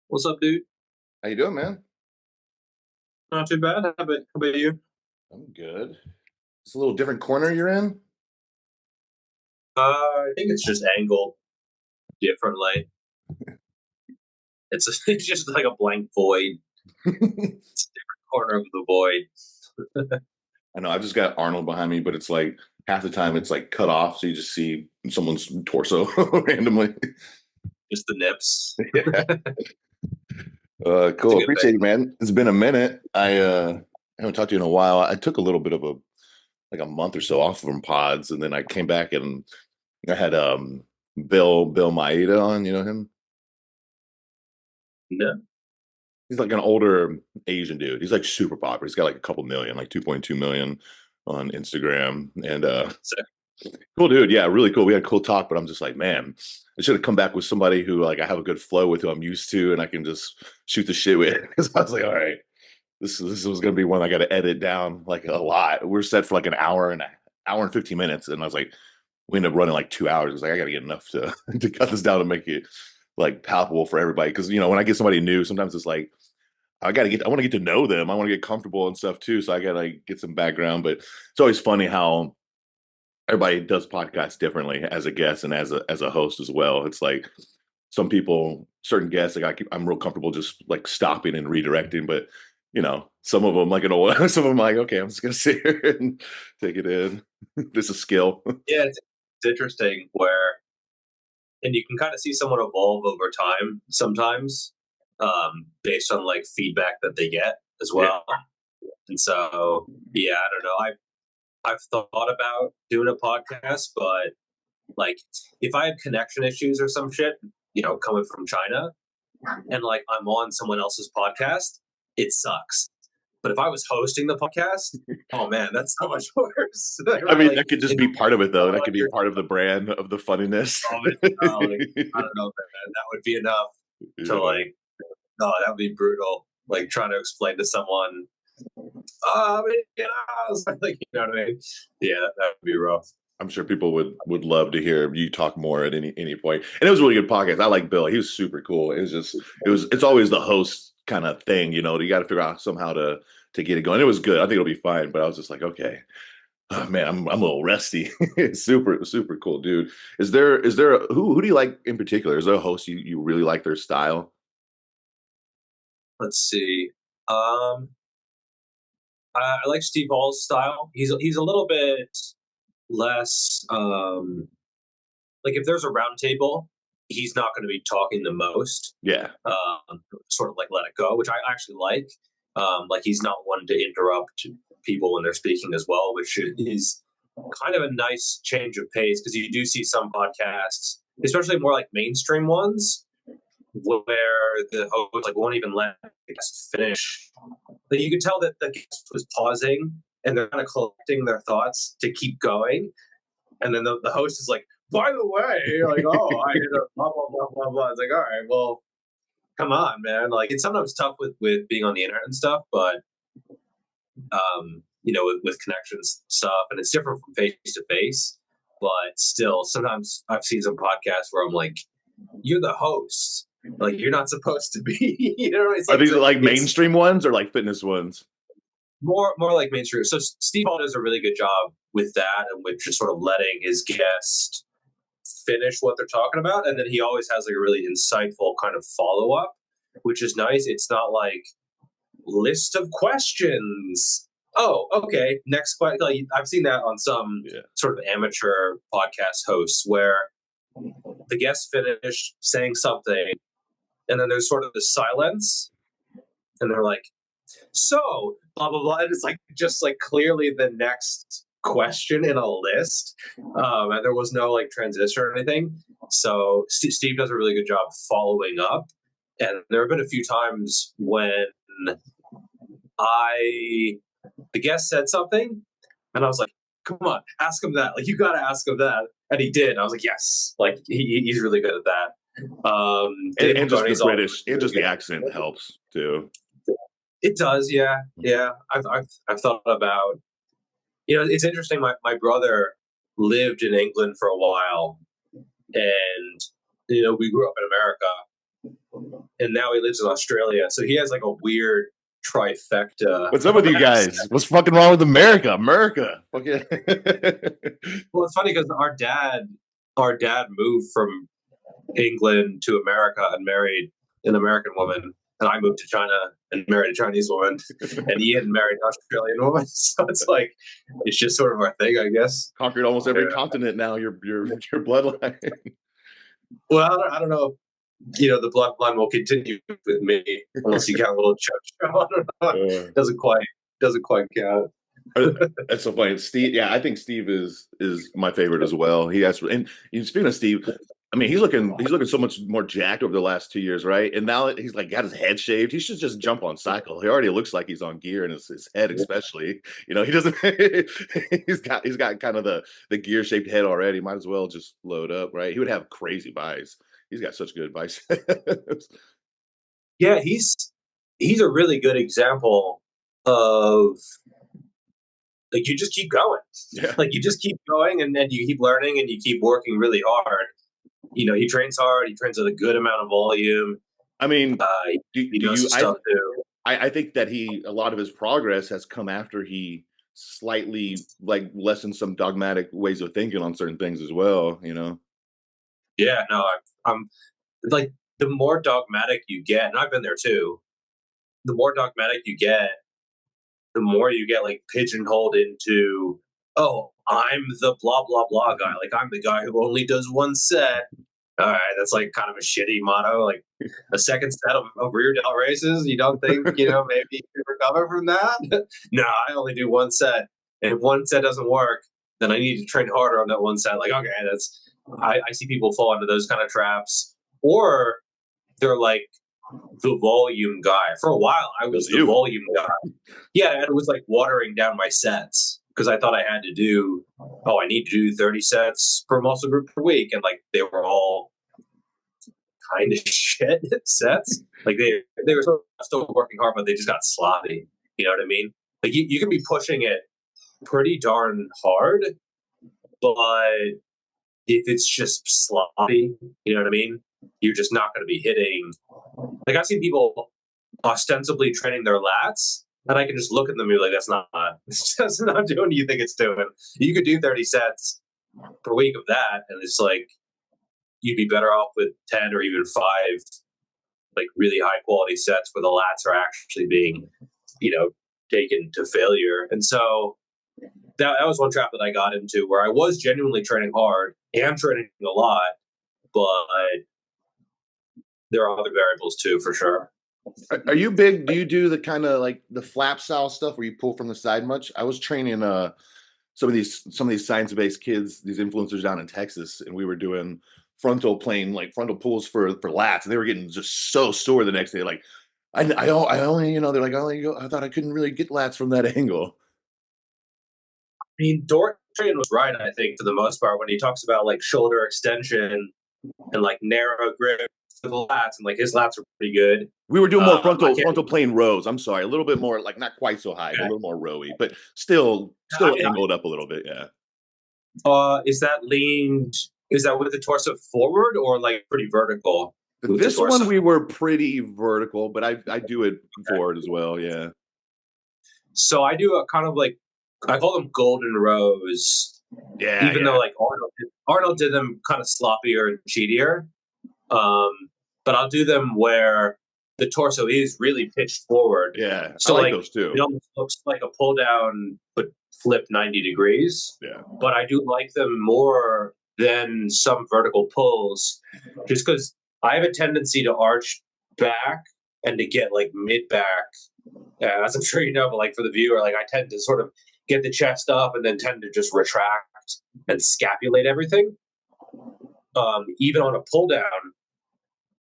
What's up, dude? How you doing, man? Not too bad. How about you? I'm good. It's a little different corner you're in. I think it's just angled differently. It's just like a blank void. I It's a different corner of the void. know I've just got Arnold behind me, but it's like half the time it's like cut off, so you just see someone's torso randomly. Just the nips. Yeah. It's a Cool. good thing. Appreciate you, man. It's been a minute. I haven't talked to you in a while. I took a little bit of a month or so off from pods, and then I came back and I had Bill Maeda on. You know him? No. He's like an older Asian dude. He's like super popular. He's got like a couple million, like 2.2 million on Instagram. And So, cool dude. Yeah, really cool. We had a cool talk, but I'm just like, man, I should have come back with somebody who like I have a good flow with, who I'm used to, and I can just shoot the shit with. Because I was like, all right, this was gonna be one I got to edit down like a lot. We're set for like an hour and 15 minutes, and I was like, we ended up running like 2 hours. I was like, I got to get enough to to cut this down and make it like palpable for everybody. Because when I get somebody new, sometimes it's like I want to get to know them. I want to get comfortable and stuff too. So I got to like get some background. But it's always funny how everybody does podcasts differently as a guest and as a host as well. It's like some people, certain guests, like I'm real comfortable just like stopping and redirecting, but some of them like some of them like, okay, I'm just gonna sit here and take it in. This is a skill. yeah, it's interesting and you can kind of see someone evolve over time sometimes, based on like feedback that they get as Yeah, well. And so, yeah, I don't know. I've thought about doing a podcast, but like if I have connection issues or some shit, coming from China, and like I'm on someone else's podcast, it sucks. But if I was hosting the podcast, oh man, that's so much worse. I Right? mean Like that could just in be part of it though. That on could be your part of the brand of the funniness. of it, like I don't know, man, that would be enough to Yeah. like, oh, that would be brutal. Like trying to explain to someone, oh, I mean, like what I mean? Yeah, that would be rough. I'm sure people would love to hear you talk more at any point. And it was a really good podcast. I like Bill. He was super cool. It's always the host kind of thing, you got to figure out somehow to get it going. It was good. I think it'll be fine, but I was just like, okay. Oh, man, I'm a little rusty. Super cool, dude. Who do you like in particular? Is there a host you really like their style? Let's see. Um, I like Steve Hall's style. He's a little bit less like if there's a round table, he's not going to be talking the most. Yeah. Sort of like let it go, which I actually like. Like he's not one to interrupt people when they're speaking as well, which is kind of a nice change of pace because you do see some podcasts, especially more like mainstream ones, where the host like won't even let the guest finish. But you could tell that the guest was pausing and they're kind of collecting their thoughts to keep going, and then the host is like, by the way, like, oh, I blah blah blah blah blah. It's like, all right, well, come on, man. Like, it's sometimes tough with being on the internet and stuff, but with connections stuff, and it's different from face to face. But still, sometimes I've seen some podcasts where I'm like, you're the host. Like, you're not supposed to be. It's Are like these like it's mainstream ones or like fitness ones? more like mainstream. So Steve Hall does a really good job with that and with just sort of letting his guest finish what they're talking about, and then he always has like a really insightful kind of follow up, which is nice. It's not like list of questions. Oh, okay. Next question. Like, I've seen that on some Yeah. sort of amateur podcast hosts where the guest finished saying something, and then there's sort of the silence, and they're like, "So blah blah blah," and it's like just like clearly the next question in a list, and there was no like transition or anything. So Steve does a really good job following up, and there have been a few times when I the guest said something, and I was like, "Come on, ask him that! Like, you got to ask him that." And he did. And I was like, "Yes!" Like he's really good at that. Dave And just the Filoni's also British and really just good. the accent helps too. It does, yeah, yeah. I've thought about. It's interesting. My brother lived in England for a while, and we grew up in America. and now he lives in Australia. So he has like a weird trifecta. What's up with you guys? What's fucking wrong with America? America. Okay. Well, it's funny because our dad moved from England to America and married an American woman, and I moved to China and married a Chinese woman, and he had married an Australian woman. So it's like it's just sort of our thing, I guess. Conquered almost every continent now. Your bloodline. Well, I don't know. You know, the bloodline will continue with me unless you count a little church. I don't know. Doesn't quite count. That's so funny. Steve, yeah, I think Steve is my favorite as well. He has, and speaking of Steve, I mean, he's looking so much more jacked over the last 2 years, right? And now he's like got his head shaved. He should just jump on cycle. He already looks like he's on gear, and his head especially. You know, he doesn't. he's got kind of the gear shaped head already. Might as well just load up, right? He would have crazy biceps. He's got such good biceps. Yeah, he's a really good example of like you just keep going. Yeah. Like you just keep going, and then you keep learning, and you keep working really hard. You know, he trains hard. He trains with a good amount of volume. I mean, he knows his stuff too. I think that a lot of his progress has come after he slightly like lessened some dogmatic ways of thinking on certain things as well, you know? Yeah, no, I'm like the more dogmatic you get, and I've been there too, the more dogmatic you get, the more you get like pigeonholed into, oh, I'm the blah, blah, blah guy. Like I'm the guy who only does one set. All right, that's like kind of a shitty motto. Like a second set of rear delt races, you don't think, you know, maybe you can recover from that? No, I only do one set. And if one set doesn't work, then I need to train harder on that one set. Like, okay, I see people fall into those kind of traps. Or they're like the volume guy. For a while, I was the volume guy. Yeah, and it was like watering down my sets because I thought I had to do, I need to do 30 sets per muscle group per week. And like they were all kind of shit sets. Like they were still working hard, but they just got sloppy. You know what I mean? Like you can be pushing it pretty darn hard, but if it's just sloppy, you know what I mean? You're just not going to be hitting. Like I've seen people ostensibly training their lats, and I can just look at them and be like, that's not doing what you think it's doing. You could do 30 sets per week of that, and it's like you'd be better off with 10 or even 5 like really high quality sets where the lats are actually being, you know, taken to failure. And so that was one trap that I got into where I was genuinely training hard and training a lot, but there are other variables too, for sure. Are you big? Do you do the kind of like the flap style stuff where you pull from the side much? I was training some of these science-based kids, these influencers down in Texas, and we were doing frontal pulls for lats, and they were getting just so sore the next day. Like I only, you know, they're like, I thought I couldn't really get lats from that angle. I mean, Dorian was right, I think, for the most part, when he talks about like shoulder extension and like narrow grip for the lats, and like his lats are pretty good. We were doing more frontal plane rows. I'm sorry, a little bit more, like not quite so high, but a little more rowy, but still angled up a little bit. Yeah. Is that leaned? Is that with the torso forward or like pretty vertical? This one we were pretty vertical, but I do it forward as well. Yeah. So I do a kind of like I call them golden rows. Yeah. Even though like Arnold did them kind of sloppier and cheatier. But I'll do them where the torso is really pitched forward. Yeah, so I like those too. It almost looks like a pull down, but flipped 90 degrees. Yeah. But I do like them more than some vertical pulls, just because I have a tendency to arch back and to get like mid back. As I'm sure you know, but like for the viewer, like I tend to sort of get the chest up and then tend to just retract and scapulate everything. Even on a pull down.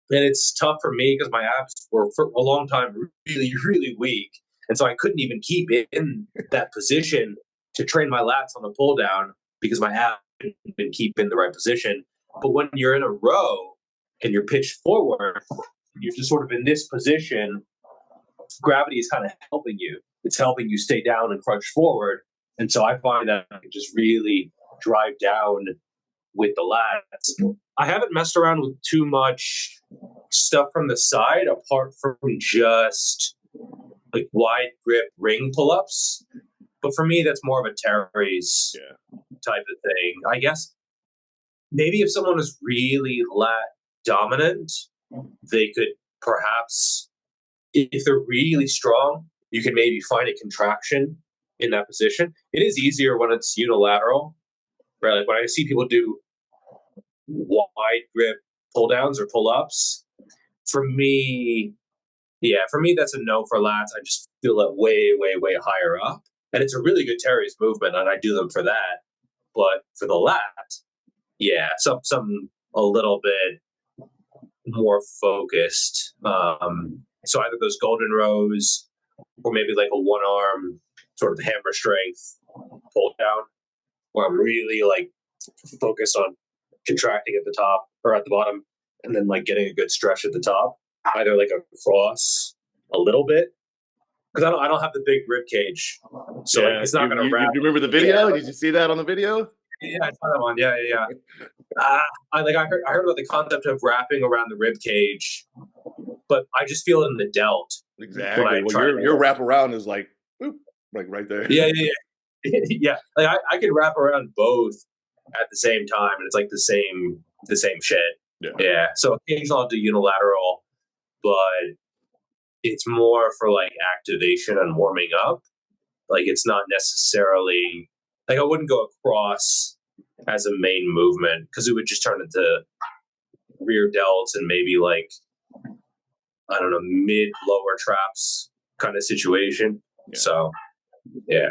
And it's tough for me because my abs were for a long time really, really weak. And so I couldn't even keep it in that position to train my lats on a pull down because my abs didn't keep in the right position. But when you're in a row and you're pitched forward, you're just sort of in this position, gravity is kind of helping you. It's helping you stay down and crunch forward. And so I find that I can just really drive down with the lats. I haven't messed around with too much stuff from the side apart from just like wide grip ring pull-ups. But for me, that's more of a Terry's type of thing. I guess maybe if someone was really lat dominant, they could perhaps, if they're really strong, you can maybe find a contraction in that position. It is easier when it's unilateral, right? Like when I see people do wide grip pull downs or pull ups, for me, that's a no for lats. I just feel it way, way, way higher up. And it's a really good Terry's movement, and I do them for that. But for the lat, some a little bit more focused. So either those golden rows or maybe like a one arm sort of hammer strength pull down where I'm really like focused on contracting at the top or at the bottom and then like getting a good stretch at the top, either like across a little bit. Because I don't have the big rib cage, so like, it's not going to wrap. You remember the video? Did you see that on the video? Yeah, I saw that one. Yeah. I heard about the concept of wrapping around the rib cage, but I just feel it in the delt. Exactly. Well, your wrap around is like, whoop, like right there. Yeah. Yeah. Like I could wrap around both at the same time, and it's like the same shit. Yeah. So occasionally I'll do unilateral, but it's more for like activation and warming up. Like it's not necessarily like I wouldn't go across as a main movement because it would just turn into rear delts and maybe like, I don't know, mid lower traps kind of situation. Yeah. So, yeah.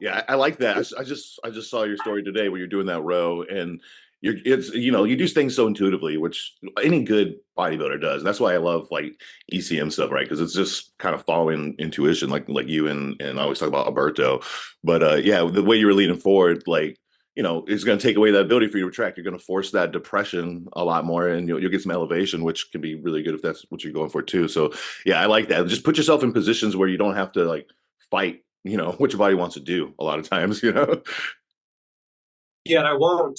Yeah, I like that. I just saw your story today where you're doing that row, and you do things so intuitively, which any good bodybuilder does. That's why I love like ECM stuff, right? Because it's just kind of following intuition, like you and I always talk about Alberto. But the way you were leaning forward, like it's going to take away that ability for you to retract. You're going to force that depression a lot more, and you'll get some elevation, which can be really good if that's what you're going for too. So yeah, I like that. Just put yourself in positions where you don't have to like fight. What your body wants to do a lot of times, Yeah, and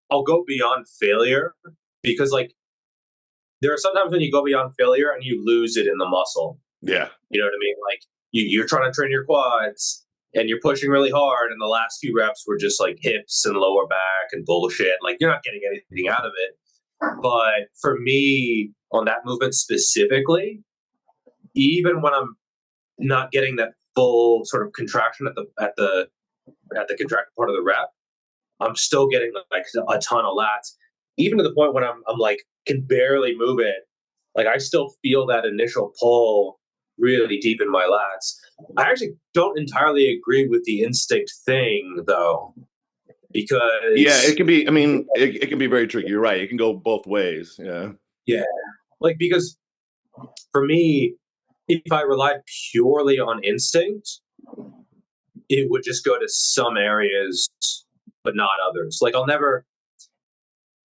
I'll go beyond failure because like there are sometimes when you go beyond failure and you lose it in the muscle. Yeah. You know what I mean? Like you're trying to train your quads and you're pushing really hard and the last few reps were just like hips and lower back and bullshit. Like you're not getting anything out of it. But for me on that movement specifically, even when I'm not getting that full sort of contraction at the contracted part of the rep, I'm still getting like a ton of lats, even to the point when I'm like can barely move it. Like I still feel that initial pull really deep in my lats. I actually don't entirely agree with the instinct thing though, because it can be. I mean, it can be very tricky. You're right. It can go both ways. Yeah. Like because for me, if I relied purely on instinct, it would just go to some areas, but not others. Like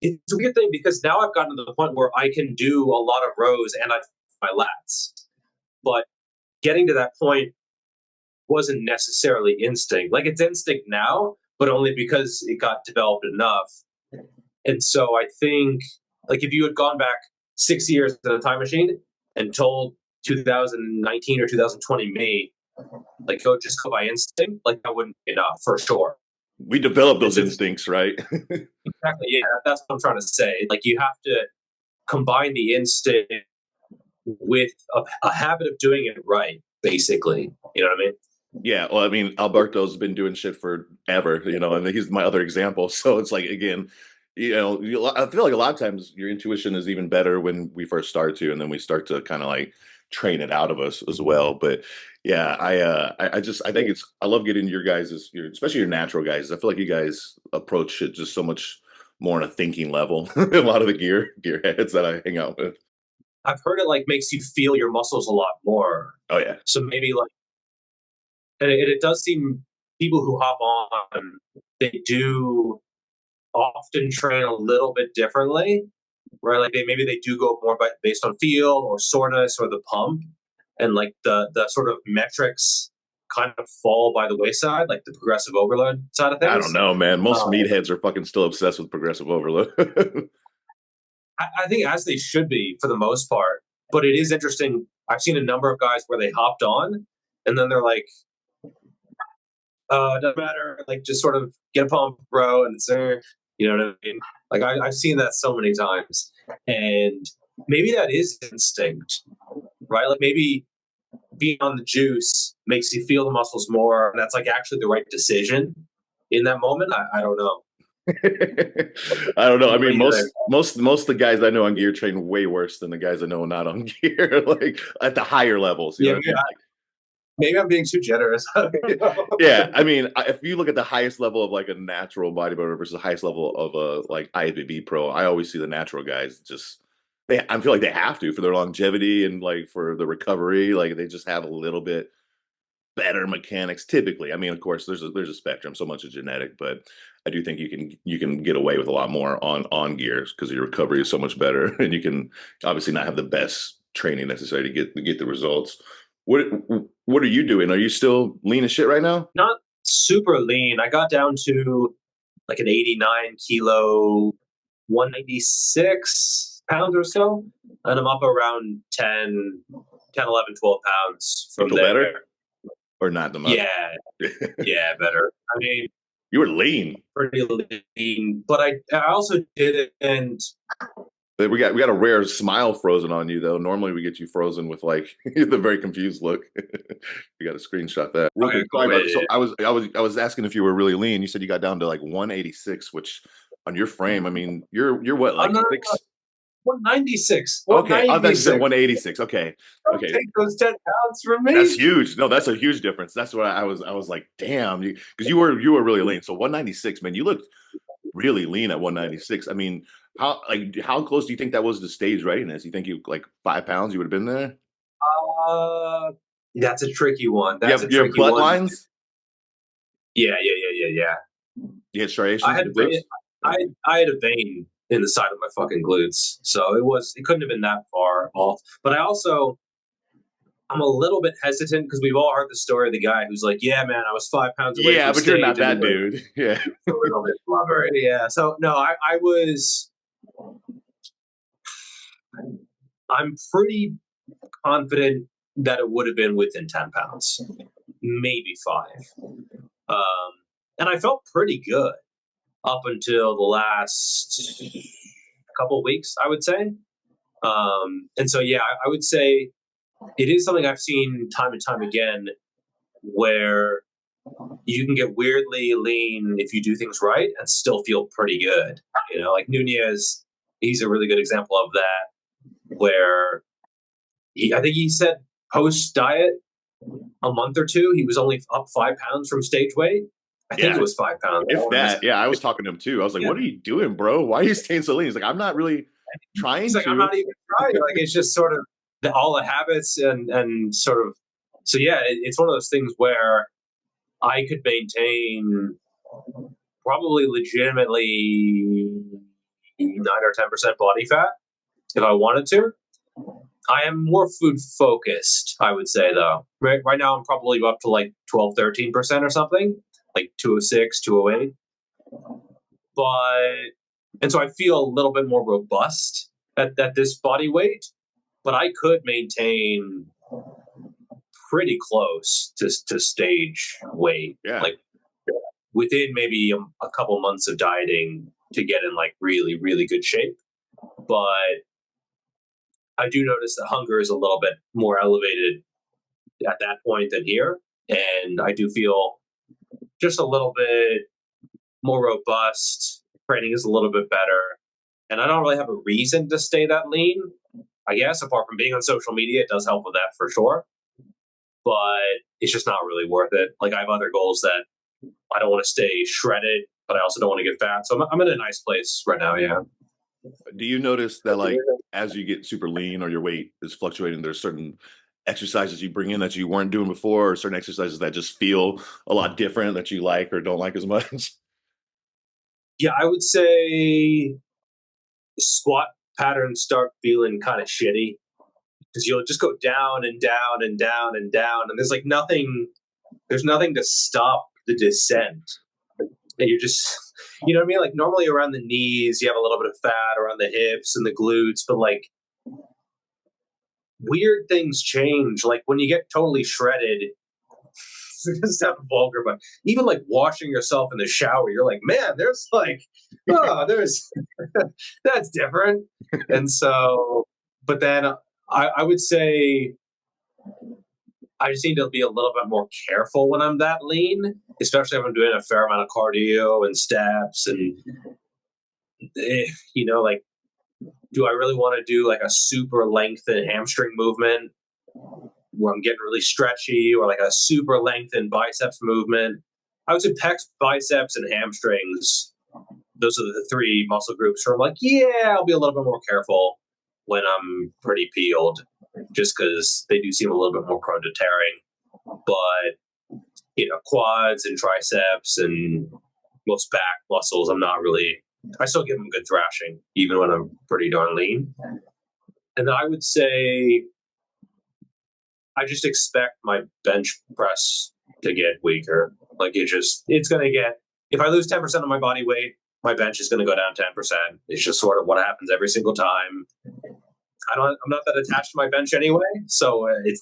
it's a weird thing because now I've gotten to the point where I can do a lot of rows and I my lats. But getting to that point wasn't necessarily instinct. Like it's instinct now, but only because it got developed enough. And so I think like if you had gone back 6 years in a time machine and told 2019 or 2020 me, like go by instinct, like that wouldn't be enough for sure. We develop those instincts, right? Exactly. Yeah, that's what I'm trying to say. Like you have to combine the instinct with a habit of doing it right, basically. You know what I mean? Yeah. Well, I mean, Alberto's been doing shit forever, and he's my other example. So it's like, again, I feel like a lot of times your intuition is even better when we first start to, and then we start to kind of like train it out of us as well. But yeah, I think I love getting your guys' especially your natural guys. I feel like you guys approach it just so much more on a thinking level. A lot of the gearheads that I hang out with. I've heard it like makes you feel your muscles a lot more. Oh yeah. So maybe like, and it does seem people who hop on, they do often train a little bit differently, right? Like maybe they do go more based on feel or soreness or the pump, and like the sort of metrics kind of fall by the wayside, like the progressive overload side of things. I don't know, man. Most meatheads are fucking still obsessed with progressive overload. I think as they should be for the most part. But it is interesting. I've seen a number of guys where they hopped on and then they're like, it doesn't matter. Like, just sort of get a pump, bro, and it's there. You know what I mean? Like, I've seen that so many times, and maybe that is instinct, right? Like, maybe being on the juice makes you feel the muscles more, and that's like actually the right decision in that moment. I don't know. I don't know. I mean, most of the guys I know on gear train way worse than the guys I know not on gear, like at the higher levels. You Yeah, know what I mean? maybe I'm being too generous. Yeah, I mean, if you look at the highest level of like a natural bodybuilder versus the highest level of a like IFBB pro, I always see the natural guys just I feel like they have to for their longevity and like for the recovery, like they just have a little bit better mechanics typically. I mean, of course, there's a spectrum, so much is genetic, but I do think you can get away with a lot more on gears because your recovery is so much better, and you can obviously not have the best training necessary to get the results. What what are you doing? Are you still lean as shit right now? Not super lean. I got down to like an 89 kilo, 196 pounds or so. And I'm up around 11, 12 pounds You from feel there. better or not the much? Yeah, yeah, better. I mean, You were lean. pretty lean, but I also didn't. We got a rare smile frozen on you though. Normally we get you frozen with like the very confused look. We got to screenshot that. Real Okay, quick, cool. sorry about so I was asking if you were really lean. You said you got down to like 186, which on your frame, I mean, you're what like No, no, six? 196. Okay, I thought you said 196. 186. Okay, Don't okay, take those 10 pounds from that's me. huge. No, that's a huge difference. That's what I was like, damn, because you were really lean. So 196, man, you looked really lean at 196. I mean, how close do you think that was to stage readiness? You think you like 5 pounds you would have been there? Uh, that's a tricky one. That's a You have tricky butt one. lines? Yeah. You had I striations had in the glutes? I had a vein in the side of my fucking glutes, so it couldn't have been that far off. But I'm a little bit hesitant because we've all heard the story of the guy who's like, "Yeah, man, I was 5 pounds away Yeah, from but you're stage," not and that then like dude. Yeah. a little bit blubber. Yeah, so no, I was. I'm pretty confident that it would have been within 10 pounds, maybe five. Um, and I felt pretty good up until the last couple weeks, I would say. And so, yeah, I would say it is something I've seen time and time again where you can get weirdly lean if you do things right and still feel pretty good. You know, like Nunez, he's a really good example of that, where I think he said post diet a month or two, he was only up 5 pounds from stage weight. I think Yeah. it was 5 pounds. If that, yeah, I was talking to him too. I was like, Yeah. "What are you doing, bro? Why are you staying so lean?" He's like, "I'm not really trying He's like, I'm to." not even trying. Like, it's just sort of all the habits and sort of. So yeah, it's one of those things where I could maintain probably legitimately 9 or 10% body fat if I wanted to. I am more food focused, I would say, though. Right now, I'm probably up to like 12, 13% or something, like 206, 208. But, and so I feel a little bit more robust at this body weight, but I could maintain pretty close to stage weight, Yeah. like within maybe a couple months of dieting to get in like really, really good shape. But I do notice that hunger is a little bit more elevated at that point than here. And I do feel just a little bit more robust. Training is a little bit better. And I don't really have a reason to stay that lean, I guess, apart from being on social media. It does help with that for sure. But it's just not really worth it. Like, I have other goals that I don't want to stay shredded, but I also don't want to get fat. So I'm in a nice place right now, yeah. Do you notice that like as you get super lean or your weight is fluctuating, there's certain exercises you bring in that you weren't doing before, or certain exercises that just feel a lot different that you like or don't like as much? Yeah, I would say squat patterns start feeling kind of shitty because you'll just go down and down and down and down, and there's nothing to stop the descent. And you're just You know what I mean? Like normally around the knees, you have a little bit of fat around the hips and the glutes, but like weird things change. Like when you get totally shredded, it's not vulgar, but even like washing yourself in the shower, you're like, man, there's like, oh, there's that's different. And so, but then I would say I just need to be a little bit more careful when I'm that lean, especially if I'm doing a fair amount of cardio and steps and, like, do I really want to do like a super lengthened hamstring movement where I'm getting really stretchy, or like a super lengthened biceps movement? I would say pecs, biceps, and hamstrings. Those are the three muscle groups where I'm like, yeah, I'll be a little bit more careful when I'm pretty peeled, just because they do seem a little bit more prone to tearing. But, quads and triceps and most back muscles, I still give them good thrashing, even when I'm pretty darn lean. And then I would say I just expect my bench press to get weaker. Like it's going to get, if I lose 10% of my body weight, my bench is going to go down 10%. It's just sort of what happens every single time. I'm not that attached to my bench anyway. So it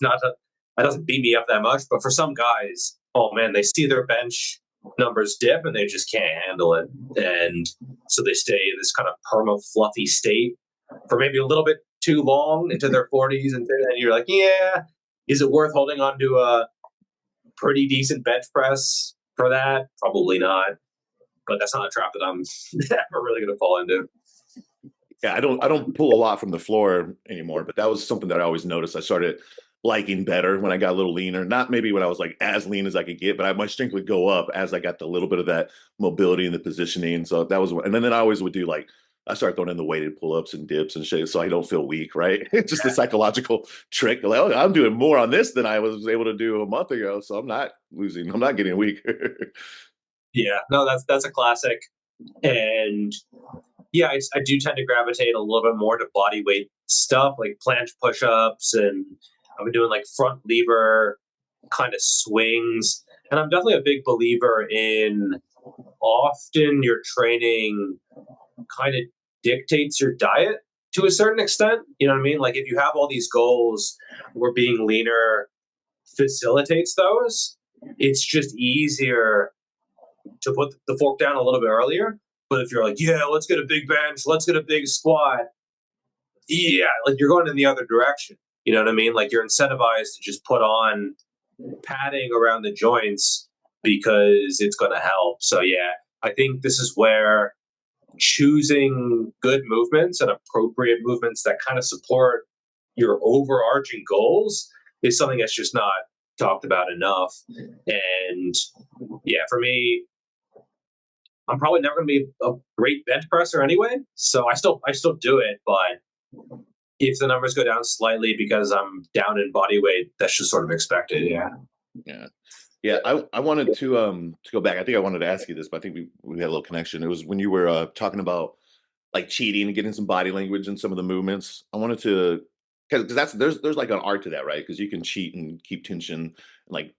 doesn't beat me up that much. But for some guys, oh man, they see their bench numbers dip and they just can't handle it. And so they stay in this kind of perma fluffy state for maybe a little bit too long into their 40s. And then you're like, yeah, is it worth holding on to a pretty decent bench press for that? Probably not. But that's not a trap that I'm ever really going to fall into. Yeah, I don't pull a lot from the floor anymore, but that was something that I always noticed. I started liking better when I got a little leaner. Not maybe when I was like as lean as I could get, but my strength would go up as I got the little bit of that mobility and the positioning. So that was, and then I always would do like, I started throwing in the weighted pull-ups and dips and shit so I don't feel weak, right? It's just a psychological trick. Like, oh, I'm doing more on this than I was able to do a month ago, so I'm not getting weaker. Yeah, no, that's a classic. And yeah, I do tend to gravitate a little bit more to body weight stuff, like planche push-ups, and I've been doing like front lever kind of swings. And I'm definitely a big believer in often your training kind of dictates your diet to a certain extent. You know what I mean? Like if you have all these goals where being leaner facilitates those, it's just easier to put the fork down a little bit earlier. But if you're like, yeah, let's get a big bench, let's get a big squat, yeah, like you're going in the other direction. You know what I mean? Like you're incentivized to just put on padding around the joints because it's going to help. So yeah, I think this is where choosing good movements and appropriate movements that kind of support your overarching goals is something that's just not talked about enough. And yeah, for me, I'm probably never going to be a great bench presser anyway. So I still do it, but if the numbers go down slightly because I'm down in body weight, that's just sort of expected. Yeah. Yeah. Yeah, I wanted to go back. I think I wanted to ask you this, but I think we had a little connection. It was when you were talking about like cheating and getting some body language and some of the movements. I wanted to, because there's like an art to that, right? Because you can cheat and keep tension and like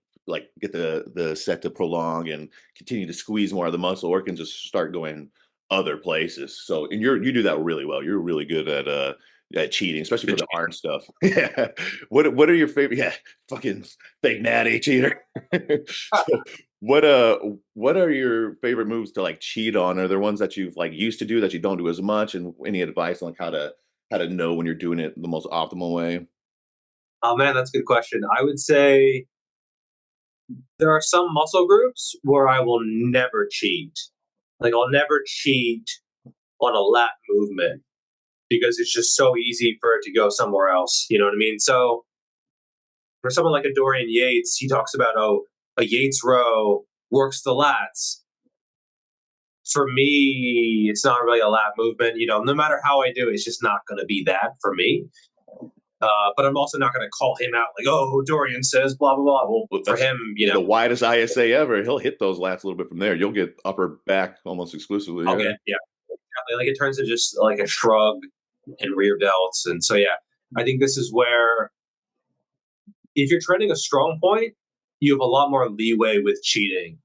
get the set to prolong and continue to squeeze more of the muscle, or it can just start going other places. So and you do that really well. You're really good at cheating, especially for the arm stuff. Yeah. What are your favorite? Yeah, fucking fake natty cheater. So what are your favorite moves to like cheat on? Are there ones that you've like used to do that you don't do as much? And any advice on like how to know when you're doing it the most optimal way? Oh man, that's a good question. I would say there are some muscle groups where I will never cheat. Like I'll never cheat on a lat movement because it's just so easy for it to go somewhere else. You know what I mean? So for someone like a Dorian Yates, he talks about, a Yates row works the lats. For me, it's not really a lat movement. No matter how I do it, it's just not going to be that for me. But I'm also not going to call him out like, oh, Dorian says blah, blah, blah. Well, for him, the widest ISA ever. He'll hit those lats a little bit from there. You'll get upper back almost exclusively. Okay, yeah. Like it turns into just like a shrug and rear delts. And so, yeah, I think this is where if you're training a strong point, you have a lot more leeway with cheating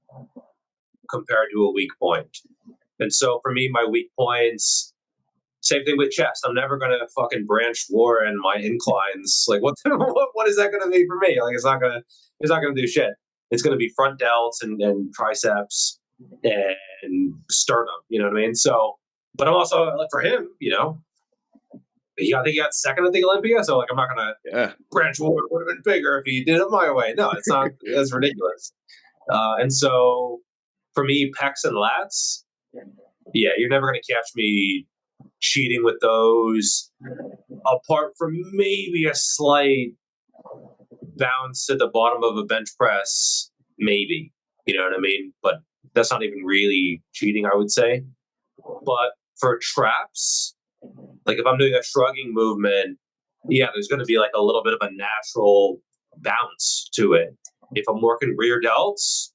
compared to a weak point. And so for me, my weak points, same thing with chest. I'm never going to fucking branch floor and my inclines. Like what is that going to be for me? Like it's not going to do shit. It's going to be front delts and triceps and sternum. You know what I mean? So, but I'm also like for him, I think he got second at the Olympia. So like, I'm not going to branch floor would have been bigger if he did it my way. No, it's not. That's ridiculous. And so for me, pecs and lats, yeah, you're never going to catch me cheating with those, apart from maybe a slight bounce at the bottom of a bench press, maybe, you know what I mean? But that's not even really cheating, I would say. But for traps, like if I'm doing a shrugging movement, yeah, there's going to be like a little bit of a natural bounce to it. If I'm working rear delts,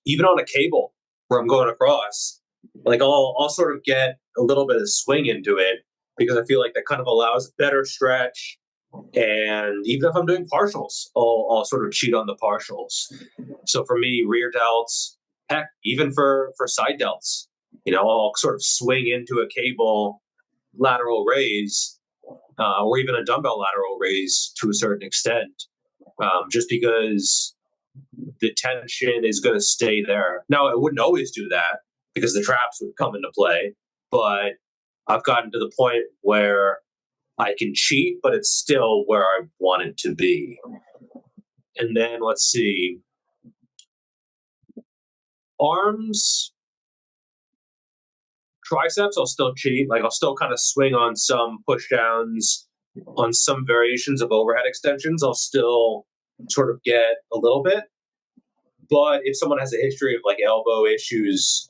even on a cable where I'm going across, like I'll sort of get a little bit of swing into it because I feel like that kind of allows better stretch. And even if I'm doing partials, I'll sort of cheat on the partials. So for me, rear delts, heck, even for side delts, I'll sort of swing into a cable lateral raise, or even a dumbbell lateral raise to a certain extent, just because the tension is going to stay there. Now, I wouldn't always do that because the traps would come into play, but I've gotten to the point where I can cheat, but it's still where I want it to be. And then let's see. Arms, triceps, I'll still cheat. Like I'll still kind of swing on some push downs, on some variations of overhead extensions. I'll still sort of get a little bit. But if someone has a history of like elbow issues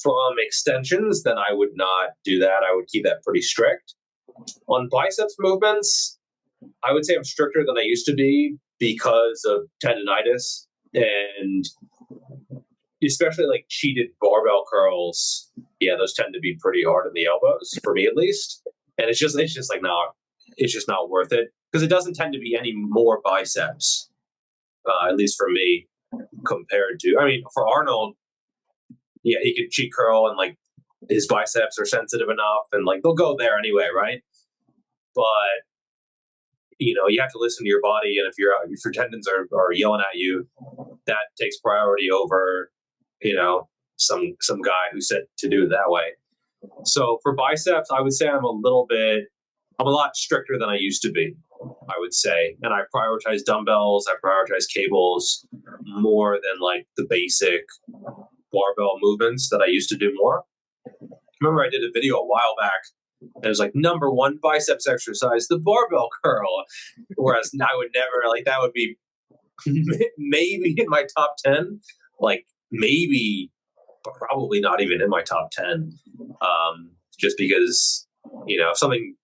from extensions, then I would not do that. I would keep that pretty strict. On biceps movements, I would say I'm stricter than I used to be because of tendonitis, and especially like cheated barbell curls. Yeah, those tend to be pretty hard in the elbows for me at least. And it's just like, no, it's just not worth it because it doesn't tend to be any more biceps, at least for me, compared to, I mean, for Arnold, yeah, he could cheat curl and like his biceps are sensitive enough and like they'll go there anyway, right? But you have to listen to your body, and if your tendons are yelling at you, that takes priority over, some guy who said to do it that way. So for biceps, I would say I'm a lot stricter than I used to be, I would say. And I prioritize dumbbells, I prioritize cables more than like the basic barbell movements that I used to do more. Remember I did a video a while back, and it was like number one biceps exercise, the barbell curl. Whereas I would never, like, that would be maybe in my top 10, like maybe, but probably not even in my top 10. Just because, if something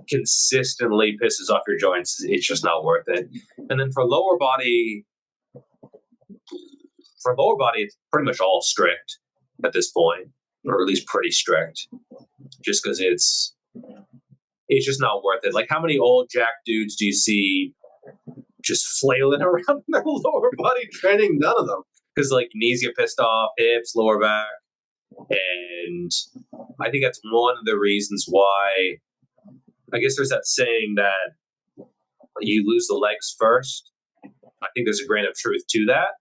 consistently pisses off your joints, it's just not worth it. And then for lower body, it's pretty much all strict at this point, or at least pretty strict, just because it's just not worth it. Like, how many old jack dudes do you see just flailing around their lower body training? None of them, because like knees get pissed off, hips, lower back, and I think that's one of the reasons why. I guess there's that saying that you lose the legs first. I think there's a grain of truth to that.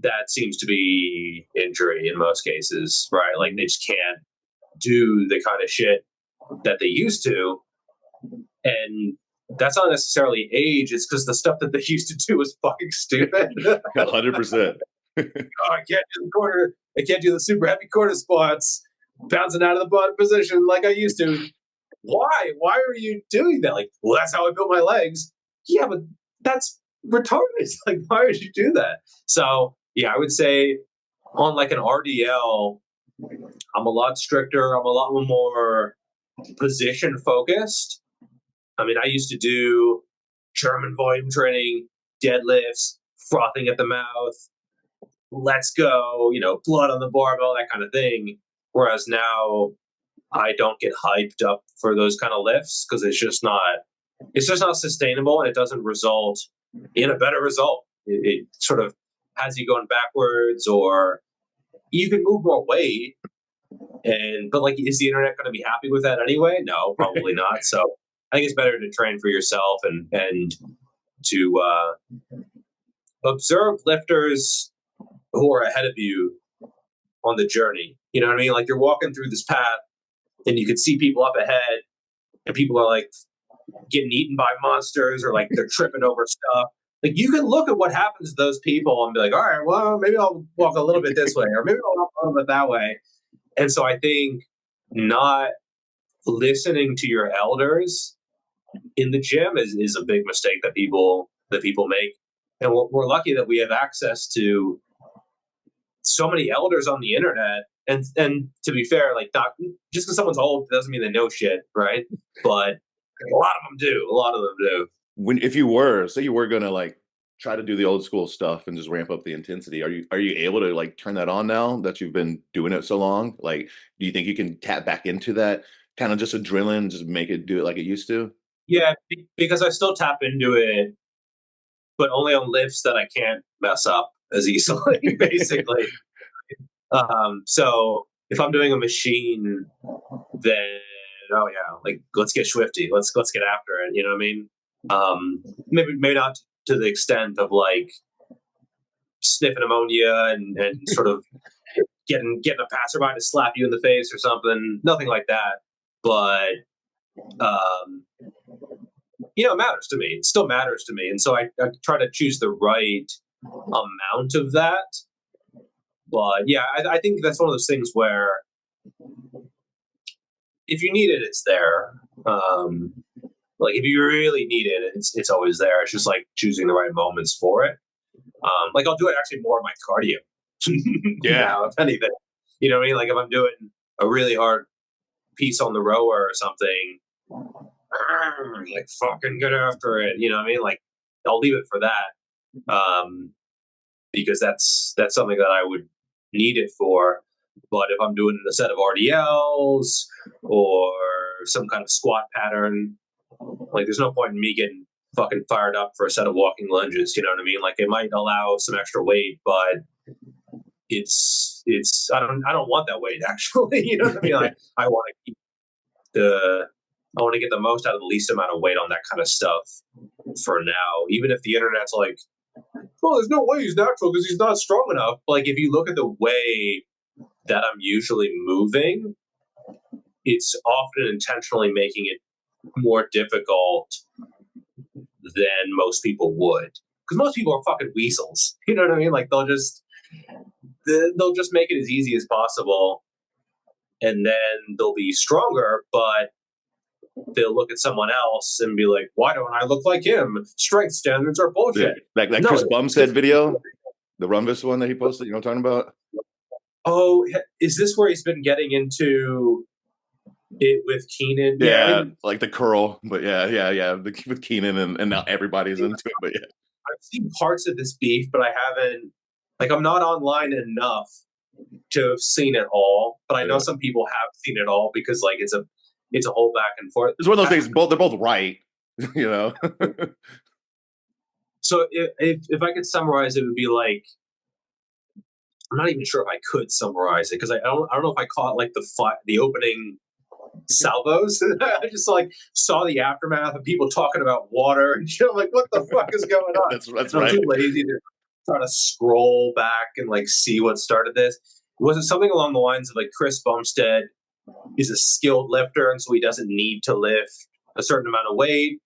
That seems to be injury in most cases, right? Like they just can't do the kind of shit that they used to. And that's not necessarily age. It's because the stuff that they used to do was fucking stupid. 100%. I can't do the quarter. I can't do the super heavy quarter squats, bouncing out of the bottom position like I used to. Why? Why are you doing that? Like, well, that's how I built my legs. Yeah, but that's retarded. Like, why would you do that? So, yeah, I would say on like an RDL, I'm a lot stricter. I'm a lot more position focused. I mean, I used to do German volume training, deadlifts, frothing at the mouth, let's go, blood on the barbell, that kind of thing. Whereas now I don't get hyped up for those kind of lifts because it's just not sustainable, and it doesn't result in a better result. It sort of has you going backwards, or you can move more weight, but like, is the internet going to be happy with that anyway? No, probably not. So I think it's better to train for yourself and to observe lifters who are ahead of you on the journey. You know what I mean? Like, you're walking through this path and you can see people up ahead, and people are like getting eaten by monsters, or like they're tripping over stuff. Like, you can look at what happens to those people and be like, all right, well, maybe I'll walk a little bit this way, or maybe I'll walk a little bit that way. And so I think not listening to your elders in the gym is a big mistake that people make. And we're lucky that we have access to so many elders on the internet. And to be fair, like, not just because someone's old doesn't mean they know shit, right? But a lot of them do. A lot of them do. If you were, say you were gonna like try to do the old school stuff and just ramp up the intensity, are you able to like turn that on now that you've been doing it so long? Like, do you think you can tap back into that kind of just adrenaline, just make it do it like it used to? Yeah, because I still tap into it, but only on lifts that I can't mess up as easily, basically. So if I'm doing a machine, then oh yeah, like, let's get swifty, let's get after it. You know what I mean? Maybe not to the extent of like sniffing ammonia and sort of getting a passerby to slap you in the face or something. Nothing like that. But it matters to me. It still matters to me, and so I try to choose the right amount of that. But yeah, I think that's one of those things where if you need it, it's there. Like, if you really need it, it's always there. It's just like choosing the right moments for it. Like, I'll do it actually more in my cardio. Yeah. Now, if anything, you know what I mean? Like, if I'm doing a really hard piece on the rower or something, like, fucking get after it. You know what I mean? Like, I'll leave it for that, because that's something that I would need it for. But if I'm doing a set of RDLs or some kind of squat pattern, like, there's no point in me getting fucking fired up for a set of walking lunges. You know what I mean? Like, it might allow some extra weight, but it's I don't want that weight, actually. You know what I mean? Like, I want to keep I want to get the most out of the least amount of weight on that kind of stuff for now. Even if the internet's like, well, there's no way he's natural because he's not strong enough. Like, if you look at the way that I'm usually moving, it's often intentionally making it more difficult than most people would. Because most people are fucking weasels. You know what I mean? Like, they'll just make it as easy as possible, and then they'll be stronger, but they'll look at someone else and be like, why don't I look like him? Strength standards are bullshit. Yeah. Like Chris Bumstead video, the Runvus one that he posted, you know what I'm talking about? Oh, is this where he's been getting into it with Keenan? Yeah, I mean, like the curl, but yeah, with Keenan, and now everybody's into it. But yeah, I've seen parts of this beef, but I haven't. Like, I'm not online enough to have seen it all, but I know some people have seen it all because, like, it's a whole back and forth. It's one of those things. They're both right, you know. So if I could summarize, it would be like, I'm not even sure if I could summarize it because I don't know if I caught like the opening salvos. I just like saw the aftermath of people talking about water and shit. I'm like, what the fuck is going on? That's I'm right. too lazy to try to scroll back and like see what started this. Was it something along the lines of like Chris Bumstead is a skilled lifter and so he doesn't need to lift a certain amount of weight?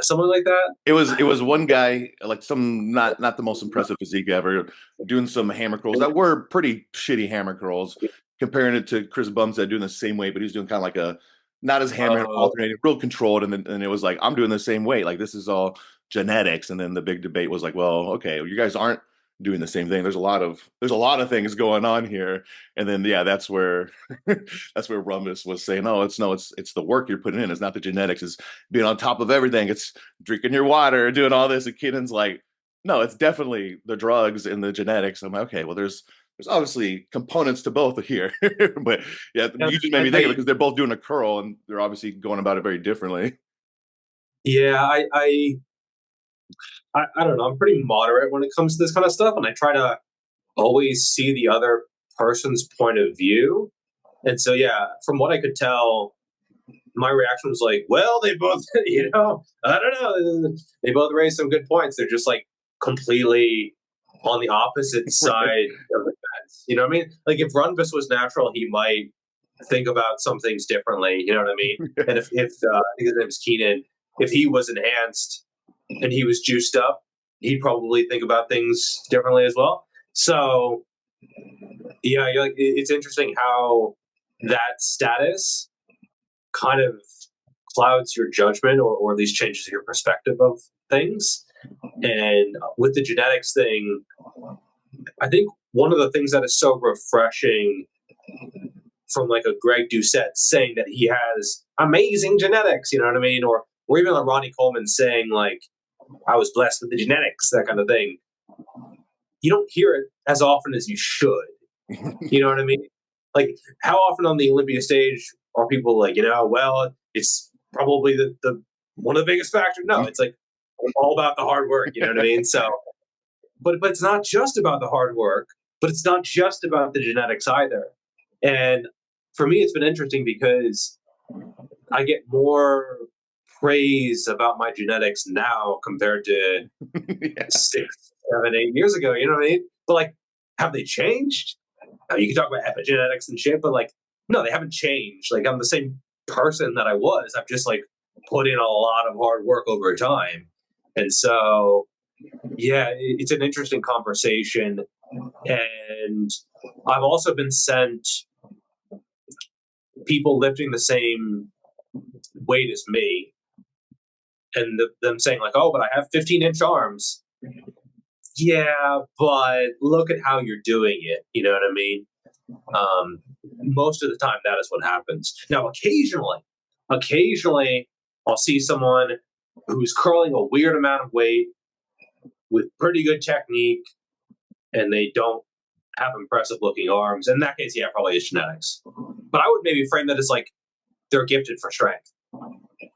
Something like that. It was one guy, like some not the most impressive physique ever, doing some hammer curls that were pretty shitty hammer curls, comparing it to Chris Bumstead doing the same weight, but he was doing kind of like a not as hammer alternating, real controlled, and it was like, I'm doing the same weight, like this is all genetics. And then the big debate was like, well, okay, you guys aren't doing the same thing. There's a lot of things going on here. And then that's where that's where Runvus was saying, it's the work you're putting in. It's not the genetics. It's being on top of everything. It's drinking your water, doing all this. And Keenan's like, no, it's definitely the drugs and the genetics. I'm like, okay, well, there's obviously components to both here. But yeah, you just made me think of it because they're both doing a curl and they're obviously going about it very differently. Yeah, I don't know. I'm pretty moderate when it comes to this kind of stuff, and I try to always see the other person's point of view. And so, yeah, from what I could tell, my reaction was like, well, they both, I don't know. They both raised some good points. They're just like completely on the opposite side of the fence. You know what I mean? Like if Runvus was natural, he might think about some things differently. You know what I mean? And if I think his name is Keenan, if he was enhanced and he was juiced up, he'd probably think about things differently as well. So, yeah, it's interesting how that status kind of clouds your judgment or at least changes your perspective of things. And with the genetics thing, I think one of the things that is so refreshing from like a Greg Doucette saying that he has amazing genetics, you know what I mean? Or even like Ronnie Coleman saying like, I was blessed with the genetics, that kind of thing. You don't hear it as often as you should. You know what I mean? Like how often on the Olympia stage are people like, well, it's probably the one of the biggest factors. No, it's like all about the hard work, you know what I mean? So but it's not just about the hard work, but it's not just about the genetics either. And for me, it's been interesting because I get more praise about my genetics now compared to 6, 7, 8 years ago. You know what I mean? But like, have they changed? Now, you can talk about epigenetics and shit, but like, no, they haven't changed. Like, I'm the same person that I was. I've just like put in a lot of hard work over time. And so, yeah, it's an interesting conversation. And I've also been sent people lifting the same weight as me and them saying like, oh, but I have 15-inch arms. Yeah, but look at how you're doing it. You know what I mean? Most of the time, that is what happens. Now, occasionally, I'll see someone who's curling a weird amount of weight with pretty good technique, and they don't have impressive looking arms. In that case, yeah, probably it's genetics. But I would maybe frame that as like they're gifted for strength.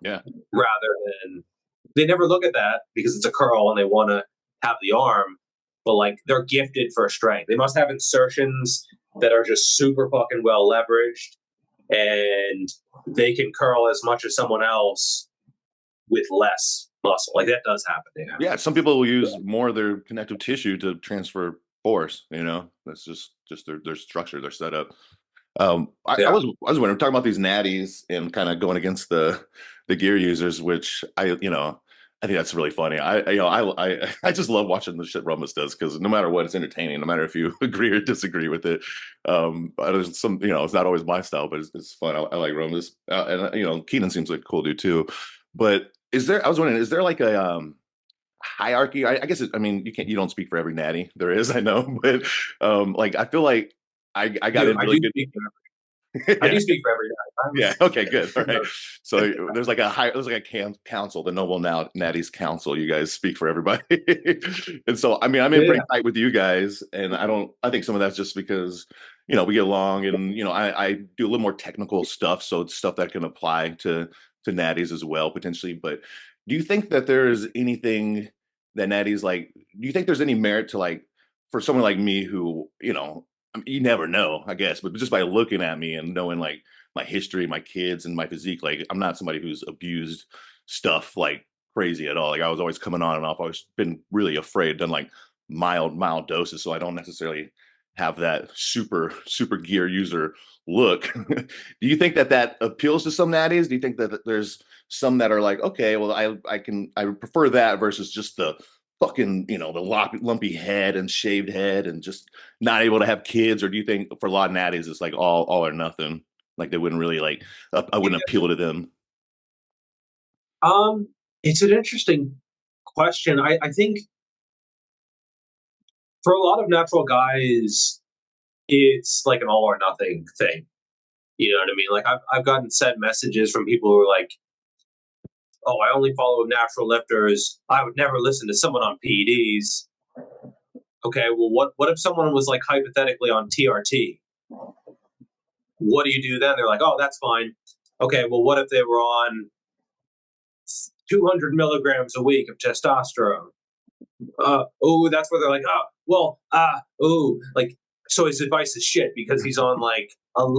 Yeah. Rather than they never look at that because it's a curl and they want to have the arm, but like they're gifted for strength. They must have insertions that are just super fucking well leveraged and they can curl as much as someone else with less muscle. Like that does happen. Yeah. Some people will use more of their connective tissue to transfer force. That's just their structure, their setup. I was wondering, talking about these natties and kind of going against the gear users, which I think that's really funny. I just love watching the shit Runvus does because no matter what, it's entertaining. No matter if you agree or disagree with it. There's some, it's not always my style, but it's fun. I like Runvus, and Keenan seems like a cool dude too. But I was wondering, is there like a hierarchy? I guess you don't speak for every natty there is, I know, but like I feel like I got in really good. I do speak for every natty. Yeah. Okay. Good. All right. So there's like a council, the Noble Natties Council. You guys speak for everybody, and so I'm in pretty tight with you guys, and I think some of that's just because we get along, and I do a little more technical stuff, so it's stuff that can apply to natties as well potentially. But do you think that there's anything that natties like? Do you think there's any merit to like for someone like me who you never know, I guess, but just by looking at me and knowing like my history, my kids, and my physique, like I'm not somebody who's abused stuff like crazy at all. Like I was always coming on and off. I was been really afraid, done like mild doses, so I don't necessarily have that super gear user look. Do you think that appeals to some natties? Do you think that there's some that are like, okay, well, I prefer that versus just the fucking the lumpy head and shaved head and just not able to have kids? Or do you think for a lot of natties it's like all or nothing, like they wouldn't really like I wouldn't appeal to them? It's an interesting question. I think for a lot of natural guys it's like an all or nothing thing. You know what I mean? Like I've gotten sent messages from people who are like, oh, I only follow natural lifters. I would never listen to someone on PEDs. Okay, well, what if someone was like hypothetically on TRT? What do you do then? They're like, oh, that's fine. Okay, well, what if they were on 200 milligrams a week of testosterone? That's where they're like, oh, well, like so his advice is shit because he's on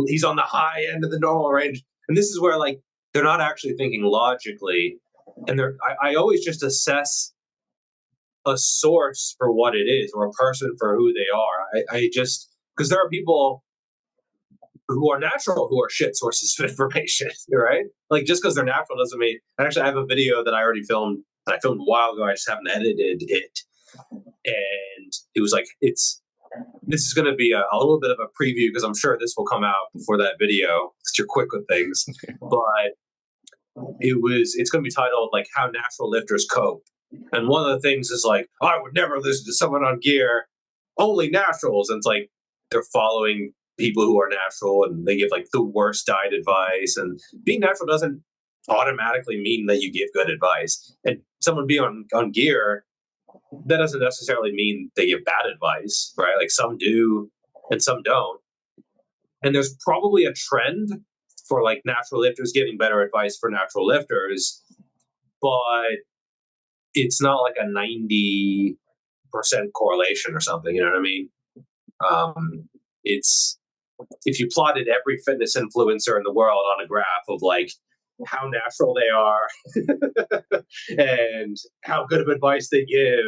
he's on the high end of the normal range. And this is where like they're not actually thinking logically, and I always just assess a source for what it is or a person for who they are. I just, because there are people who are natural who are shit sources of information, right? Like just because they're natural doesn't mean. Actually, I have a video that I already filmed that I filmed a while ago. I just haven't edited it, and it was like this is going to be a little bit of a preview because I'm sure this will come out before that video because you're quick with things. But it's going to be titled like how natural lifters cope. And one of the things is like, oh, I would never listen to someone on gear, only naturals. And it's like they're following people who are natural and they give like the worst diet advice. And being natural doesn't automatically mean that you give good advice. And someone being on gear, that doesn't necessarily mean they give bad advice, right? Like some do and some don't. And there's probably a trend for like natural lifters giving better advice for natural lifters, but it's not like a 90% correlation or something. You know what I mean? It's if you plotted every fitness influencer in the world on a graph of like how natural they are and how good of advice they give,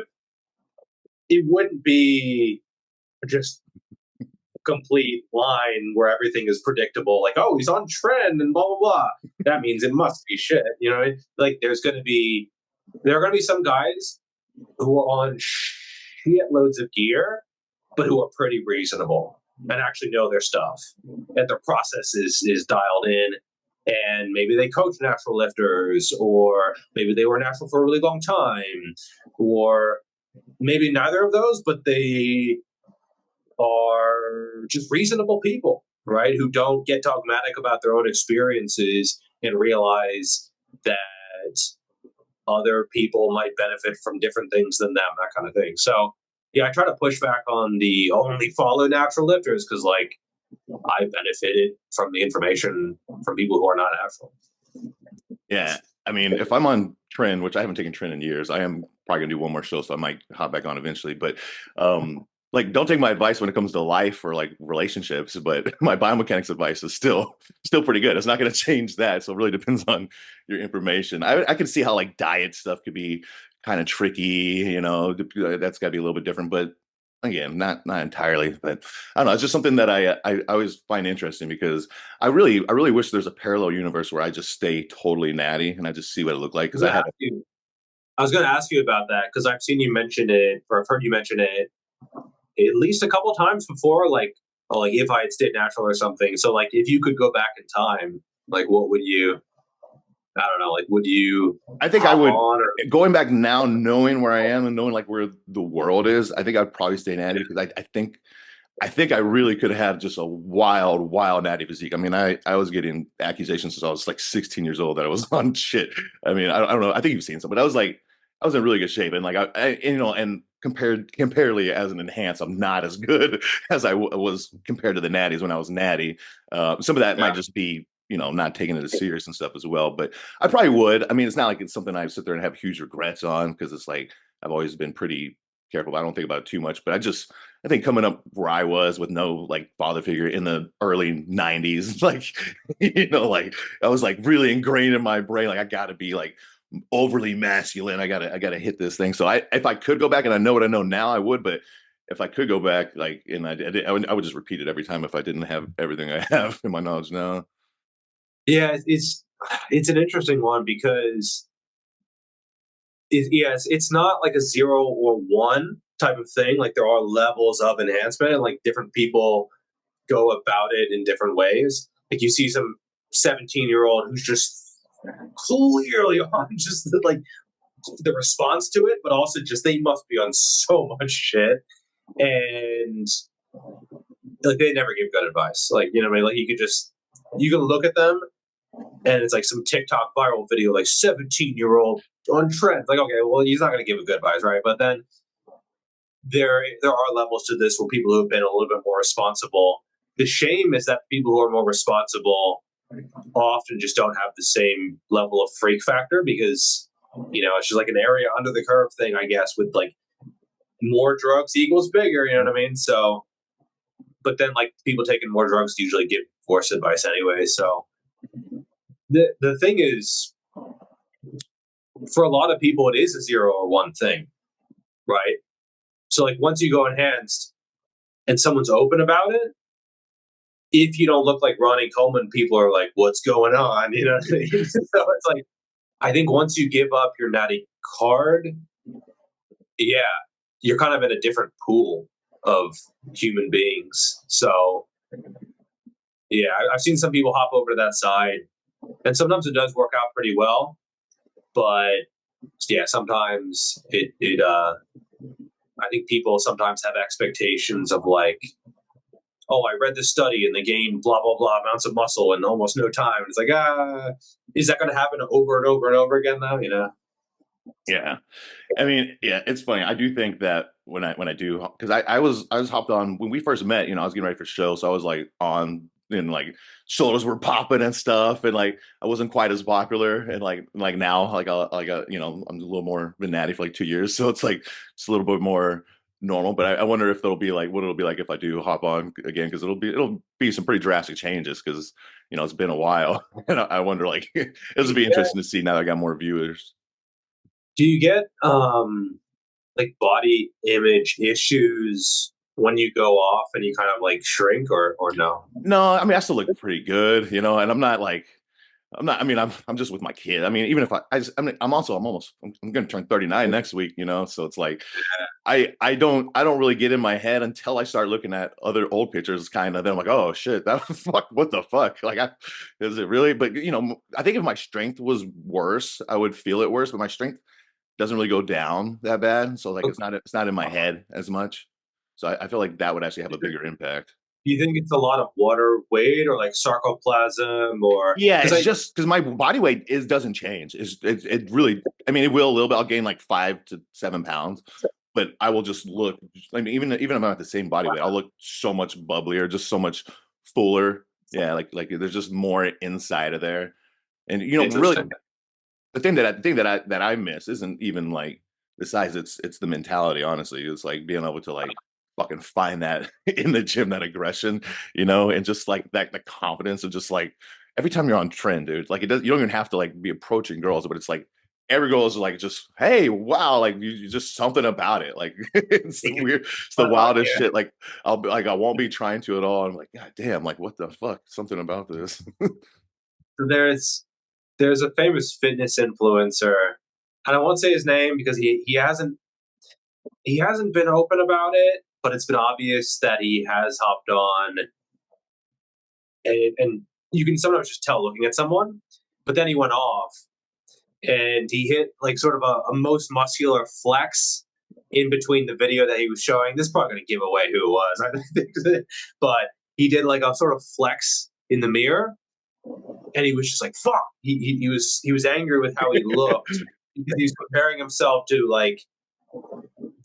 it wouldn't be just a complete line where everything is predictable. Like, oh, he's on trend and blah, blah, blah. That means it must be shit. You know, like there are going to be some guys who are on shitloads of gear, but who are pretty reasonable and actually know their stuff. And their process is dialed in. And maybe they coach natural lifters, or maybe they were natural for a really long time, or maybe neither of those, but they are just reasonable people, right? Who don't get dogmatic about their own experiences and realize that other people might benefit from different things than them, that kind of thing. So, yeah, I try to push back on the only follow natural lifters because, like, I benefited from the information from people who are not natural. Yeah. I mean, if I'm on trend, which I haven't taken trend in years, I am probably gonna do one more show, so I might hop back on eventually. But like, don't take my advice when it comes to life or like relationships, but my biomechanics advice is still pretty good. It's not gonna change that. So it really depends on your information. I can see how like diet stuff could be kind of tricky, you know, that's gotta be a little bit different, but again, not entirely, but I don't know. It's just something that I always find interesting because I really wish there's a parallel universe where I just stay totally natty and I just see what it looked like. Because I was going to ask you about that because I've seen you mention it, or I've heard you mention it at least a couple times before. Like, oh, like if I had stayed natural or something. So, like, if you could go back in time, like, what would you? I don't know. Like, would you? I think I would. Going back now, knowing where I am and knowing like where the world is, I think I'd probably stay natty because I think I really could have just a wild natty physique. I mean, I was getting accusations since I was like 16 years old that I was on shit. I mean, I don't know. I think you've seen some, but I was in really good shape, and like and comparatively as an enhanced, I'm not as good as I was compared to the natties when I was natty. Some of that might just be, you know, not taking it as serious and stuff as well. But I probably would. I mean, it's not like it's something I sit there and have huge regrets on because it's like I've always been pretty careful. I don't think about it too much. But I think coming up where I was with no like father figure in the early 90s, like, you know, like I was like really ingrained in my brain, like I got to be like overly masculine. I gotta hit this thing. So if I could go back and I know what I know now, I would. But if I could go back, like, and I would just repeat it every time if I didn't have everything I have in my knowledge now. Yeah, it's an interesting one because it's not like a 0 or 1 type of thing. Like there are levels of enhancement, and like different people go about it in different ways. Like you see some 17-year-old who's just clearly on just like the response to it, but also just they must be on so much shit, and like they never give good advice. Like, you know what I mean? Like you can look at them and it's like some TikTok viral video, like 17-year-old on trend. Like, okay, well, he's not going to give a good advice, right? But then there are levels to this where people who have been a little bit more responsible. The shame is that people who are more responsible often just don't have the same level of freak factor because, you know, it's just like an area under the curve thing, I guess, with like more drugs equals bigger, you know what I mean? So but then like people taking more drugs usually give worse advice anyway. So the thing is, for a lot of people, it is a 0 or 1 thing, right? So like once you go enhanced and someone's open about it, if you don't look like Ronnie Coleman, people are like, "What's going on?" You know what I mean? So it's like, I think once you give up your natty card, yeah, you're kind of in a different pool of human beings. So yeah, I've seen some people hop over to that side, and sometimes it does work out pretty well. But yeah, sometimes I think people sometimes have expectations of like, oh, I read this study and they gained blah blah blah amounts of muscle in almost no time. It's like, is that going to happen over and over and over again though? You know? Yeah. I mean, yeah, it's funny. I do think that when I do, because I was hopped on when we first met. I was getting ready for show, so I was like on, and like shoulders were popping and stuff, and like I wasn't quite as popular, and like now, I'm a little more been natty for like 2 years, so it's like it's a little bit more normal. But I wonder if there'll be like what it'll be like if I do hop on again, because it'll be some pretty drastic changes, because it's been a while, and I wonder like it'll be interesting to see now that I got more viewers. Do you get like body image issues when you go off and you kind of like shrink or no? No, I mean, I still look pretty good, and I'm not like, I'm not, I mean, I'm just with my kid. I mean, even if I mean, I'm going to turn 39 next week, so it's like, I don't really get in my head until I start looking at other old pictures, kind of, then I'm like, oh shit, that fuck, what the fuck? Like, is it really? But, I think if my strength was worse, I would feel it worse, but my strength doesn't really go down that bad. So like, it's not in my head as much. So I feel like that would actually have a bigger impact. Do you think it's a lot of water weight or like sarcoplasm or Yeah, because it's I just because my body weight doesn't change. It really, I mean, it will a little bit. I'll gain like 5 to 7 pounds, but I will just look. I mean, even if I'm at the same body weight, I'll look so much bubblier, just so much fuller. Yeah, like there's just more inside of there, and really, interesting. the thing that I miss isn't even like the size. It's the mentality. Honestly, it's like being able to like fucking find that in the gym, that aggression, and just like that the confidence of just like every time you're on trend, dude. Like it does. You don't even have to like be approaching girls, but it's like every girl is like just hey wow, like you just something about it. Like it's the weird, it's the wildest Yeah. shit. Like I'll be like I won't be trying to at all. I'm like god damn, like what the fuck? Something about this. So there's a famous fitness influencer, and I won't say his name because he hasn't been open about it, but it's been obvious that he has hopped on, and you can sometimes just tell looking at someone. But then he went off, and he hit like sort of a most muscular flex in between the video that he was showing. This is probably going to give away who it was, I think, but he did like a sort of flex in the mirror, and he was just like fuck. He was angry with how he looked because he was comparing himself to like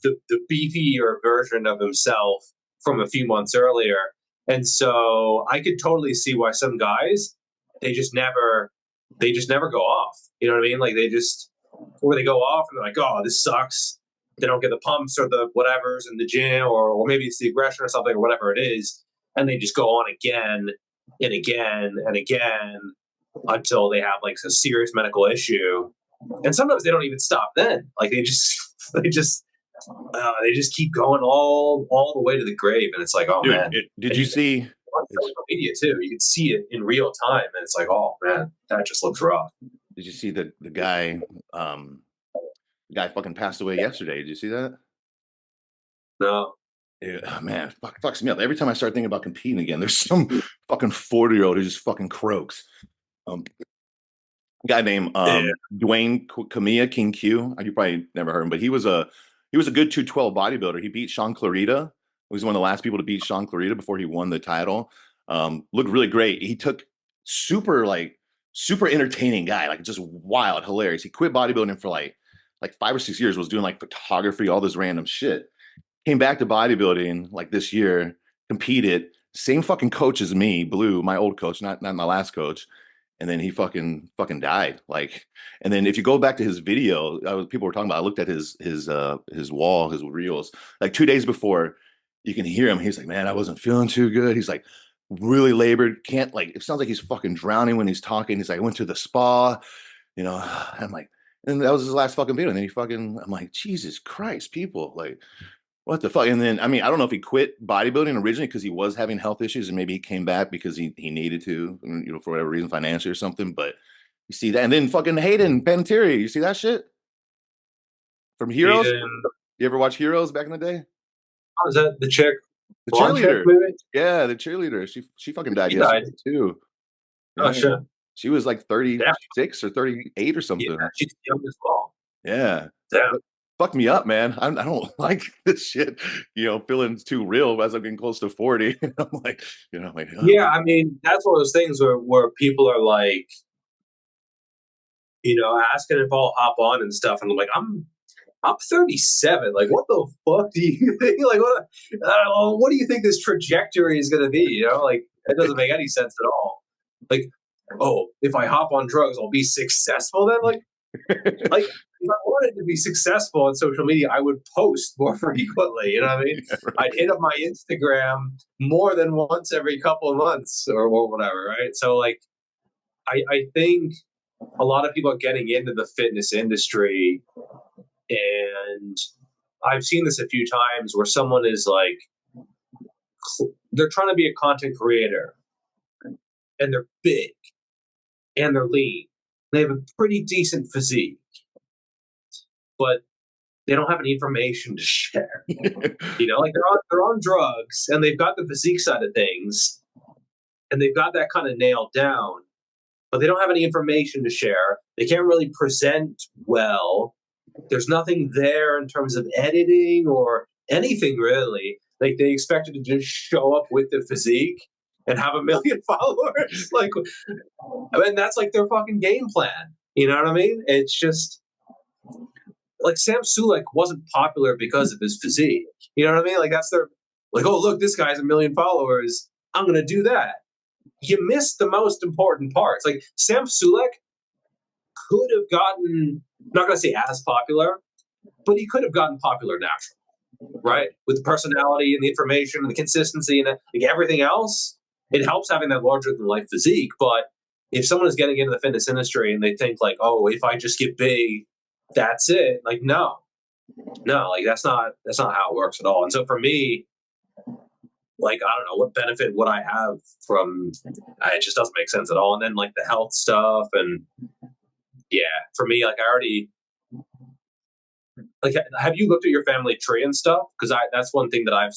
the beefier version of himself from a few months earlier. And so I could totally see why some guys they just never go off. You know what I mean? Like or they go off and they're like, oh, this sucks. They don't get the pumps or the whatevers in the gym, or maybe it's the aggression or something or whatever it is, and they just go on again and again and again until they have like a serious medical issue. And sometimes they don't even stop then. Like they just keep going all the way to the grave, and it's like, oh Dude, man. did And you you see? on social media too, you can see it in real time, and it's like, oh man, that just looks rough. Did you see the guy? The guy fucking passed away yesterday. Did you see that? No, Yeah, oh, man, fucks me up. Every time I start thinking about competing again, there's some fucking 40-year-old who just fucking croaks. Um, guy named yeah, Dwayne Camilla King Q. You probably never heard him, but he was a good 212 bodybuilder. He beat Sean Clarita. He was one of the last people to beat Sean Clarita before he won the title. Looked really great. He took super entertaining guy, like just wild, hilarious. He quit bodybuilding for like 5 or 6 years, was doing like photography, all this random shit. Came back to bodybuilding like this year, competed, same fucking coach as me, Blue, my old coach, not my last coach. And then he fucking died. Like, and then if you go back to his video, people were talking about. I looked at his wall, his reels, like 2 days before. you can hear him. He's like, man, I wasn't feeling too good. He's like really labored. Can't like, it sounds like he's fucking drowning when he's talking. He's like, I went to the spa, you know. I'm like, and that was his last fucking video. And then he fucking, I'm like, Jesus Christ, people, like, what the fuck? And then, I mean, I don't know if he quit bodybuilding originally because he was having health issues, and maybe he came back because he needed to, you know, for whatever reason, financially or something. But you see that, and then fucking Hayden Panettiere, you see that shit from Heroes? Aiden, You ever watch Heroes back in the day? how is that the chick, The blonde chick, cheerleader. maybe? Yeah, the cheerleader. She fucking died She died. yesterday too. Oh Yeah. shit. She was like Damn. 36 or 38 or Yeah, something. she's young as well. Yeah. Damn. But fuck me up, man. I don't like this shit, you know, feeling too real as I'm getting close to 40. I'm like, you know, like, oh. Yeah, I mean, that's one of those things where people are like, asking if I'll hop on and stuff, and I'm like, I'm 37. Like, what the fuck do you think? Like, what do you think this trajectory is going to be? Like, it doesn't make any sense at all. Like, oh, if I hop on drugs, I'll be successful then? Like if I wanted to be successful on social media, I would post more frequently. You know what I mean? Yeah, right. I'd hit up my Instagram more than once every couple of months or whatever, right? So, like, I think a lot of people are getting into the fitness industry, and I've seen this a few times where someone is like, they're trying to be a content creator, and they're big and they're lean. They have a pretty decent physique, but they don't have any information to share. Like they're on drugs and they've got the physique side of things and they've got that kind of nailed down, but they don't have any information to share. They can't really present well. There's nothing there in terms of editing or anything really. Like, they expected to just show up with the physique and have 1 million followers. Like, I mean, that's like their fucking game plan. You know what I mean? It's just like Sam Sulek wasn't popular because of his physique. You know what I mean? Like, that's their, like, oh, look, this guy has 1 million followers. I'm going to do that. You missed the most important parts. Like, Sam Sulek could have gotten, I'm not going to say as popular, but he could have gotten popular naturally, right? With the personality and the information and the consistency and like everything else. It helps having that larger than life physique. But if someone is getting into the fitness industry and they think like, oh, if I just get big, that's it. Like, no, like that's not how it works at all. And so for me, like, I don't know what benefit would I have from, it just doesn't make sense at all. And then like the health stuff, and yeah, for me, like, I already, like, have you looked at your family tree and stuff? Because that's one thing that I've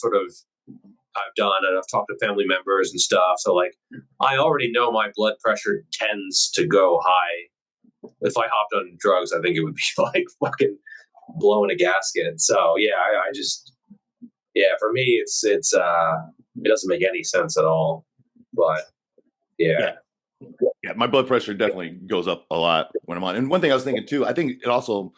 done, and I've talked to family members and stuff. So like, I already know my blood pressure tends to go high. If I hopped on drugs, I think it would be like fucking blowing a gasket. So yeah, I just, yeah, for me, it doesn't make any sense at all. But yeah. Yeah, my blood pressure definitely goes up a lot when I'm on. And one thing I was thinking too, I think it also,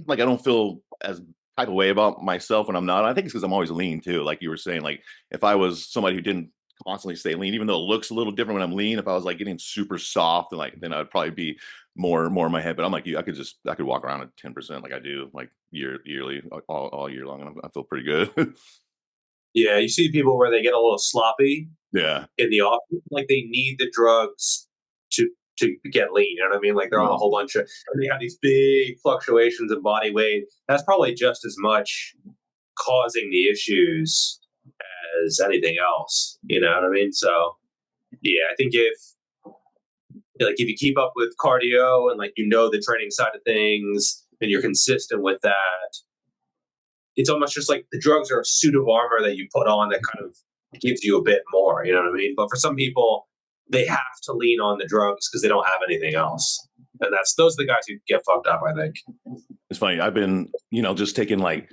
like, I don't feel as type of way about myself when I'm not. I think it's because I'm always lean too. Like you were saying, like if I was somebody who didn't constantly stay lean, even though it looks a little different when I'm lean, if I was like getting super soft, and like then I'd probably be more in my head. But I'm like you, I could walk around at 10% like I do like yearly all year long, and I feel pretty good. Yeah, you see people where they get a little sloppy Yeah, in the office, like they need the drugs to get lean. You know what I mean? Like they're on a whole bunch of, and they have these big fluctuations in body weight. That's probably just as much causing the issues as anything else. You know what I mean? So yeah, I think if you keep up with cardio and like the training side of things and you're consistent with that, it's almost just like the drugs are a suit of armor that you put on that kind of gives you a bit more, you know what I mean? But for some people, they have to lean on the drugs because they don't have anything else. And those are the guys who get fucked up, I think. it's funny. I've been, just taking like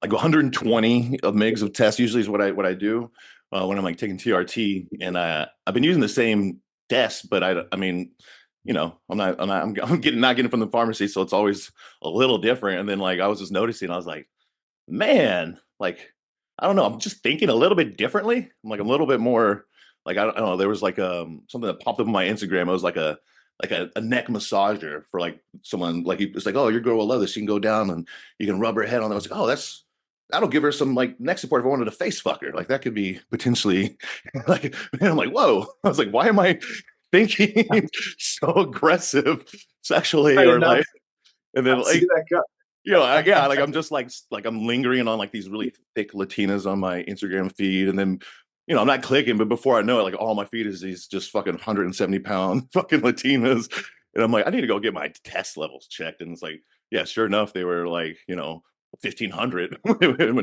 120 of mgs of test usually is what I do when I'm like taking TRT, and I've been using the same test, but I mean, I'm not getting from the pharmacy, so it's always a little different. And then like I was just noticing, I was like, man, like, I don't know, I'm just thinking a little bit differently. I'm like a little bit more like, I don't know. There was like something that popped up on my Instagram. It was like a neck massager for like someone, like it's like, oh, your girl will love this. She can go down and you can rub her head on. I was like, oh, that's that'll give her some like neck support if I wanted to face fuck her. Like that could be potentially like, and I'm like, whoa. I was like, why am I thinking so aggressive sexually I or did not like, and then see like, that go. yeah, like I'm just like I'm lingering on like these really thick Latinas on my Instagram feed, and then I'm not clicking, but before I know it, like all my feed is these just fucking 170-pound fucking Latinas, and I'm like, I need to go get my test levels checked, and it's like, yeah, sure enough, they were like 1,500.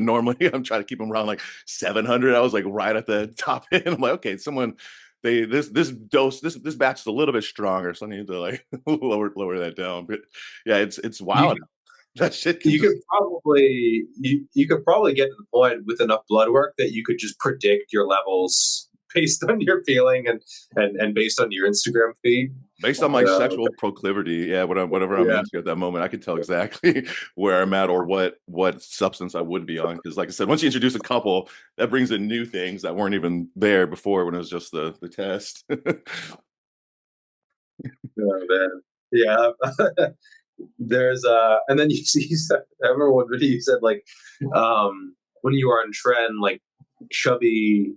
Normally, I'm trying to keep them around like 700. I was like right at the top end. I'm like, okay, someone. This dose this batch is a little bit stronger, so I need to like lower that down. But yeah, it's wild. That shit can You just could probably you could probably get to the point with enough blood work that you could just predict your levels based on your feeling and based on your Instagram feed. based on my sexual proclivity, yeah, whatever I'm Yeah. into at that moment, I can tell exactly where I'm at or what substance I would be on. Because, like I said, once you introduce a couple, that brings in new things that weren't even there before when it was just the test. Oh, man. Yeah. There's and then you see I remember one video you said like when you are on trend like chubby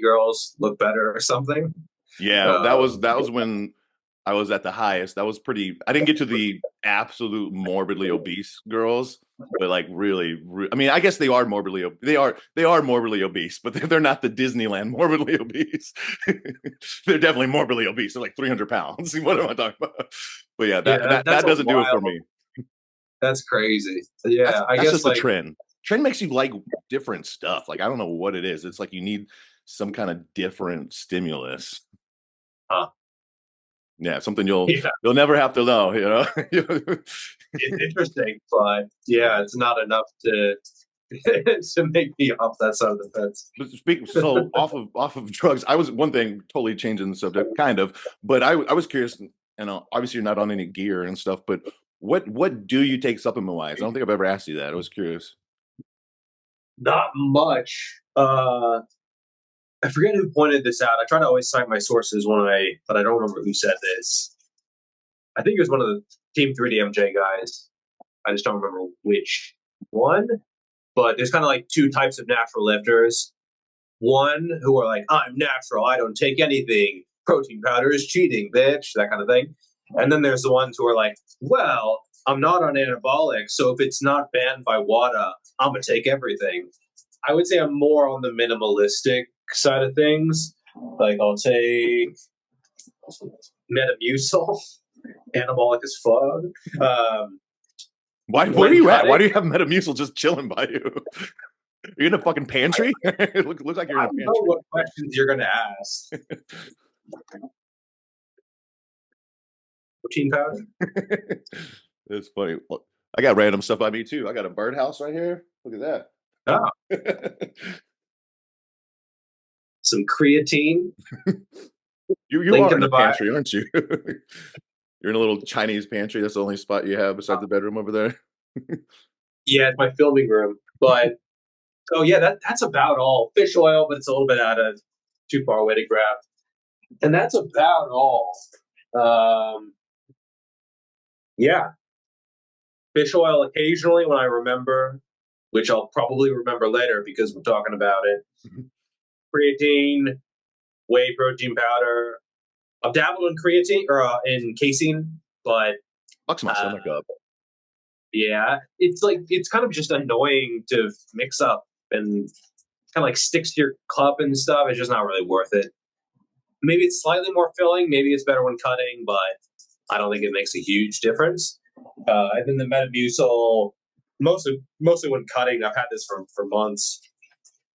girls look better or something. Yeah, that was when I was at the highest. That was pretty. I didn't get to the absolute morbidly obese girls, but like really, I mean, I guess they are they are morbidly obese, but they're not the Disneyland morbidly obese. They're definitely morbidly obese. They're like 300 pounds. What am I talking about? But yeah, Yeah, that that, that's that a doesn't do it for wild. me. That's crazy. That's Yeah, I that's guess just a like trend. Trend makes you like different stuff. Like I don't know what it is. It's like you need some kind of different stimulus. huh, Yeah, something you'll yeah, you'll never have to know, it's interesting, but yeah, Yeah. it's not enough to to make me off that side of the fence. But so off of drugs, I was one thing totally changing the subject, kind of, but I was curious, obviously you're not on any gear and stuff, but what do you take supplement wise? I don't think I've ever asked you that. I was curious. Not much. I forget who pointed this out. I try to always cite my sources but I don't remember who said this. I think it was one of the Team 3DMJ guys. I just don't remember which one. But there's kind of like two types of natural lifters. One who are like, I'm natural, I don't take anything. Protein powder is cheating, bitch, that kind of thing. And then there's the ones who are like, well, I'm not on anabolic, so if it's not banned by WADA, I'm gonna take everything. I would say I'm more on the minimalistic side of things. Like I'll take Metamucil, anabolic as fuck. Where are When you at? Why cutting, do you have Metamucil just chilling by you? You're in a fucking pantry? It looks like you're I in a don't know pantry. what questions you're gonna ask. Protein powder. It's funny. Look, I got random stuff by me too. I got a birdhouse right here. Look at Oh, that. some creatine. You Link are in in the a bio. pantry, aren't you? You're in a little Chinese pantry. That's the only spot you have besides the bedroom over there. Yeah, it's my filming room. But oh yeah, that's about all. Fish oil, but it's a little bit out of too far away to grab. And that's about all. Um, yeah, fish oil occasionally when I remember, which I'll probably remember later because we're talking about it. Creatine, whey protein powder. I've dabbled in creatine or in casein, but Fucks my uh, stomach up. yeah, it's kind of just annoying to mix up and kind of like sticks to your cup and stuff. It's just not really worth it. Maybe it's slightly more filling. Maybe it's better when cutting, but I don't think it makes a huge difference. And then the Metamucil, mostly when cutting, I've had this for months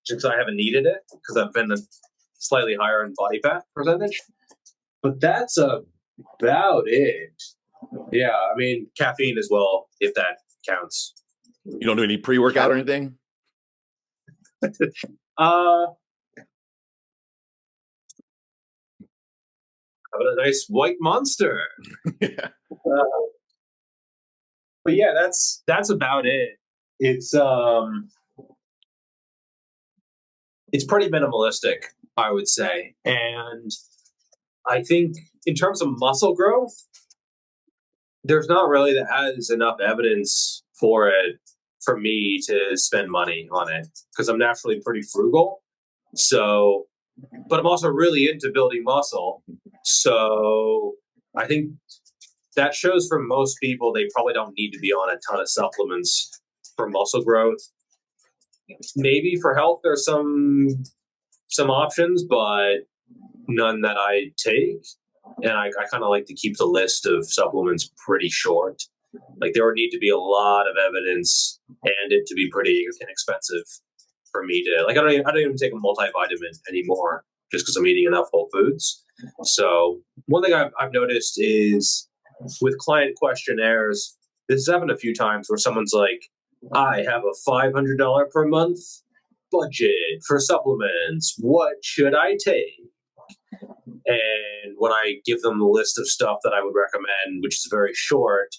just because I haven't needed it because I've been slightly higher in body fat percentage. But that's about it. Yeah, I mean caffeine as well, if that counts. You don't do any pre-workout or anything? Uh, a nice white monster. Yeah. But yeah, that's about it. It's it's pretty minimalistic, I would say, and I think in terms of muscle growth, there's not really that has enough evidence for it for me to spend money on it because I'm naturally pretty frugal. So, but I'm also really into building muscle. So I think that shows for most people, they probably don't need to be on a ton of supplements for muscle growth. Maybe for health, there's some options, but none that I take. And I kind of like to keep the list of supplements pretty short. Like there would need to be a lot of evidence and it to be pretty inexpensive for me to like. I don't even take a multivitamin anymore just because I'm eating enough whole foods. So one thing I've noticed is with client questionnaires, this has happened a few times where someone's like, I have a $500 per month budget for supplements. What should I take? And when I give them the list of stuff that I would recommend, which is very short,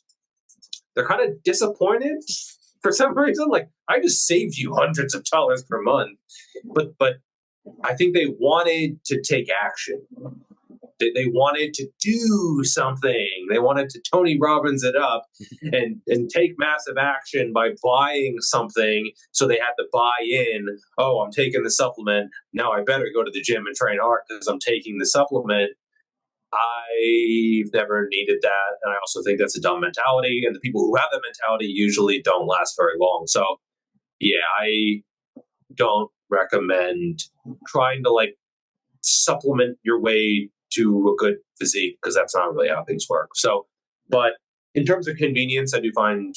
they're kind of disappointed for some reason. Like, I just saved you hundreds of dollars per month. But I think they wanted to take action. They wanted to do something. They wanted to Tony Robbins it up and take massive action by buying something. So they had to buy in. Oh, I'm taking the supplement. Now I better go to the gym and train hard because I'm taking the supplement. I've never needed that. And I also think that's a dumb mentality. And the people who have that mentality usually don't last very long. So, yeah, I don't recommend trying to like supplement your way to a good physique because that's not really how things work. So, but in terms of convenience, I do find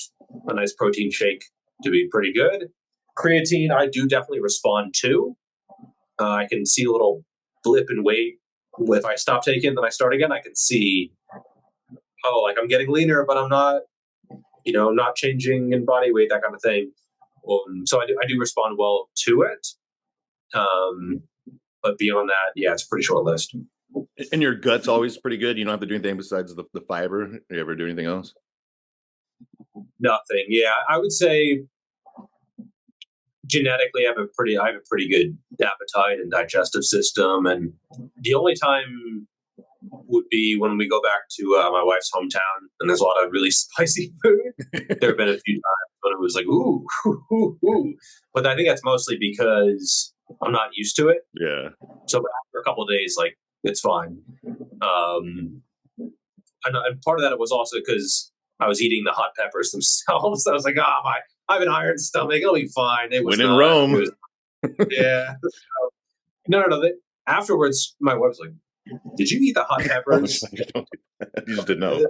a nice protein shake to be pretty good. Creatine, I do definitely respond to. I can see a little blip in weight. If I stop taking, then I start again, I can see, oh, like I'm getting leaner, but I'm not, not changing in body weight, that kind of thing. So I do respond well to it. But beyond that, yeah, it's a pretty short list. And your gut's always pretty good. You don't have to do anything besides the fiber. Do you ever do anything else? Nothing. Yeah, I would say genetically, I have a pretty good appetite and digestive system. And the only time would be when we go back to my wife's hometown, and there's a lot of really spicy food. There have been a few times when it was like, ooh, ooh, ooh. But I think that's mostly because I'm not used to it. Yeah. So after a couple of days, like, it's fine. And part of that was also because I was eating the hot peppers themselves. I was like, I have an iron stomach. It'll be fine. It was when in Rome. Yeah. No. Afterwards, my wife was like, did you eat the hot peppers? You just didn't know.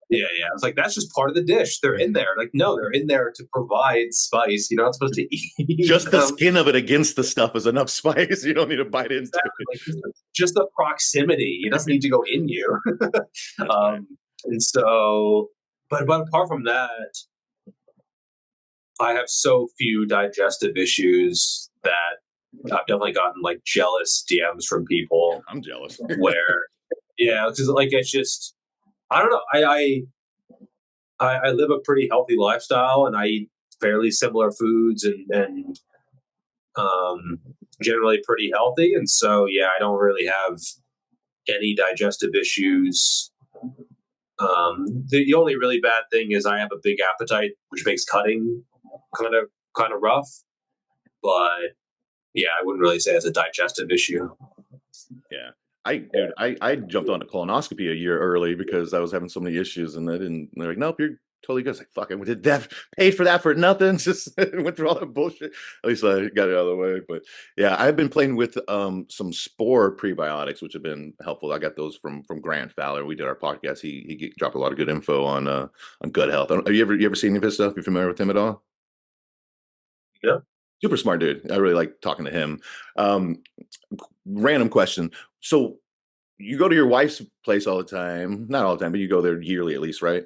Yeah. I was like, that's just part of the dish. They're in there. Like, no, they're in there to provide spice. You're not supposed to eat just the skin of it against the stuff is enough spice. You don't need to bite into it. Just the proximity. It doesn't need to go in you. And so, but apart from that, I have so few digestive issues that I've definitely gotten like jealous DMs from people. I'm jealous. Where, yeah, because like it's just, I don't know. I live a pretty healthy lifestyle and I eat fairly similar foods and generally pretty healthy. And so, yeah, I don't really have any digestive issues. The only really bad thing is I have a big appetite, which makes cutting kind of rough. But yeah, I wouldn't really say it's a digestive issue. Yeah. I jumped on a colonoscopy a year early because I was having so many issues, and they're like, nope, you're totally good. I was like, fuck, I did that, paid for that for nothing. Just went through all that bullshit. At least I got it out of the way. But yeah, I've been playing with some spore prebiotics, which have been helpful. I got those from Grant Fowler. We did our podcast. He dropped a lot of good info on gut health. Have you ever seen any of his stuff? You familiar with him at all? Yeah. Super smart dude. I really like talking to him. Random question. So you go to your wife's place all the time, not all the time, but you go there yearly at least, right?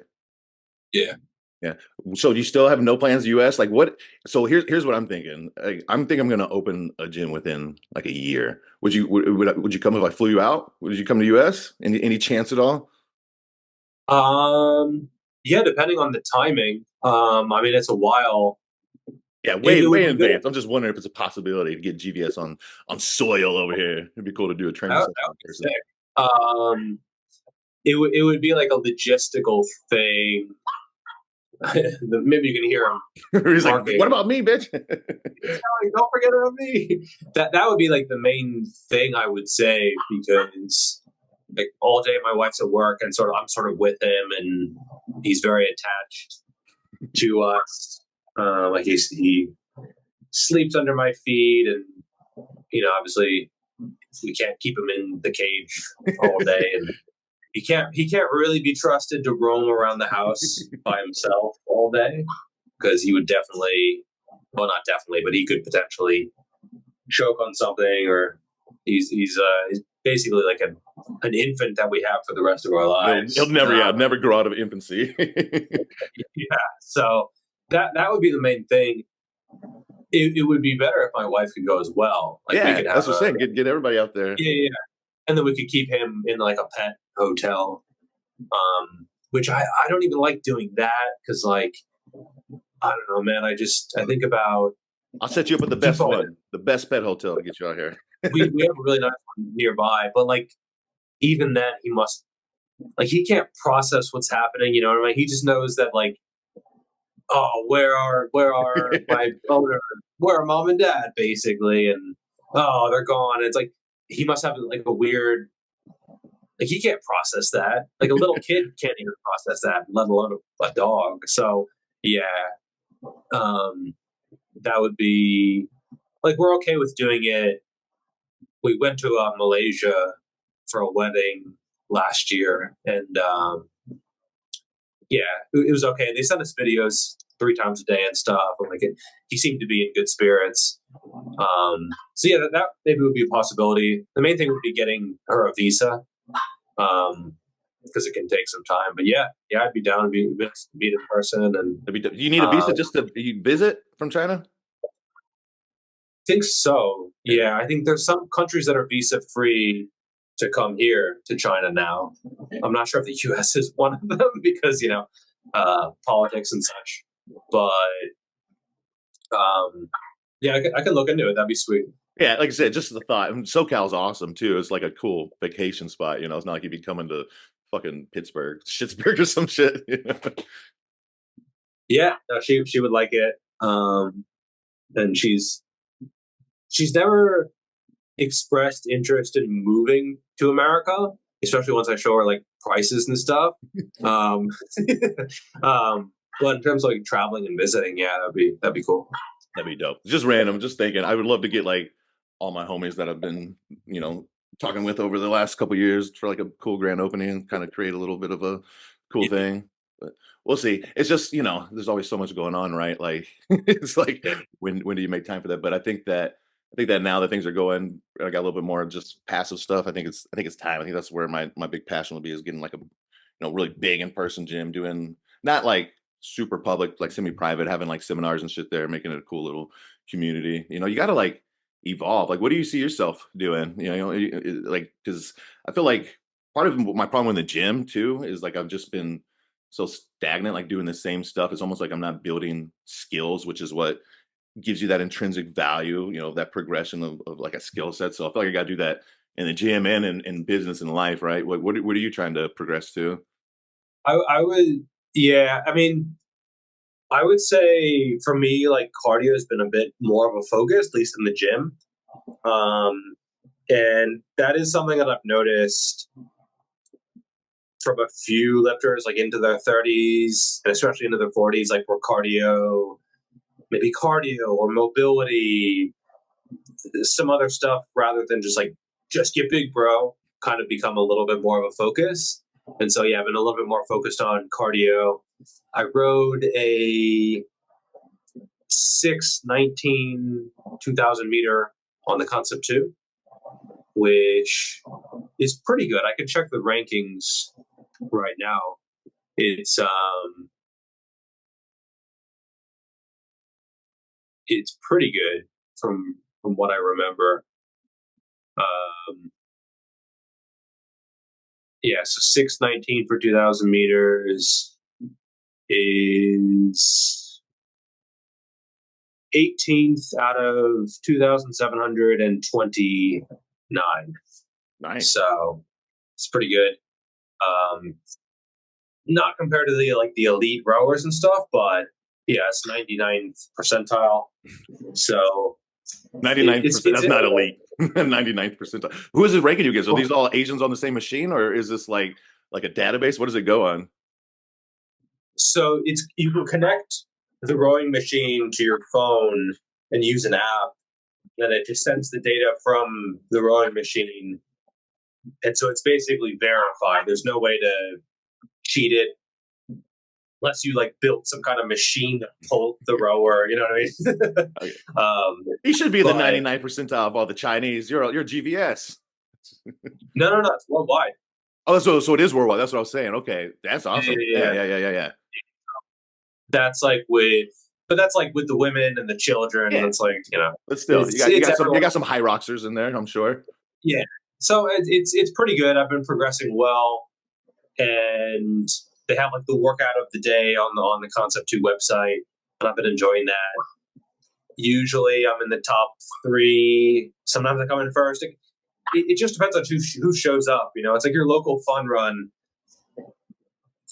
Yeah. Yeah. So do you still have no plans in the US? Like what? So here's what I'm thinking. I'm going to open a gym within like a year. Would you come if I flew you out? Would you come to US? Any chance at all? Yeah, depending on the timing. I mean, it's a while. Yeah, way in advance. I'm just wondering if it's a possibility to get GVS on soil over here. It'd be cool to do a training session. Sick. It would be like a logistical thing Maybe you can hear him He's like, barking. "What about me, bitch?" Don't forget about me. That would be like the main thing I would say, because like all day my wife's at work and I'm sort of with him, and he's very attached to us. Like he sleeps under my feet, and obviously we can't keep him in the cage all day, and he can't really be trusted to roam around the house by himself all day, because he would definitely, well, not definitely, but he could potentially choke on something, or he's basically like an infant that we have for the rest of our He'll lives. never grow out of infancy. Yeah, so that would be the main thing. It would be better if my wife could go as well. Like we Yeah, could that's have what I'm saying. Get everybody out there. yeah, and then we could keep him in like a pet hotel. Which I don't even like doing that, because like I don't know, man. I think about I'll set you up with the best one, the best pet hotel to get you out here. we have a really nice one nearby, but like even then he can't process what's happening. You know what I mean? He just knows that like, oh, where are my owner? Where are mom and dad, basically? And oh, they're gone. It's like he must have like a weird, like he can't process that. Like a little kid can't even process that, let alone a dog. So yeah, um, that would be like we're okay with doing it. We went to Malaysia for a wedding last year, and yeah, it was okay. They sent us videos 3 times a day and stuff, and like he seemed to be in good spirits. So yeah, that maybe would be a possibility. The main thing would be getting her a visa, because it can take some time. But yeah, I'd be down to meet in person. And Do you need a visa just to visit from China? think so. Yeah, I think there's some countries that are visa free to come here to China now. I'm not sure if the U.S. is one of them because politics and such. But yeah, I can look into it. That'd be sweet. Yeah, like I said, just the thought. And SoCal's awesome too. It's like a cool vacation spot. It's not like you'd be coming to fucking Pittsburgh, Schittsburg, or some shit. Yeah, no, she would like it. And she's never expressed interest in moving to America, especially once I show her like prices and stuff. Um, but in terms of like traveling and visiting, yeah, that'd be cool. That'd be dope. Just random. Just thinking. I would love to get like all my homies that I've been, talking with over the last couple years for like a cool grand opening and kind of create a little bit of a cool thing. But we'll see. It's just, there's always so much going on, right? Like it's like when do you make time for that? But I think that now that things are going, I got a little bit more just passive stuff. I think it's time. I think that's where my big passion will be, is getting like a really big in person gym, doing not like super public, like semi-private, having like seminars and shit there, making it a cool little community. You got to like evolve. Like, what do you see yourself doing? Like, because I feel like part of my problem in the gym too is like I've just been so stagnant, like doing the same stuff. It's almost like I'm not building skills, which is what gives you that intrinsic value, that progression of like a skill set. So I feel like I got to do that in the gym and in business and life, right? What are you trying to progress to? I would, yeah. I mean, I would say for me, like cardio has been a bit more of a focus, at least in the gym. Um, and that is something that I've noticed from a few lifters, like into their 30s, and especially into their 40s, like for maybe cardio or mobility, some other stuff rather than just get big, bro, kind of become a little bit more of a focus. And so, yeah, I've been a little bit more focused on cardio. I rode a 619 2000 meter on the Concept 2, which is pretty good. I can check the rankings right now. It's pretty good from what I remember. Yeah, so 619 for 2000 meters is 18th out of 2,729. Nice. So it's pretty good. Um, not compared to the elite rowers and stuff, but yeah, it's 99th percentile. So 99%. That's not elite. 99th percentile. Who is it ranking you against? Are these all Asians on the same machine, or is this like a database? What does it go on? So you can connect the rowing machine to your phone and use an app, and it just sends the data from the rowing machine, and so it's basically verified. There's no way to cheat it unless you like built some kind of machine to pull the rower. You know what I mean? He should be the 99th percentile of all the Chinese. You're GVS. No, it's worldwide. Oh, so it is worldwide. That's what I was saying. Okay, that's awesome. Yeah. That's like with the women and the children. Yeah. It's like, you know, but still, you got some high roxers in there, I'm sure. Yeah, so it's pretty good. I've been progressing well, and they have like the workout of the day on the Concept 2 website, and I've been enjoying that. Usually, I'm in the top 3. Sometimes I come in first. It just depends on who shows up. You know, it's like your local fun run.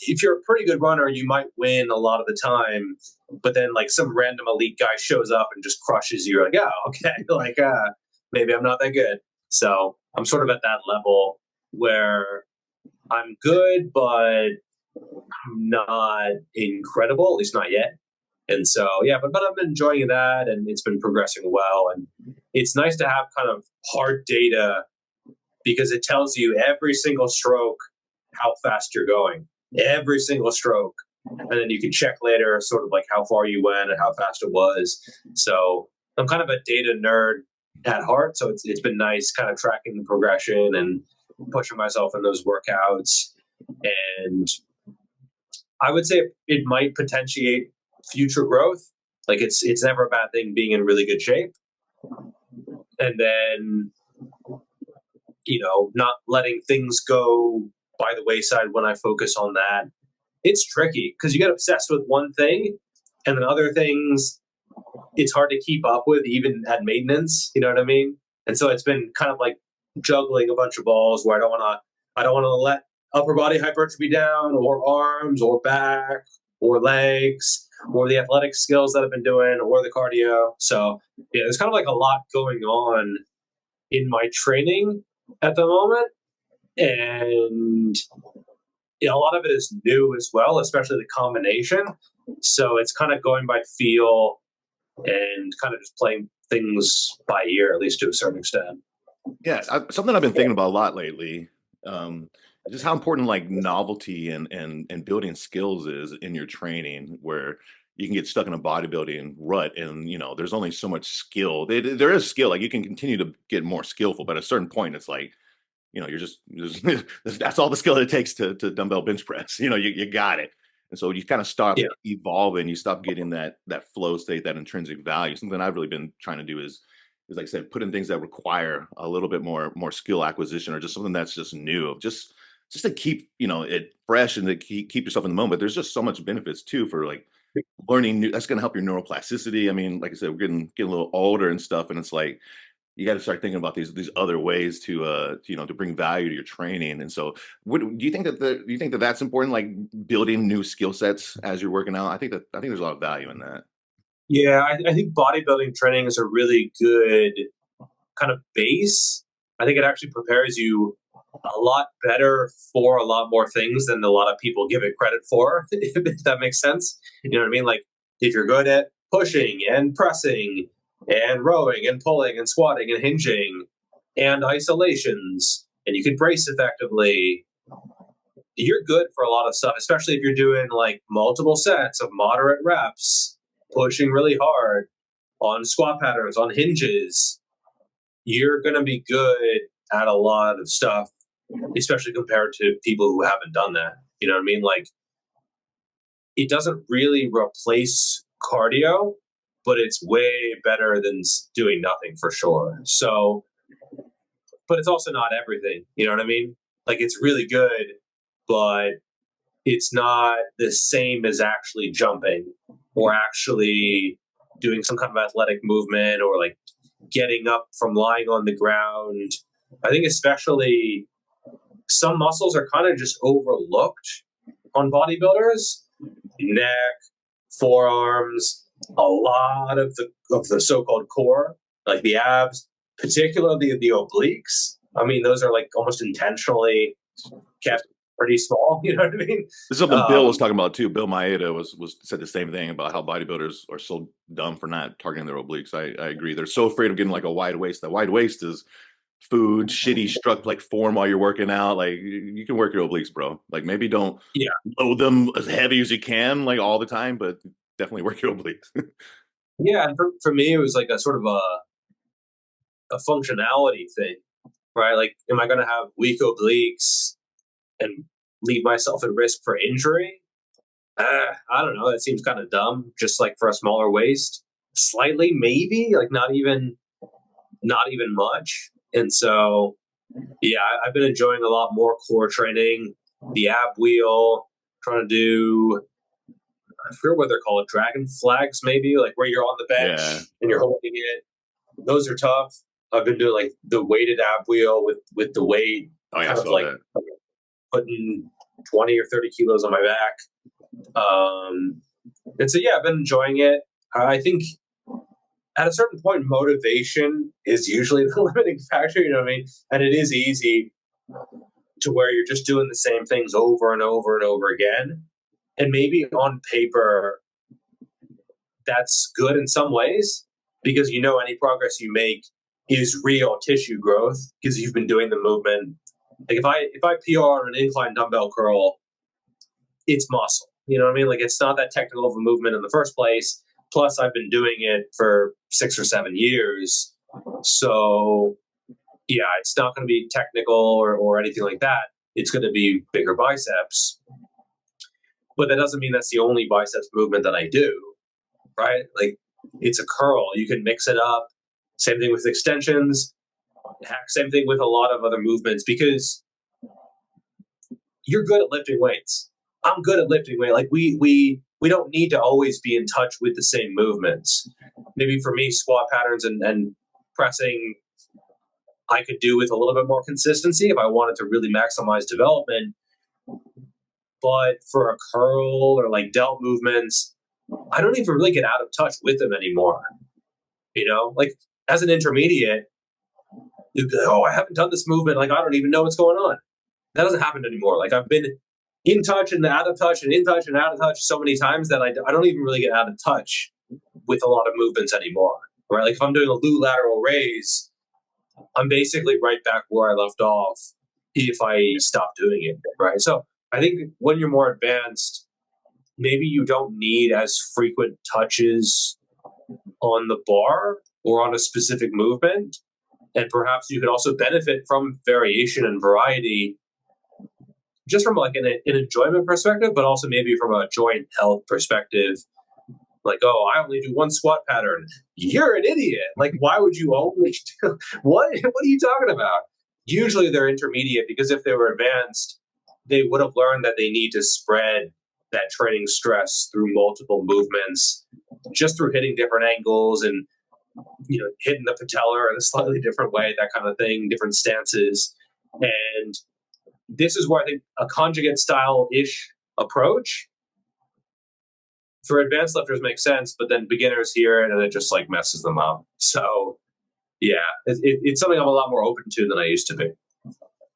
If you're a pretty good runner, you might win a lot of the time, but then like some random elite guy shows up and just crushes you. You're like, oh, okay, like maybe I'm not that good. So I'm sort of at that level where I'm good, but not incredible, at least not yet. And so, yeah, but I'm enjoying that, and it's been progressing well. And it's nice to have kind of hard data because it tells you every single stroke how fast you're going, every single stroke. And then you can check later sort of like how far you went and how fast it was. So I'm kind of a data nerd at heart. So it's been nice kind of tracking the progression and pushing myself in those workouts. And I would say it might potentiate future growth. Like it's never a bad thing being in really good shape. And then, you know, not letting things go by the wayside when I focus on that. It's tricky because you get obsessed with one thing and then other things it's hard to keep up with even at maintenance, you know what I mean? And so it's been kind of like juggling a bunch of balls where I don't want to let upper body hypertrophy down, or arms, or back, or legs, or the athletic skills that I've been doing, or the cardio. So yeah, there's kind of like a lot going on in my training at the moment. And you know, a lot of it is new as well, especially the combination. So it's kind of going by feel and kind of just playing things by ear, at least to a certain extent. Yeah, something I've been thinking about a lot lately, just how important like novelty and building skills is in your training, where you can get stuck in a bodybuilding rut, and you know there's only so much skill. There is skill, like you can continue to get more skillful, but at a certain point, it's like, you know, you're just that's all the skill it takes to dumbbell bench press. You know, you got it. And so you kind of stop evolving, you stop getting that flow state, that intrinsic value. Something I've really been trying to do is like I said, put in things that require a little bit more skill acquisition, or just something that's just new, just to keep, you know, it fresh and to keep yourself in the moment. But there's just so much benefits too for like learning new. That's going to help your neuroplasticity. I mean, like I said, we're getting a little older and stuff, and it's like you got to start thinking about these other ways to you know, to bring value to your training. And so what do you think that that's important, like building new skill sets as you're working out? I think there's a lot of value in that. Yeah, I think bodybuilding training is a really good kind of base. I think it actually prepares you a lot better for a lot more things than a lot of people give it credit for, if that makes sense. You know what I mean? Like if you're good at pushing and pressing and rowing and pulling and squatting and hinging and isolations, and you can brace effectively, you're good for a lot of stuff, especially if you're doing like multiple sets of moderate reps, pushing really hard on squat patterns, on hinges. You're going to be good at a lot of stuff, especially compared to people who haven't done that. You know what I mean? Like, it doesn't really replace cardio, but it's way better than doing nothing for sure. So, but it's also not everything. You know what I mean? Like, it's really good, but it's not the same as actually jumping or actually doing some kind of athletic movement or like getting up from lying on the ground. I think especially some muscles are kind of just overlooked on bodybuilders, neck, forearms, a lot of the so-called core, like the abs, particularly the obliques. I mean, those are like almost intentionally kept pretty small. You know what I mean? This is something Bill was talking about too. Bill Maeda was said the same thing about how bodybuilders are so dumb for not targeting their obliques. I agree. They're so afraid of getting like a wide waist. That wide waist is food, shitty struck like form while you're working out. Like you can work your obliques, bro. Like maybe don't load them as heavy as you can, like all the time, but definitely work your obliques. Yeah, and for me, it was like a sort of a functionality thing, right? Like, am I going to have weak obliques and leave myself at risk for injury? I don't know. That seems kind of dumb. Just like for a smaller waist, slightly, maybe, like not even much. And so, yeah, I've been enjoying a lot more core training, the ab wheel, trying to do, I forget what they're called, dragon flags, maybe, like where you're on the bench and you're holding it. Those are tough. I've been doing like the weighted ab wheel with the weight, kind of like putting 20 or 30 kilos on my back. And so, yeah, I've been enjoying it. I think at a certain point, motivation is usually the limiting factor, you know what I mean? And it is easy to where you're just doing the same things over and over and over again. And maybe on paper, that's good in some ways because you know any progress you make is real tissue growth because you've been doing the movement. Like if I PR on an incline dumbbell curl, it's muscle. You know what I mean? Like it's not that technical of a movement in the first place. Plus, I've been doing it for 6 or 7 years. So, yeah, it's not going to be technical or anything like that. It's going to be bigger biceps. But that doesn't mean that's the only biceps movement that I do, right? Like it's a curl. You can mix it up. Same thing with extensions. Same thing with a lot of other movements because you're good at lifting weights. I'm good at lifting weight. Like we don't need to always be in touch with the same movements. Maybe for me, squat patterns and pressing, I could do with a little bit more consistency if I wanted to really maximize development. But for a curl or like delt movements, I don't even really get out of touch with them anymore. You know, like as an intermediate, you'd be like, oh, I haven't done this movement. Like I don't even know what's going on. That doesn't happen anymore. Like I've been in touch and out of touch and in touch and out of touch so many times that I don't even really get out of touch with a lot of movements anymore, right? Like if I'm doing a glute lateral raise, I'm basically right back where I left off if I stop doing it, right? So I think when you're more advanced, maybe you don't need as frequent touches on the bar or on a specific movement. And perhaps you could also benefit from variation and variety just from like an enjoyment perspective, but also maybe from a joint health perspective. Like, oh, I only do one squat pattern. You're an idiot. Like, why would you only do what? What are you talking about? Usually they're intermediate because if they were advanced, they would have learned that they need to spread that training stress through multiple movements, just through hitting different angles and hitting the patellar in a slightly different way, that kind of thing, different stances. And this is where I think a conjugate style-ish approach for advanced lifters makes sense, but then beginners hear it and it just like messes them up. So yeah, it's something I'm a lot more open to than I used to be.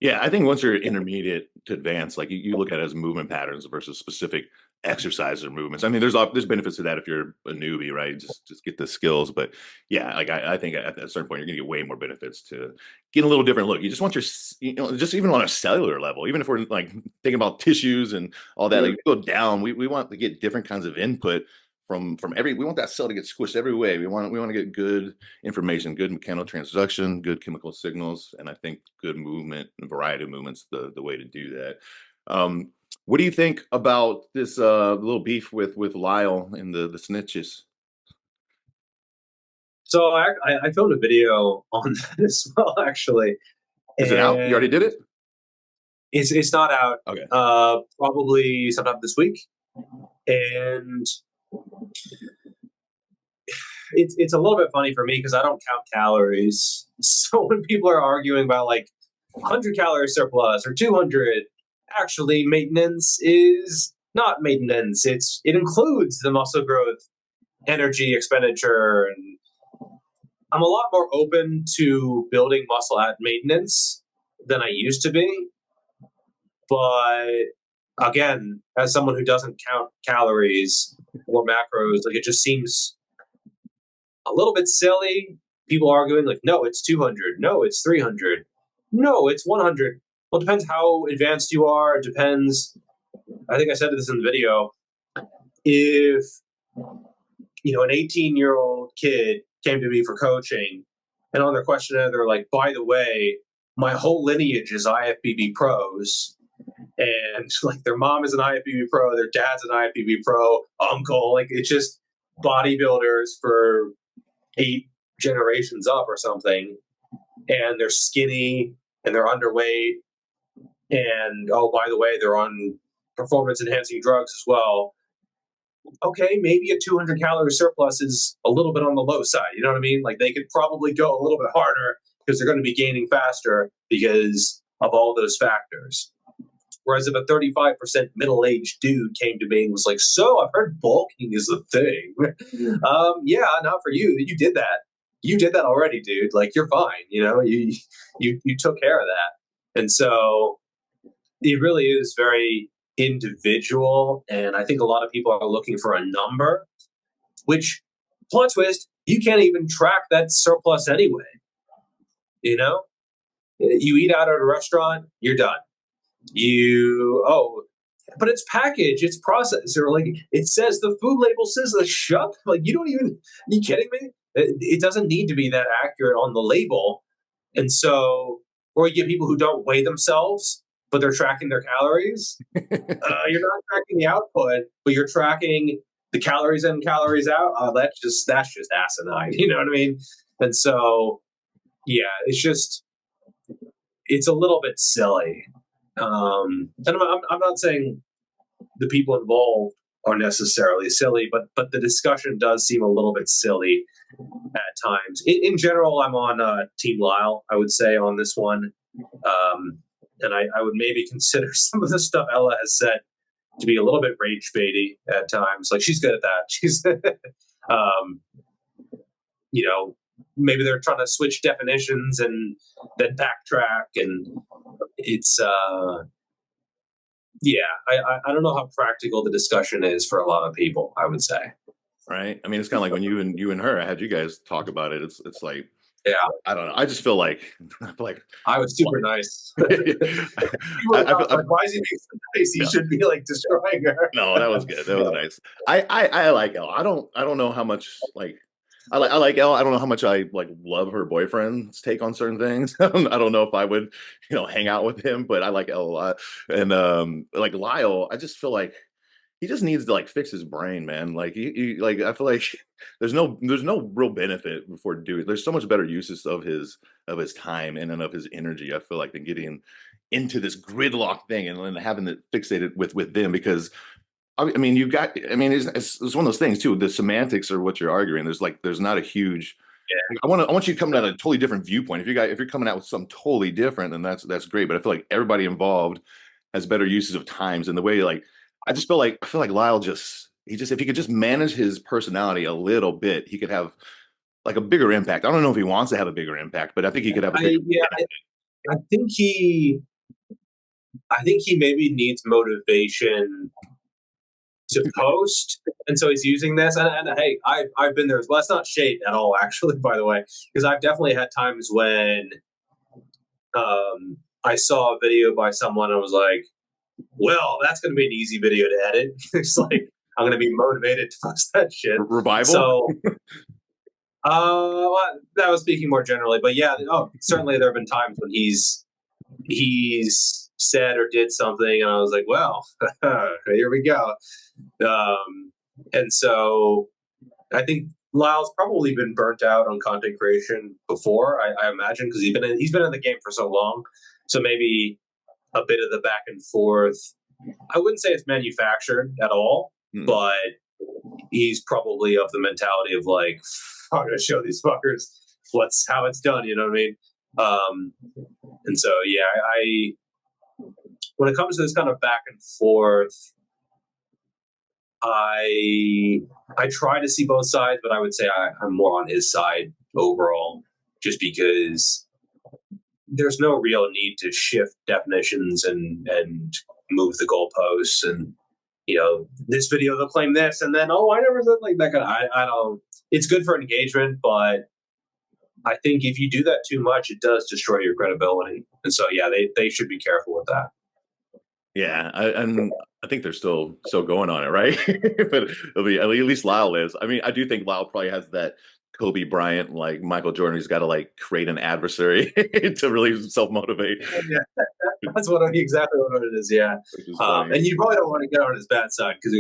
Yeah, I think once you're intermediate to advanced, like you look at it as movement patterns versus specific exercises or movements. I mean, there's benefits to that if you're a newbie, right? Just get the skills. But yeah, like I think at a certain point, you're gonna get way more benefits to get a little different look. You just want your, just even on a cellular level, even if we're like thinking about tissues and all that, like go down, we want to get different kinds of input from every. We want that cell to get squished every way. We want to get good information, good mechanical transduction, good chemical signals, and I think good movement and variety of movements the way to do that. What do you think about this little beef with Lyle and the snitches? So I filmed a video on that as well, actually. Is it out? You already did it? It's not out. Okay. Probably sometime this week. And it's a little bit funny for me because I don't count calories. So when people are arguing about like 100 calorie surplus or 200, actually maintenance is not maintenance. It includes the muscle growth, energy expenditure, and I'm a lot more open to building muscle at maintenance than I used to be. But again, as someone who doesn't count calories or macros, like it just seems a little bit silly. People arguing like, no, it's 200. No, it's 300. No, it's 100. Well, it depends how advanced you are. It depends. I think I said this in the video. If, an 18-year-old kid came to me for coaching and on their questionnaire, they're like, by the way, my whole lineage is IFBB pros. And like their mom is an IFBB pro, their dad's an IFBB pro, uncle, like it's just bodybuilders for 8 generations up or something. And they're skinny and they're underweight. And oh, by the way, they're on performance enhancing drugs as well. Okay, maybe a 200 calorie surplus is a little bit on the low side. You know what I mean? Like they could probably go a little bit harder because they're going to be gaining faster because of all those factors. Whereas if a 35% middle-aged dude came to me and was like, so I've heard bulking is a thing. Yeah, not for you. You did that. You did that already, dude. Like you're fine. You took care of that. And so it really is very individual. And I think a lot of people are looking for a number, which, plot twist, you can't even track that surplus anyway. You eat out at a restaurant, you're done. But it's packaged, it's processed, or like it says the food label says the shut. Like you kidding me? It doesn't need to be that accurate on the label. And so, or you get people who don't weigh themselves, but they're tracking their calories. You're not tracking the output, but you're tracking the calories in, calories out. That's just asinine. You know what I mean? And so, yeah, it's a little bit silly. And I'm not saying the people involved are necessarily silly, but the discussion does seem a little bit silly at times. In general, I'm on Team Lyle, I would say, on this one. And I would maybe consider some of the stuff Ella has said to be a little bit rage baity at times. Like she's good at that. She's, maybe they're trying to switch definitions and then backtrack, and it's I don't know how practical the discussion is for a lot of people, I would say. Right. I mean, it's kind of like when you and her, I had you guys talk about it. It's like, yeah, I don't know. I just feel like I was super nice. Why is he being so nice? He should be like destroying her. No, that was good. That was nice. I like Elle. I don't know how much I like Elle. I don't know how much I love her boyfriend's take on certain things. I don't know if I would, hang out with him, but I like Elle a lot. And like Lyle, I just feel like he just needs to fix his brain, man. Like I feel like there's no real benefit for doing. There's so much better uses of his time and then of his energy. I feel like than getting into this gridlock thing and then having it fixated with them because. I mean, it's one of those things too. The semantics are what you're arguing. There's not a huge. Yeah. I want you to come at a totally different viewpoint. If you're coming out with something totally different, then that's great. But I feel like everybody involved has better uses of times and the way I feel like Lyle if he could just manage his personality a little bit, he could have a bigger impact. I don't know if he wants to have a bigger impact, but I think he could have a bigger impact. I think he maybe needs motivation to post, and so he's using this. And hey, I've been there. Well, that's not shade at all, actually, by the way, because I've definitely had times when I saw a video by someone and was like, well, that's going to be an easy video to edit. It's like I'm going to be motivated to post that shit. Revival. So, that was speaking more generally, but yeah, certainly there have been times when he's said or did something, and I was like, well, here we go. And so I think Lyle's probably been burnt out on content creation before, I imagine, because he's been in the game for so long. So maybe a bit of the back and forth. I wouldn't say it's manufactured at all, but he's probably of the mentality of like, I'm going to show these fuckers how it's done. You know what I mean? And so, yeah, when it comes to this kind of back and forth, I try to see both sides, but I would say I'm more on his side overall, just because there's no real need to shift definitions and move the goalposts. And this video they'll claim this, and then I never said like that. I don't. It's good for engagement, but I think if you do that too much, it does destroy your credibility. And so, yeah, they should be careful with that. Yeah, and I think they're still going on it, right? But it'll be, at least Lyle is. I mean, I do think Lyle probably has that Kobe Bryant, like Michael Jordan, who's got to like create an adversary to really self motivate. Yeah, that's exactly what it is. Yeah, and you probably don't want to get on his bad side because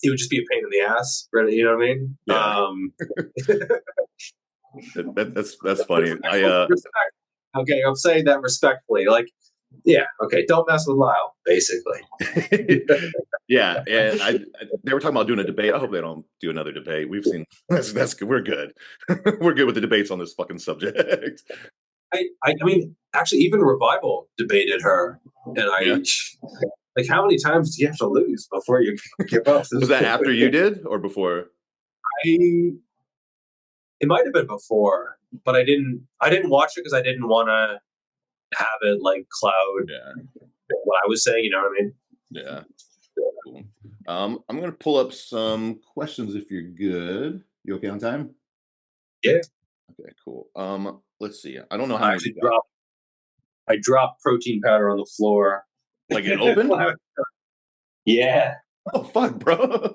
it would just be a pain in the ass, really. You know what I mean? Yeah. That's funny. Okay, I'm saying that respectfully. Like, yeah, okay, don't mess with Lyle, basically. Yeah, and they were talking about doing a debate. I hope they don't do another debate. We've seen that's good. We're good. We're good with the debates on this fucking subject. I mean, actually, even Revival debated her, and like, how many times do you have to lose before you give up? Was that after you did or before? It might have been before, but I didn't watch it because I didn't want to have it like cloud what I was saying. You know what I mean? Yeah. Cool. I'm gonna pull up some questions if you're good. You okay on time? Yeah. Okay, cool. Let's see. I don't know how many. I dropped protein powder on the floor. Like it opened? Yeah. Oh fuck, bro.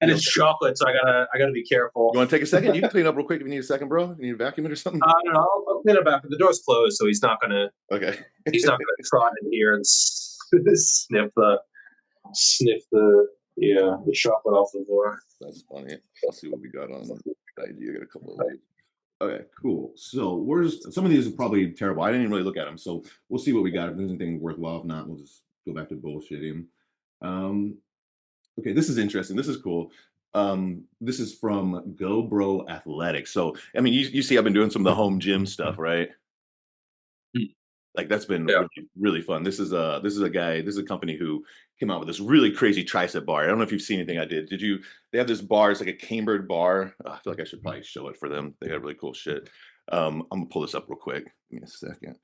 And it's chocolate, so I gotta be careful. You want to take a second? You can clean up real quick if you need a second, bro. You need to vacuum it or something? I don't know. I'll clean it back. The door's closed, so he's not gonna. Okay. He's not gonna trot in here and sniff the chocolate off the floor. That's funny. Let's see what we got on ID. I got a couple of these. Okay, cool. So some of these are probably terrible. I didn't really look at them, so we'll see what we got. If there's anything worthwhile, if not, we'll just go back to bullshitting. Okay, this is interesting. This is cool. This is from Go Bro Athletics. So, I mean, you see, I've been doing some of the home gym stuff, right? Like that's been really, really fun. This is a company who came out with this really crazy tricep bar. I don't know if you've seen anything I did. They have this bar. It's like a cambered bar. I feel like I should probably show it for them. They got really cool shit. I'm gonna pull this up real quick. Give me a second.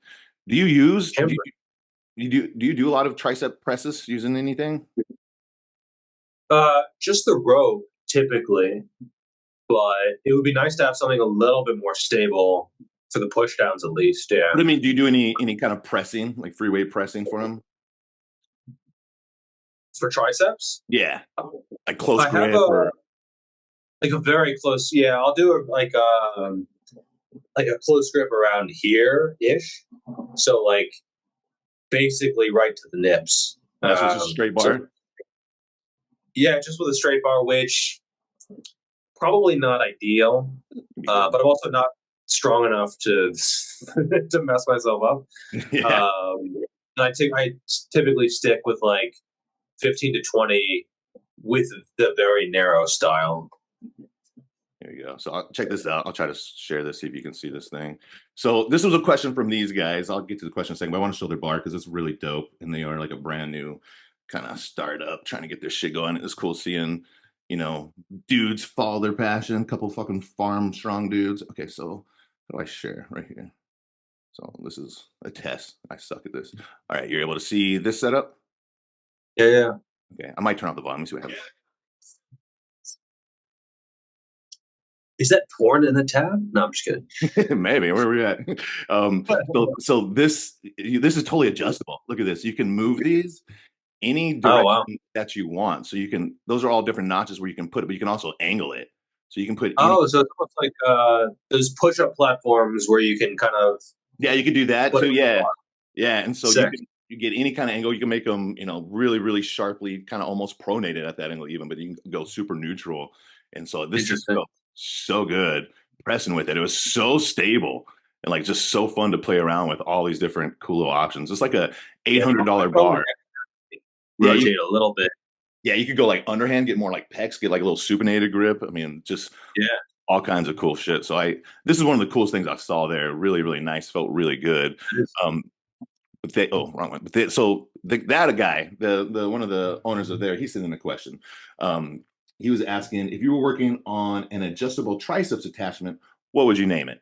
Do you do a lot of tricep presses using anything? Just the rope typically, but it would be nice to have something a little bit more stable for the push downs at least. Yeah. But I mean, do you do any kind of pressing, like free weight pressing for them? For triceps? Yeah. Like close grip like a very close. Yeah, I'll do like a close grip around here ish. So like basically right to the nips. That's just a straight bar. So, yeah, just with a straight bar, which probably not ideal, but I'm also not strong enough to to mess myself up. Yeah. I typically stick with like 15 to 20 with the very narrow style. There you go. So I'll check this out. I'll try to share this, see if you can see this thing. So this was a question from these guys. I'll get to the question second, but I want to show their bar because it's really dope. And they are like a brand new kind of startup trying to get their shit going. It's cool seeing, dudes follow their passion. Couple fucking farm strong dudes. Okay, so how do I share right here? So this is a test. I suck at this. All right, you're able to see this setup? Yeah. Okay, I might turn off the volume. Let me see what happens. Is that porn in the tab? No, I'm just kidding. Maybe. Where are we at? So this is totally adjustable. Look at this. You can move these any direction that you want. So those are all different notches where you can put it, but you can also angle it. So you can put. So it's almost like those push-up platforms where you can kind of. Yeah, you could do that too. Yeah. And so you get any kind of angle. You can make them, really, really sharply, kind of almost pronated at that angle even, but you can go super neutral. And so this just felt so good pressing with it. It was so stable and like just so fun to play around with all these different cool little options. It's like a $800 bar. Rotate a little bit. Yeah, you could go like underhand, get more like pecs, get like a little supinated grip. I mean, just all kinds of cool shit. So this is one of the coolest things I saw there. Really, really nice. Felt really good. But they, oh, wrong one. But they, so that guy, the one of the owners of there, he's sending a question. He was asking if you were working on an adjustable triceps attachment, what would you name it?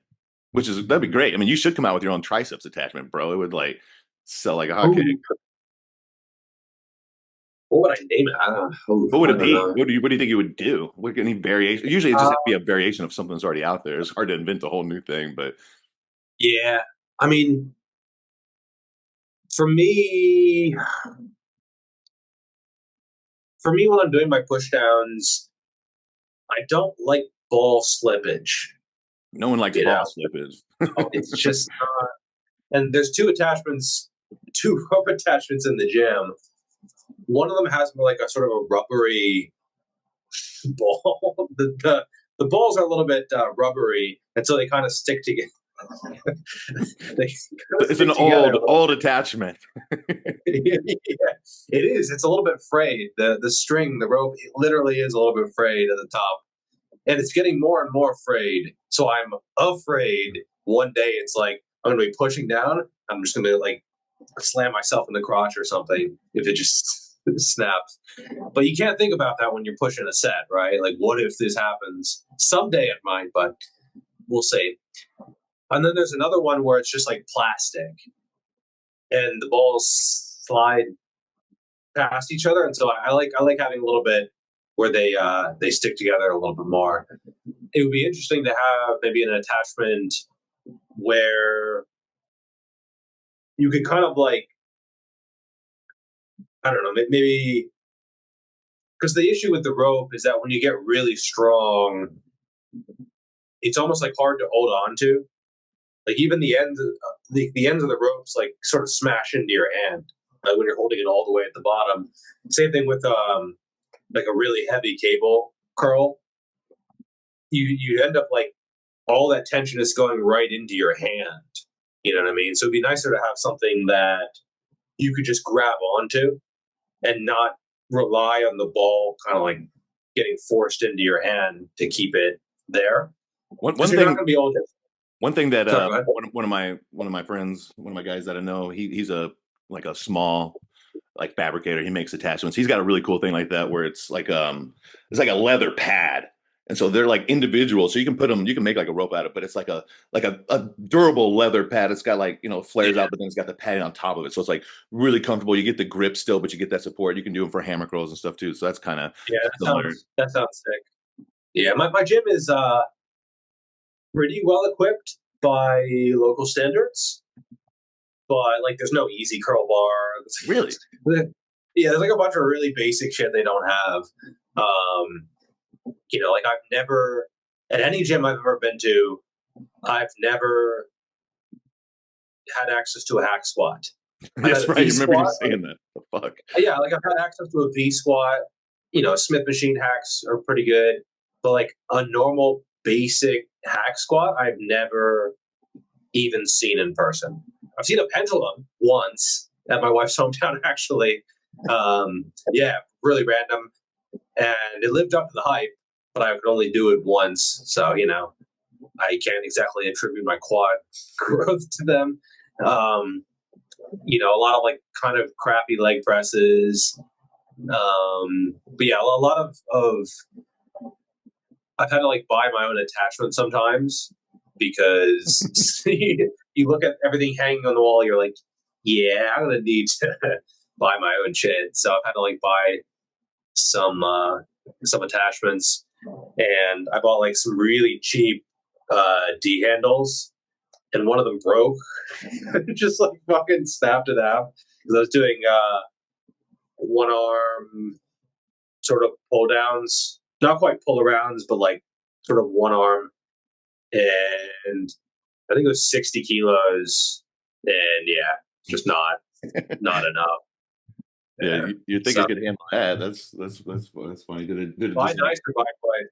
Which is that'd be great. I mean, you should come out with your own triceps attachment, bro. It would like sell like a hotcake. Ooh, what would I name it? What would I it don't be? know. What do you think you would do? What any variation? Usually, it just Uh, has to be a variation of something that's already out there. It's hard to invent a whole new thing, but yeah, I mean, for me, when I'm doing my push downs, I don't like ball slippage. no one likes You ball know, slippage. it's just and there's two rope attachments in the gym. One of them has more like a sort of a rubbery ball. The balls are a little bit rubbery, and so they kind of stick together. They kind of It's an stick together. old attachment. Yeah, it is. It's a little bit frayed. The string, the rope, it literally is a little bit frayed at the top, and it's getting more and more frayed. So I'm afraid one day it's like I'm going to be pushing down. I'm just going to like slam myself in the crotch or something if it just snaps. But you can't think about that when you're pushing a set, right? Like, what if this happens? Someday it might, but we'll see. And then there's another one where it's just like plastic and the balls slide past each other. And so I like having a little bit where they stick together a little bit more. It would be interesting to have maybe an attachment where you could kind of like, I don't know, maybe because the issue with the rope is that when you get really strong, it's almost like hard to hold on to. Like even the ends, the ends of the ropes, like sort of smash into your hand when you're holding it all the way at the bottom. Same thing with like a really heavy cable curl. You end up like all that tension is going right into your hand. You know what I mean? So it'd be nicer to have something that you could just grab onto and not rely on the ball kind of like getting forced into your hand to keep it there. One You're thing, not going to be able to. one thing that Sorry, one of my friends, one of my guys that I know, he's a like a small like fabricator. He makes attachments. He's got a really cool thing like that where it's like a leather pad. And so they're like individual. So you can put them, you can make like a rope out of it, but it's like a durable leather pad. It's got like, you know, flares yeah, out, but then it's got the padding on top of it. So it's like really comfortable. You get the grip still, but you get that support. You can do them for hammer curls and stuff too. So that's kind of yeah, similar. that sounds sick. Yeah, my gym is pretty well equipped by local standards, but like there's no easy curl Really? bar. Yeah, there's like a bunch of really basic shit they don't have. You know, like I've never at any gym I've ever been to, I've never had access to a hack squat. I've had That's a right. V You remember you squat. saying that. The fuck. Yeah, like I've had access to a V squat. You know, Smith machine hacks are pretty good, but like a normal basic hack squat, I've never even seen in person. I've seen a pendulum once at my wife's hometown, actually. Yeah, really random, and it lived up to the hype, but I could only do it once, so you know, I can't exactly attribute my quad growth to them. Um, you know, a lot of like kind of crappy leg presses. But yeah, a lot of I've had to like buy my own attachment sometimes because you look at everything hanging on the wall, you're like, yeah, I'm gonna need to buy my own shit. So I've had to like buy some attachments, and I bought like some really cheap D handles, and one of them broke. Just like fucking snapped it out because I was doing one arm sort of pull downs, not quite pull arounds, but like sort of one arm, and I think it was 60 kilos, and yeah, just not enough. Yeah, Yeah. you think So it could handle that? That's funny. Did it buy just like nicer, buy quite.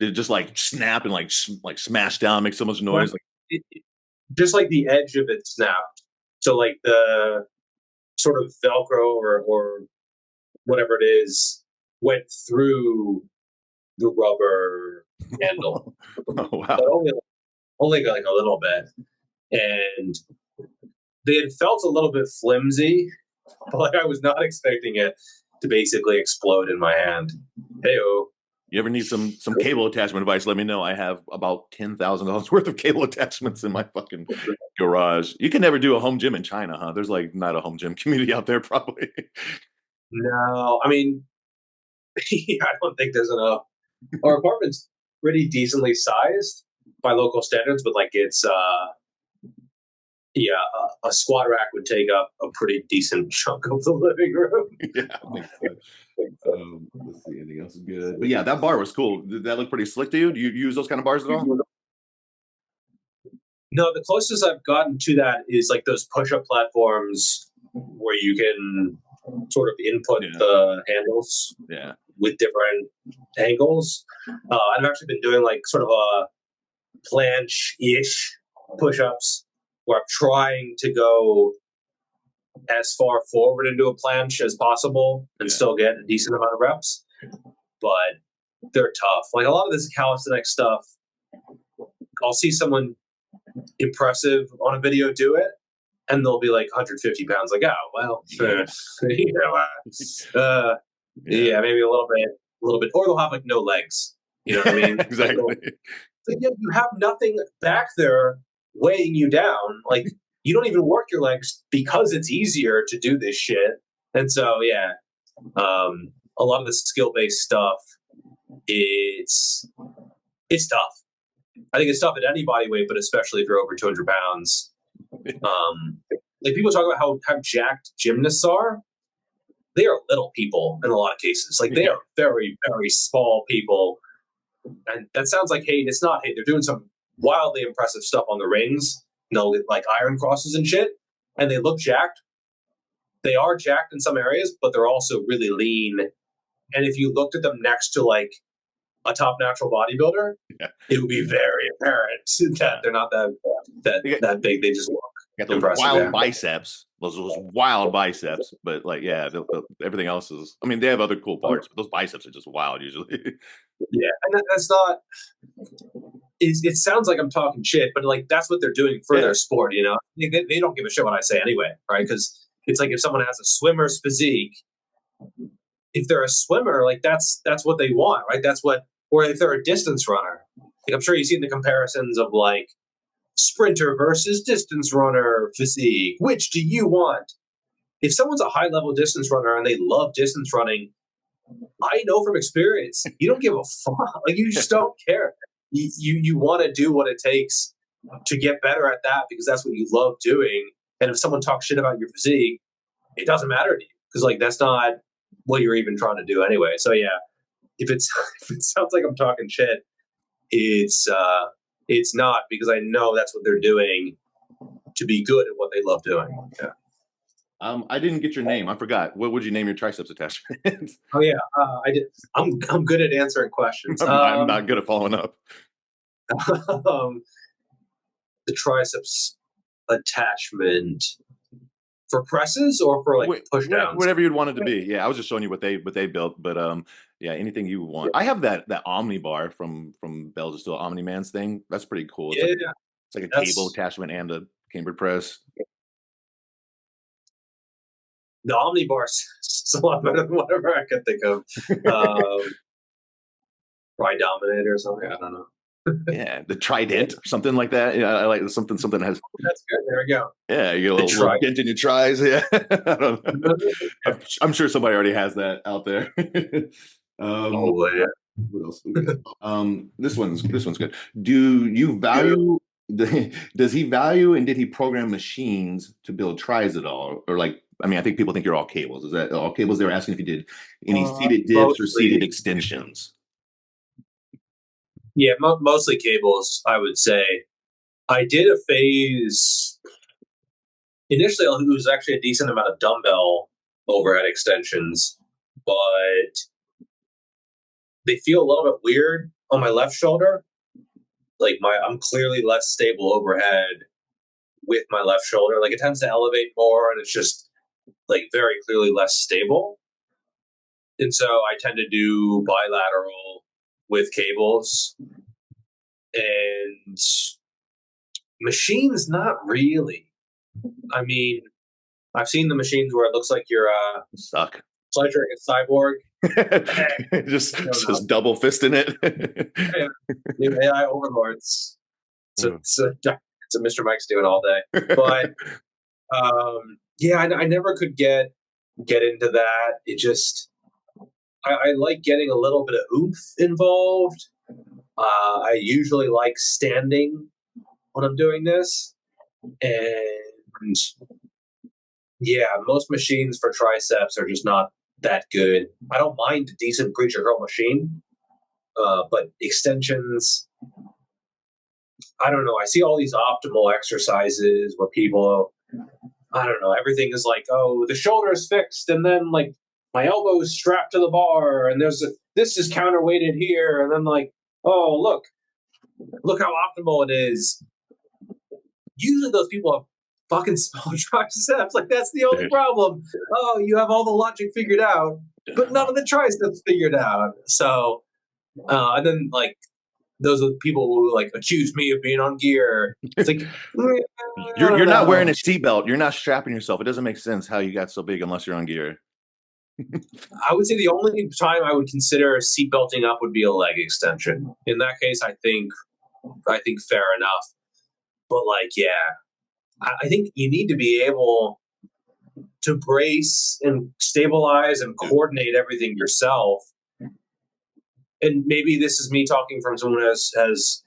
did it just like snap and like smash down, make so much noise? Like Just like the edge of it snapped. So like the sort of Velcro or whatever it is went through the rubber handle, oh but wow. only like a little bit. And they had felt a little bit flimsy, but I was not expecting it to basically explode in my hand. Hey-oh. You ever need some cable attachment advice? Let me know. I have about $10,000 worth of cable attachments in my fucking garage. You can never do a home gym in China, huh? There's like not a home gym community out there, probably. No, I mean, I don't think there's enough. Our apartment's pretty decently sized by local standards, but like it's yeah, a squat rack would take up a pretty decent chunk of the living room. Yeah, makes sense. Let's see, anything else is good. But yeah, that bar was cool. Did that look pretty slick to you? Do you use those kind of bars at all? No, the closest I've gotten to that is like those push-up platforms where you can sort of input the handles with different angles. I've actually been doing like sort of a planche-ish push-ups where I'm trying to go as far forward into a planche as possible and still get a decent amount of reps. But they're tough. Like a lot of this calisthenics stuff, I'll see someone impressive on a video do it, and they'll be like 150 pounds. Like, oh, well, you know, yeah, maybe a little bit. Or they'll have like no legs. You know what I mean? Exactly. Like, you have nothing back there weighing you down. Like, you don't even work your legs because it's easier to do this shit. And so, yeah, a lot of the skill-based stuff, it's tough. I think it's tough at any body weight, but especially if you're over 200 pounds. Like people talk about how jacked gymnasts are. They are little people in a lot of cases. Like they are very, very small people. And that sounds like hate. It's not hate. They're doing some wildly impressive stuff on the rings, with like iron crosses and shit. And they look jacked. They are jacked in some areas, but they're also really lean. And if you looked at them next to like a top natural bodybuilder, it would be very apparent that they're not that big. They just look got those wild biceps, those wild biceps. But like, everything else is. I mean, they have other cool parts, but those biceps are just wild usually. Yeah, and that's not. It sounds like I'm talking shit, but like that's what they're doing for their sport. You know, they don't give a shit what I say anyway, right? Because it's like if someone has a swimmer's physique, if they're a swimmer, like that's what they want, right? That's what. Or if they're a distance runner, like I'm sure you've seen the comparisons of like sprinter versus distance runner physique. Which do you want? If someone's a high level distance runner and they love distance running, I know from experience, you don't give a fuck. Like you just don't care. You want to do what it takes to get better at that because that's what you love doing. And if someone talks shit about your physique, it doesn't matter to you because like that's not what you're even trying to do anyway. So yeah. If it sounds like I'm talking shit, it's not because I know that's what they're doing to be good at what they love doing. Yeah. I didn't get your name. I forgot. What would you name your triceps attachment? Oh yeah, I did. I'm good at answering questions. I'm not good at following up. The triceps attachment for presses or for like push downs? Whatever you'd want it to be. Yeah, I was just showing you what they built, but yeah, anything you want. I have that Omni bar from Bell's Still Omni Man's thing. That's pretty cool. It's like a cable attachment and a cambered press. The Omni bar is a lot better than whatever I could think of. Probably Dominator or something. I don't know. Yeah, the Trident or something like that. Yeah, I like something has. That's good. There we go. Yeah, you get a little dent in your tries. Yeah, I don't know. I'm sure somebody already has that out there. Yeah. What else? This one's good. Do you value? Does he value and did he program machines to build tries at all, or like? I mean, I think people think you're all cables. Is that all cables? They were asking if you did any seated dips or seated extensions. Yeah, mostly cables, I would say. I did a phase. Initially, it was actually a decent amount of dumbbell overhead extensions, but they feel a little bit weird on my left shoulder. Like I'm clearly less stable overhead with my left shoulder. Like it tends to elevate more, and it's just like very clearly less stable. And so I tend to do bilateral with cables. And machines, not really. I mean, I've seen the machines where it looks like you're Suck. pleasuring a cyborg. I don't know. just double fisting it. Yeah, new AI overlords. Mm. It's a Mr. Mike's doing all day. But yeah, I never could get into that. It just I like getting a little bit of oomph involved. I usually like standing when I'm doing this, and yeah, most machines for triceps are just not that good. I don't mind a decent preacher curl machine, but extensions, I don't know. I see all these optimal exercises where people, I don't know, everything is like, oh, the shoulder is fixed, and then like my elbow is strapped to the bar, and this is counterweighted here, and then like, oh, look how optimal it is. Usually those people have fucking small triceps. Like that's the only problem. Oh, you have all the logic figured out, but none of the triceps figured out. So, and then like those are the people who like accuse me of being on gear. It's like You're not wearing a seatbelt. You're not strapping yourself. It doesn't make sense how you got so big unless you're on gear. I would say the only time I would consider seatbelting up would be a leg extension. In that case, I think fair enough. But like, yeah, I think you need to be able to brace and stabilize and coordinate everything yourself. And maybe this is me talking from someone who has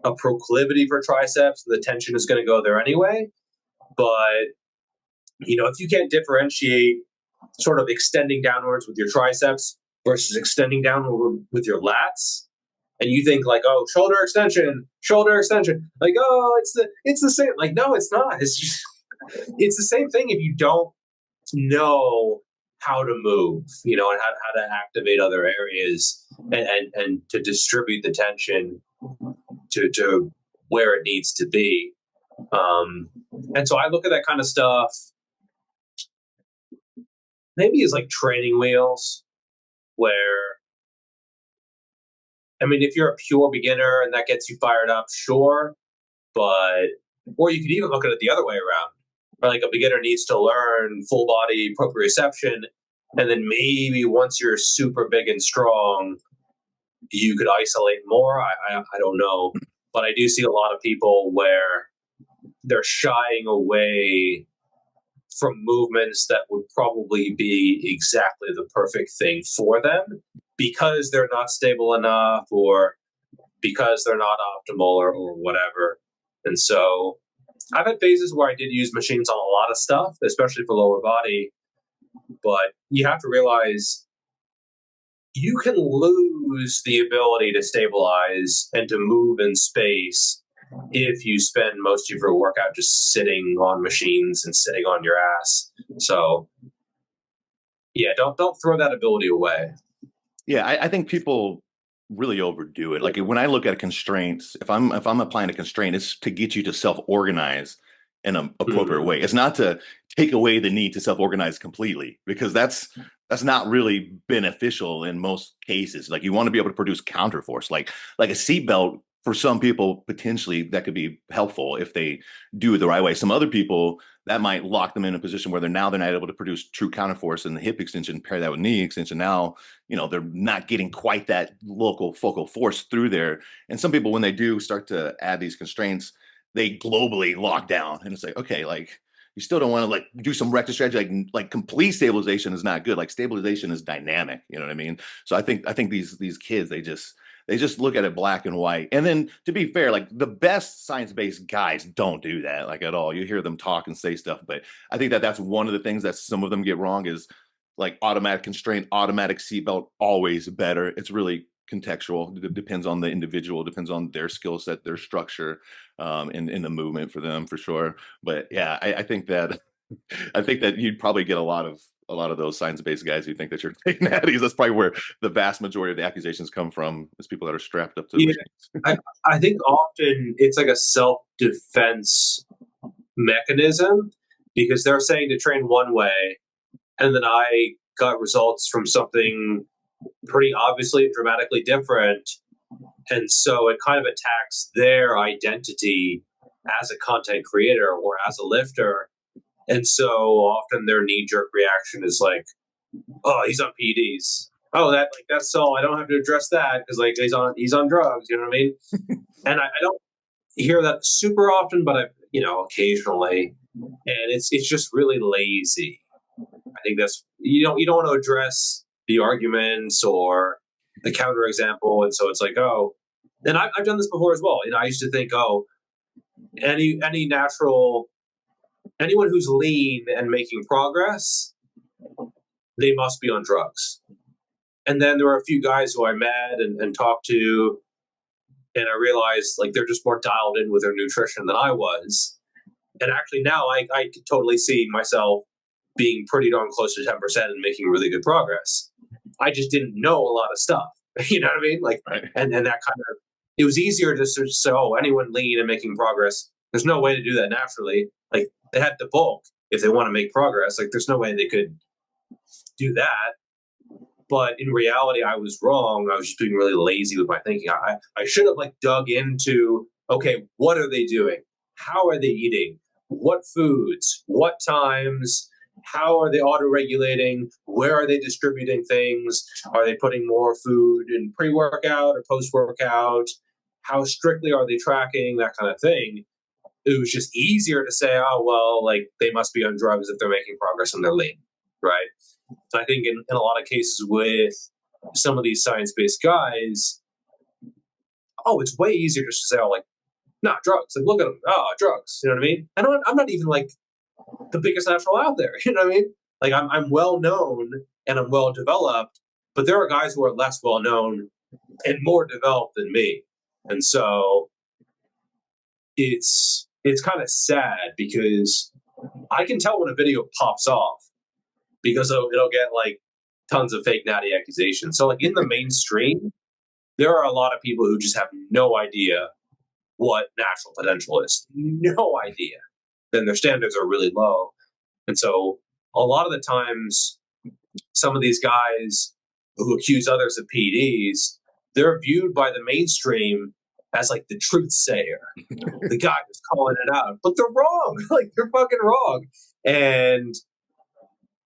a proclivity for triceps, and the tension is going to go there anyway. But if you can't differentiate sort of extending downwards with your triceps versus extending downward with your lats, and you think like, oh, shoulder extension, like, oh, it's the same. Like, no, it's not. It's just it's the same thing if you don't know how to move, and how to activate other areas and to distribute the tension to where it needs to be. And so I look at that kind of stuff maybe as like training wheels, where, I mean, if you're a pure beginner and that gets you fired up, sure. Or you could even look at it the other way around, where like a beginner needs to learn full body proprioception. And then maybe once you're super big and strong, you could isolate more. I don't know. But I do see a lot of people where they're shying away from movements that would probably be exactly the perfect thing for them because they're not stable enough or because they're not optimal or whatever. And so I've had phases where I did use machines on a lot of stuff, especially for lower body. But you have to realize you can lose the ability to stabilize and to move in space if you spend most of your workout just sitting on machines and sitting on your ass. So yeah, don't throw that ability away. Yeah, I think people really overdo it. Like when I look at constraints, if I'm applying a constraint, it's to get you to self-organize in an appropriate way. It's not to take away the need to self-organize completely, because that's not really beneficial in most cases. Like you want to be able to produce counterforce, like a seatbelt. For some people, potentially that could be helpful if they do it the right way. Some other people, that might lock them in a position where they're not able to produce true counterforce, and the hip extension, pair that with knee extension. Now, they're not getting quite that local focal force through there. And some people, when they do start to add these constraints, they globally lock down. And it's like, okay, like you still don't want to like do some rectus strategy. Like complete stabilization is not good. Like stabilization is dynamic. You know what I mean? So I think these kids, they just look at it black and white. And then to be fair, like the best science-based guys don't do that like at all. You hear them talk and say stuff, but I think that's one of the things that some of them get wrong is like automatic constraint, automatic seatbelt, always better. It's really contextual. It depends on the individual, depends on their skill set, their structure, in the movement for them, for sure. But yeah, I think that you'd probably get a lot of those science-based guys who think that you're fake natties. That's probably where the vast majority of the accusations come from, is people that are strapped up to the machines. I think often it's like a self-defense mechanism because they're saying to train one way, and then I got results from something pretty obviously dramatically different. And so it kind of attacks their identity as a content creator or as a lifter. And so often their knee-jerk reaction is like, oh, he's on PEDs. Oh, that's all. I don't have to address that because like he's on drugs. You know what I mean? And I don't hear that super often, but occasionally, and it's just really lazy. I think that's you don't want to address the arguments or the counterexample, and so it's like, oh, and I've done this before as well. I used to think, oh, any natural anyone who's lean and making progress, they must be on drugs. And then there were a few guys who I met and talked to, and I realized like they're just more dialed in with their nutrition than I was. And actually now I could totally see myself being pretty darn close to 10% and making really good progress. I just didn't know a lot of stuff. You know what I mean? Like, right. and that kind of, it was easier just to say, oh, anyone lean and making progress, there's no way to do that naturally. Like they had to bulk if they want to make progress. Like there's no way they could do that. But in reality, I was wrong. I was just being really lazy with my thinking. I should have like dug into, okay, what are they doing? How are they eating? What foods? What times? How are they auto-regulating? Where are they distributing things? Are they putting more food in pre-workout or post-workout? How strictly are they tracking? That kind of thing. It was just easier to say, oh, well, like they must be on drugs if they're making progress and they're lean, right? So I think in a lot of cases with some of these science-based guys, oh, it's way easier just to say, oh, like, not drugs. Like, look at them. Oh, drugs. You know what I mean? And I'm not even like the biggest natural out there. You know what I mean? Like I'm well known and I'm well developed, but there are guys who are less well known and more developed than me. And so it's kind of sad because I can tell when a video pops off because it'll get like tons of fake natty accusations. So like in the mainstream, there are a lot of people who just have no idea what natural potential is. No idea. Then their standards are really low. And so a lot of the times, some of these guys who accuse others of PEDs, they're viewed by the mainstream as like the truth sayer, the guy who's calling it out. But they're wrong. Like they're fucking wrong. And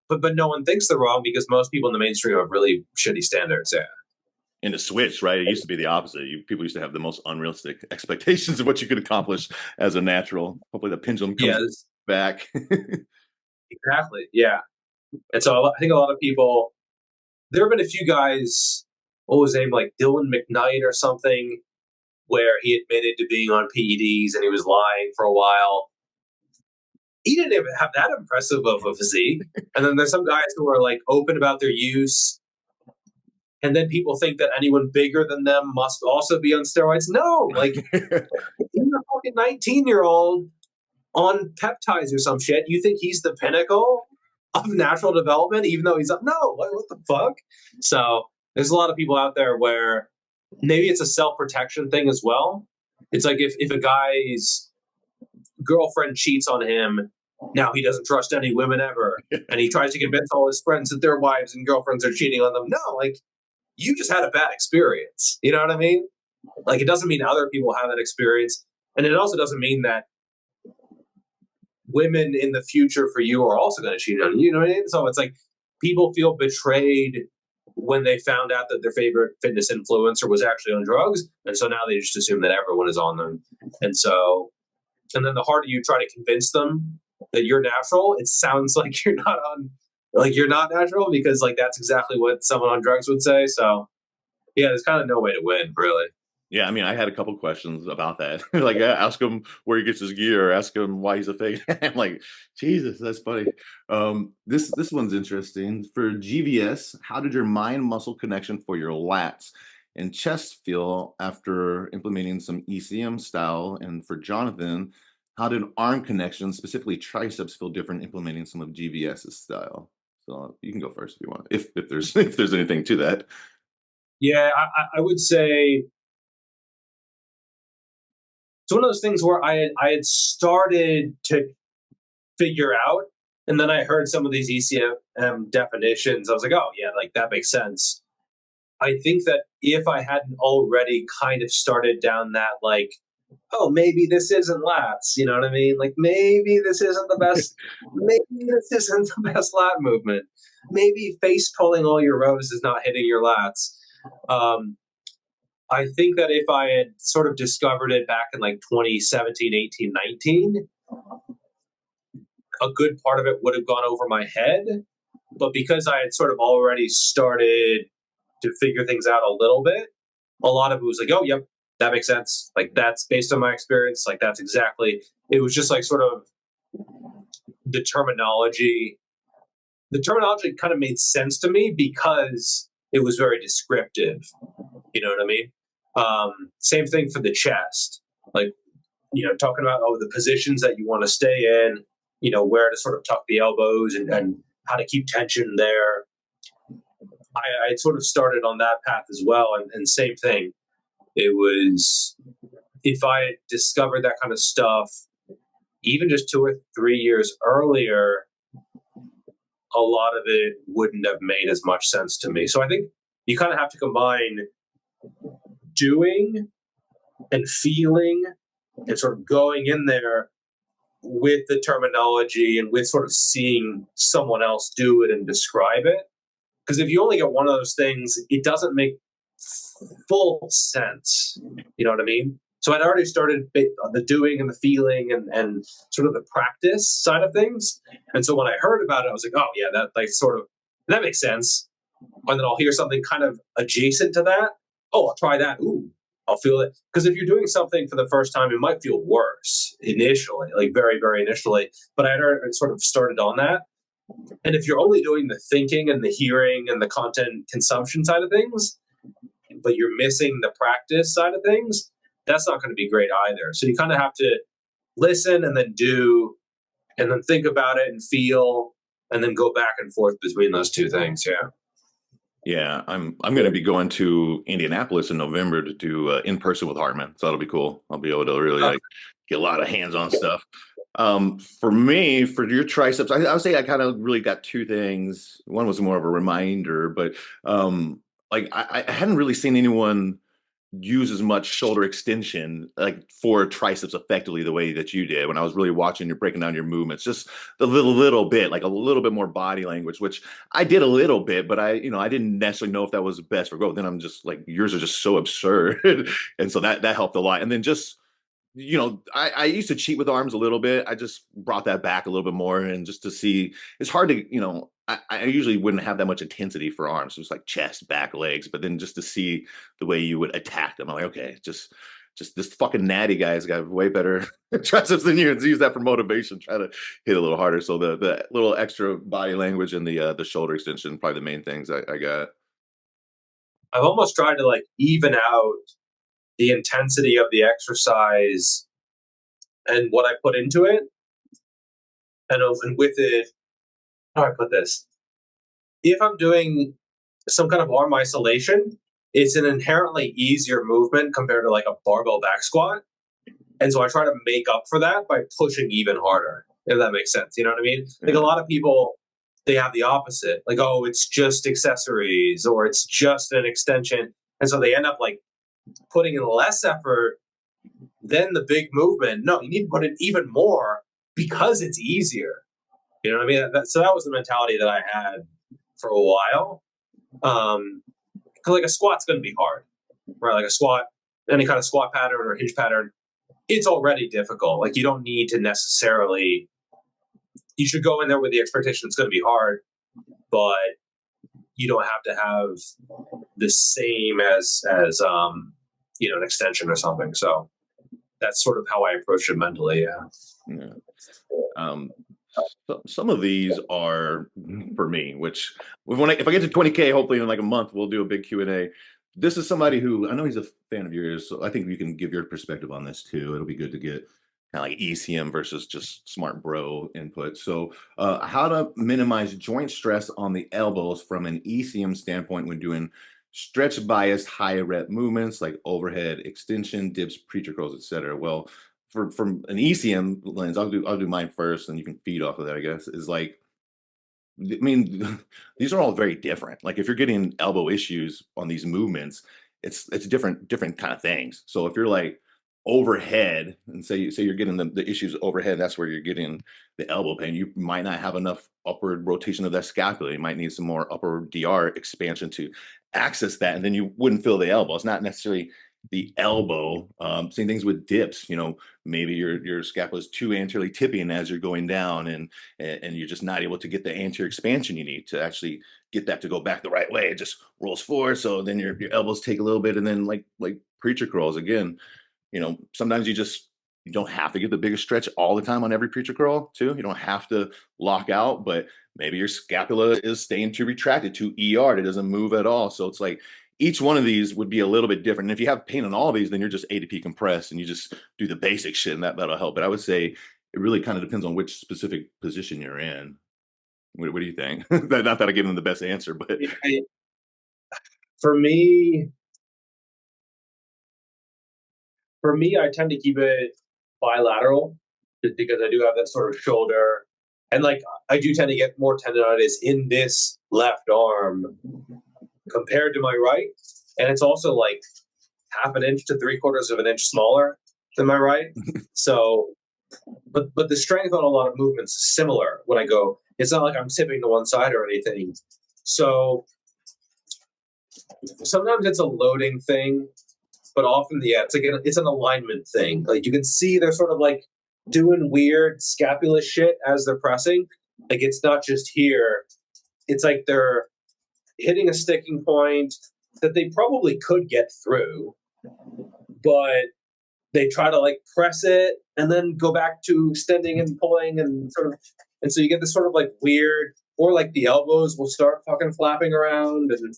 but no one thinks they're wrong because most people in the mainstream have really shitty standards. Yeah. In the switch, right? It used to be the opposite. People used to have the most unrealistic expectations of what you could accomplish as a natural. Hopefully the pendulum comes back. Exactly. Yeah. And so I think a lot of people, there have been a few guys, what was his name, like Dylan McKnight or something, where he admitted to being on PEDs and he was lying for a while. He didn't even have that impressive of a physique. And then there's some guys who are like open about their use. And then people think that anyone bigger than them must also be on steroids. No, like you're a fucking 19-year-old on peptides or some shit. You think he's the pinnacle of natural development, even though he's no, what the fuck? So there's a lot of people out there where maybe it's a self-protection thing as well. It's like if a guy's girlfriend cheats on him, now he doesn't trust any women ever. And he tries to convince all his friends that their wives and girlfriends are cheating on them. No, like you just had a bad experience. You know what I mean? Like it doesn't mean other people have that experience. And it also doesn't mean that women in the future for you are also going to cheat on you. You know what I mean? So it's like people feel betrayed when they found out that their favorite fitness influencer was actually on drugs. And so now they just assume that everyone is on them. And then the harder you try to convince them that you're natural, it sounds like you're not natural because like that's exactly what someone on drugs would say. So yeah, there's kind of no way to win, really. Yeah, I mean, I had a couple questions about that. Like, ask him where he gets his gear, ask him why he's a fake. I'm like, Jesus, that's funny. This one's interesting. For GVS, how did your mind muscle connection for your lats and chest feel after implementing some ECM style? And for Jonathan, how did arm connection, specifically triceps, feel different implementing some of GVS's style? So you can go first if you want, if there's anything to that. Yeah, I would say it's one of those things where I had started to figure out, and then I heard some of these ECM definitions. I was like, oh yeah, like that makes sense. I think that if I hadn't already kind of started down that like oh, maybe this isn't lats. You know what I mean? Like maybe this isn't the best. Maybe this isn't the best lat movement. Maybe face pulling all your rows is not hitting your lats. Um, I think that if I had sort of discovered it back in like 2017, 18, 19, a good part of it would have gone over my head. But because I had sort of already started to figure things out a little bit, a lot of it was like, oh, yep, that makes sense. Like that's based on my experience. Like that's exactly, it was just like sort of the terminology. The terminology kind of made sense to me because it was very descriptive. You know what I mean? Same thing for the chest. Like, talking about, oh, the positions that you want to stay in, where to sort of tuck the elbows and how to keep tension there. I sort of started on that path as well. And same thing. It was, if I had discovered that kind of stuff, even just 2 or 3 years earlier, a lot of it wouldn't have made as much sense to me. So I think you kind of have to combine doing and feeling and sort of going in there with the terminology and with sort of seeing someone else do it and describe it. Because if you only get one of those things, it doesn't make full sense. You know what I mean? So I'd already started the doing and the feeling and sort of the practice side of things. And so when I heard about it, I was like, oh yeah, that makes sense. And then I'll hear something kind of adjacent to that. Oh, I'll try that. Ooh, I'll feel it. Because if you're doing something for the first time, it might feel worse initially, like very, very initially. But I had sort of started on that. And if you're only doing the thinking and the hearing and the content consumption side of things, but you're missing the practice side of things, that's not going to be great either. So you kind of have to listen and then do, and then think about it and feel, and then go back and forth between those two things. Yeah. Yeah, I'm going to be going to Indianapolis in November to do in person with Hartman, so that'll be cool. I'll be able to really like get a lot of hands-on stuff. For me, for your triceps, I would say I kind of really got two things. One was more of a reminder, but like I hadn't really seen anyone use as much shoulder extension like for triceps effectively the way that you did when I was really watching you breaking down your movements, just the little bit, like a little bit more body language, which I did a little bit, but I didn't necessarily know if that was best for growth. Then I'm just like, yours are just so absurd. And so that helped a lot. And then just I used to cheat with arms a little bit. I just brought that back a little bit more, and just to see, it's hard to, I usually wouldn't have that much intensity for arms. It was like chest, back, legs, but then just to see the way you would attack them, I'm like, okay, just this fucking natty guy's got way better triceps than you, and use that for motivation. Try to hit a little harder. So the little extra body language and the shoulder extension, probably the main things I got. I've almost tried to like even out the intensity of the exercise and what I put into it. And with it, how do I put this? If I'm doing some kind of arm isolation, it's an inherently easier movement compared to like a barbell back squat. And so I try to make up for that by pushing even harder, if that makes sense. You know what I mean? Like a lot of people, they have the opposite. Like, oh, it's just accessories or it's just an extension. And so they end up like putting in less effort than the big movement. No, you need to put in even more because it's easier. You know what I mean? So that was the mentality that I had for a while. Because like a squat's going to be hard, right? Like a squat, any kind of squat pattern or hinge pattern, it's already difficult. Like you don't need to necessarily, you should go in there with the expectation it's going to be hard, but you don't have to have the same as an extension or something. So that's sort of how I approach it mentally. Yeah. So some of these are for me, which if I get to 20K, hopefully in like a month, we'll do a big Q&A. This is somebody who I know he's a fan of yours, so I think you can give your perspective on this too. It'll be good to get kind of like ECM versus just smart bro input. So how to minimize joint stress on the elbows from an ECM standpoint when doing stretch biased high rep movements like overhead extension, dips, preacher curls, etc. Well, from an ECM lens, I'll do mine first, and you can feed off of that. I guess is like, I mean, these are all very different. Like if you're getting elbow issues on these movements, it's different kind of things. So if you're like overhead, and say you're getting the issues overhead, that's where you're getting the elbow pain. You might not have enough upward rotation of that scapula. You might need some more upper DR expansion to access that, and then you wouldn't feel the elbow. It's not necessarily the elbow. Same things with dips. Maybe your scapula is too anteriorly tipping as you're going down, and you're just not able to get the anterior expansion you need to actually get that to go back the right way. It just rolls forward, so then your elbows take a little bit, and then like preacher curls again. Sometimes you don't have to get the biggest stretch all the time on every preacher curl too. You don't have to lock out, but maybe your scapula is staying too retracted, too ER. It doesn't move at all. So it's like each one of these would be a little bit different. And if you have pain on all of these, then you're just ADP compressed and you just do the basic shit, and that'll help. But I would say it really kind of depends on which specific position you're in. What do you think? Not that I give them the best answer, but for me, I tend to keep it bilateral just because I do have that sort of shoulder. And like, I do tend to get more tendonitis in this left arm compared to my right. And it's also like half an inch to 3/4 of an inch smaller than my right. So, but the strength on a lot of movements is similar when I go. It's not like I'm tipping to one side or anything. So sometimes it's a loading thing, but often, yeah, it's an alignment thing. Like you can see they're sort of like doing weird scapula shit as they're pressing. Like it's not just here. It's like they're hitting a sticking point that they probably could get through, but they try to like press it and then go back to extending and pulling and sort of, and so you get this sort of like weird, or like the elbows will start fucking flapping around, and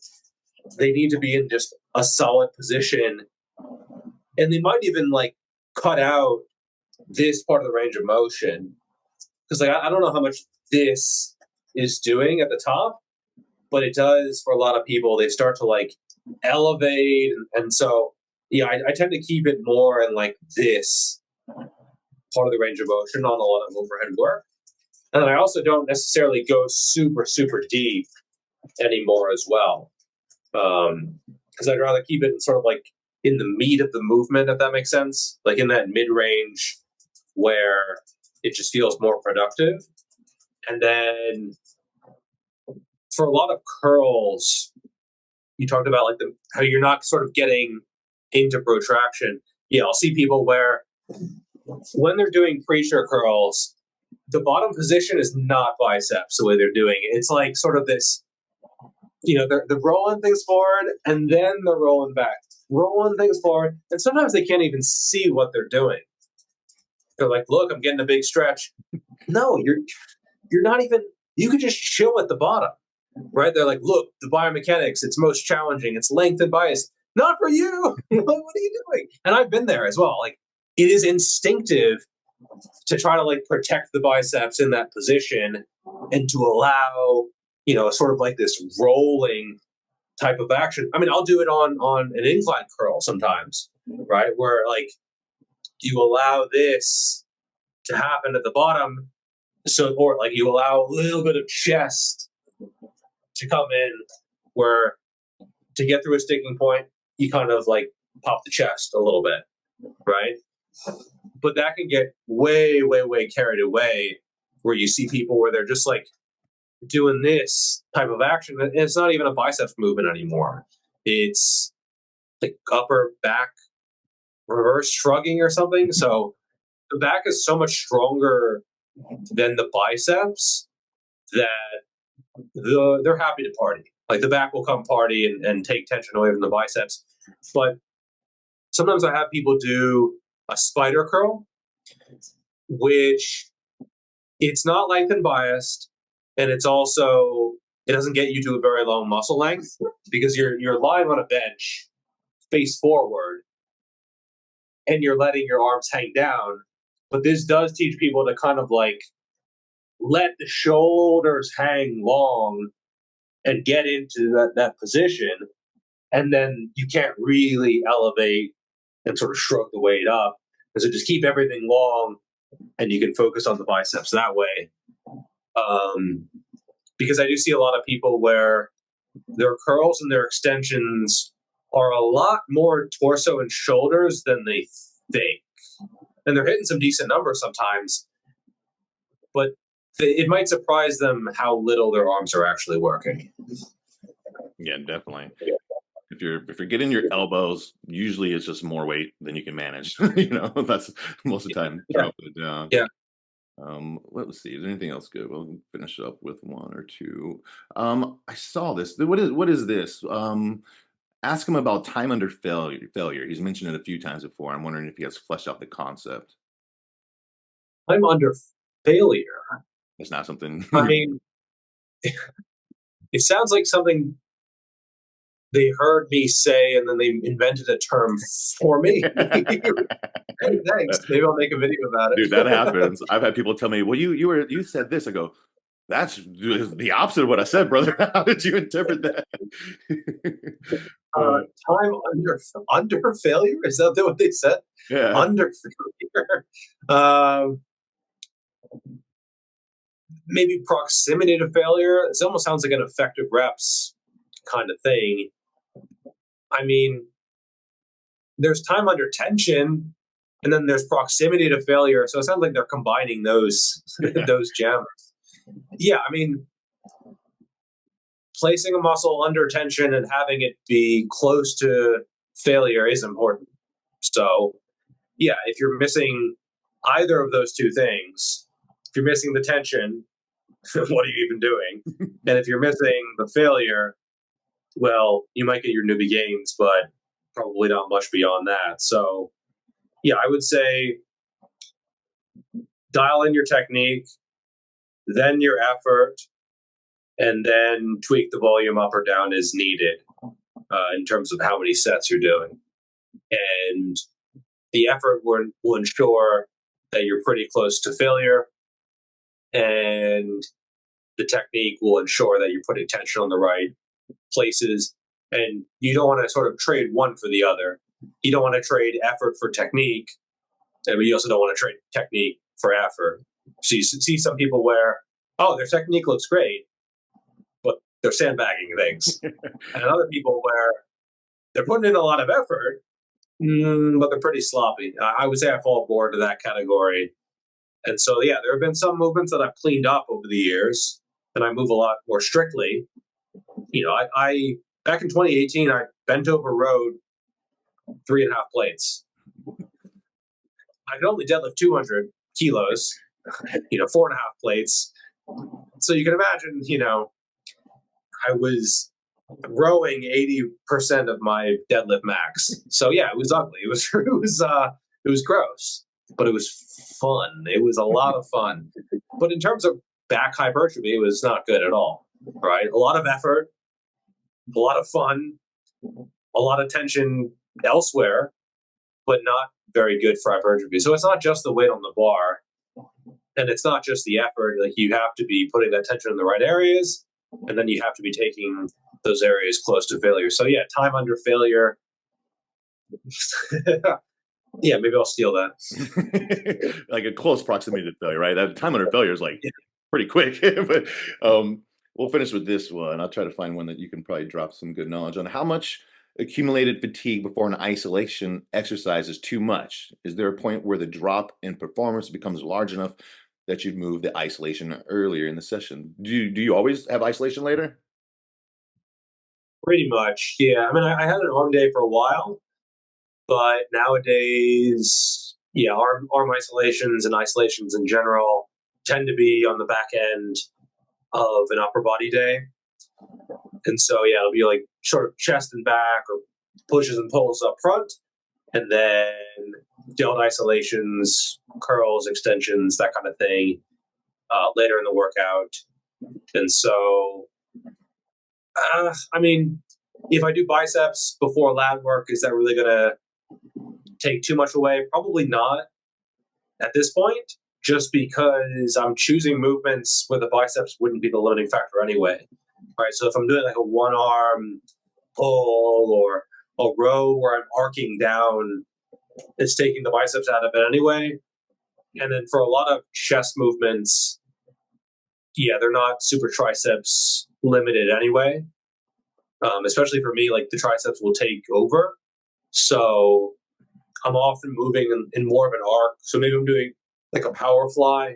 they need to be in just a solid position. And they might even like cut out this part of the range of motion. Because like I don't know how much this is doing at the top, but it does for a lot of people. They start to like elevate. And so, yeah, I tend to keep it more in like this part of the range of motion on a lot of overhead work. And I also don't necessarily go super, super deep anymore as well. Because I'd rather keep it sort of like in the meat of the movement, if that makes sense. Like in that mid-range where it just feels more productive. And then for a lot of curls, you talked about like how you're not sort of getting into protraction. Yeah, I'll see people where when they're doing preacher curls, the bottom position is not biceps the way they're doing it. It's like sort of this, they're rolling things forward and then they're rolling back, rolling things forward. And sometimes they can't even see what they're doing. They're like, look, I'm getting a big stretch. No, you're not even, you could just chill at the bottom, right? They're like, look, the biomechanics, it's most challenging. It's length and bias. Not for you. What are you doing? And I've been there as well. Like, it is instinctive to try to like protect the biceps in that position and to allow, sort of like this rolling type of action. I mean, I'll do it on an incline curl sometimes, right? Where like you allow this to happen at the bottom. So, or like you allow a little bit of chest to come in where to get through a sticking point, you kind of like pop the chest a little bit, right? But that can get way, way, way carried away where you see people where they're just like doing this type of action. And it's not even a biceps movement anymore. It's like upper back reverse shrugging or something. So the back is so much stronger than the biceps that they're happy to party. Like the back will come party and take tension away from the biceps. But sometimes I have people do a spider curl, which it's not length and biased, and it's also, it doesn't get you to a very long muscle length because you're lying on a bench face forward and you're letting your arms hang down. But this does teach people to kind of like let the shoulders hang long and get into that position. And then you can't really elevate and sort of shrug the weight up. And so just keep everything long and you can focus on the biceps that way. Because I do see a lot of people where their curls and their extensions are a lot more torso and shoulders than they think. And they're hitting some decent numbers sometimes, but it might surprise them how little their arms are actually working. Yeah, definitely. If you're getting your elbows, usually it's just more weight than you can manage. That's most of the time. Yeah. Drop it down. Yeah. Let's see. Is there anything else good? We'll finish up with one or two. I saw this. What is this? Ask him about time under failure. He's mentioned it a few times before. I'm wondering if he has fleshed out the concept. I'm under failure. It's not something. I mean, it sounds like something they heard me say, and then they invented a term for me. Hey, thanks. Maybe I'll make a video about it. Dude, that happens. I've had people tell me, "Well, you said this." I go, "That's the opposite of what I said, brother. How did you interpret that?" Time under failure? Is that what they said? Yeah. Under failure. Maybe proximity to failure. It almost sounds like an effective reps kind of thing. I mean, there's time under tension, and then there's proximity to failure. So it sounds like they're combining those those gems. Yeah, I mean, placing a muscle under tension and having it be close to failure is important. So, yeah, if you're missing either of those two things, if you're missing the tension, what are you even doing? And if you're missing the failure, well, you might get your newbie gains, but probably not much beyond that. So, yeah, I would say dial in your technique, then your effort, and then tweak the volume up or down as needed in terms of how many sets you're doing. And the effort will ensure that you're pretty close to failure, and the technique will ensure that you're putting tension on the right places. And you don't want to sort of trade one for the other. You don't want to trade effort for technique, but you also don't want to trade technique for effort. So you see some people where, oh, their technique looks great, but they're sandbagging things. And other people where they're putting in a lot of effort, but they're pretty sloppy. I would say I fall aboard to that category. And so, yeah, there have been some movements that I've cleaned up over the years, and I move a lot more strictly. I back in 2018, I bent over rowed 3.5 plates. I could only deadlift 200 kilos, 4.5 plates. So you can imagine, I was rowing 80% of my deadlift max. So yeah, it was ugly. It was gross, but it was fun. It was a lot of fun. But in terms of back hypertrophy, it was not good at all. Right? A lot of effort, a lot of fun, a lot of tension elsewhere, but not very good for hypertrophy. So it's not just the weight on the bar, and it's not just the effort. Like, you have to be putting that tension in the right areas, and then you have to be taking those areas close to failure. So yeah, time under failure. Yeah, maybe I'll steal that. Like a close proximity to failure, right? That time under failure is like pretty quick. But we'll finish with this one. I'll try to find one that you can probably drop some good knowledge on. How much accumulated fatigue before an isolation exercise is too much? Is there a point where the drop in performance becomes large enough that you'd move the isolation earlier in the session? Do you always have isolation later? Pretty much, yeah. I mean, I had an arm day for a while, but nowadays, yeah, arm isolations and isolations in general tend to be on the back end of an upper body day. And so, yeah, it'll be like sort of chest and back, or pushes and pulls up front, and then delt isolations, curls, extensions, that kind of thing later in the workout. And so, I mean, if I do biceps before lat work, is that really going to take too much away? Probably not at this point, just because I'm choosing movements where the biceps wouldn't be the limiting factor anyway. Right. So if I'm doing like a one arm pull or a row where I'm arcing down, it's taking the biceps out of it anyway. And then for a lot of chest movements, yeah, they're not super triceps limited anyway. Especially for me, like the triceps will take over. So I'm often moving in more of an arc. So maybe I'm doing like a power fly.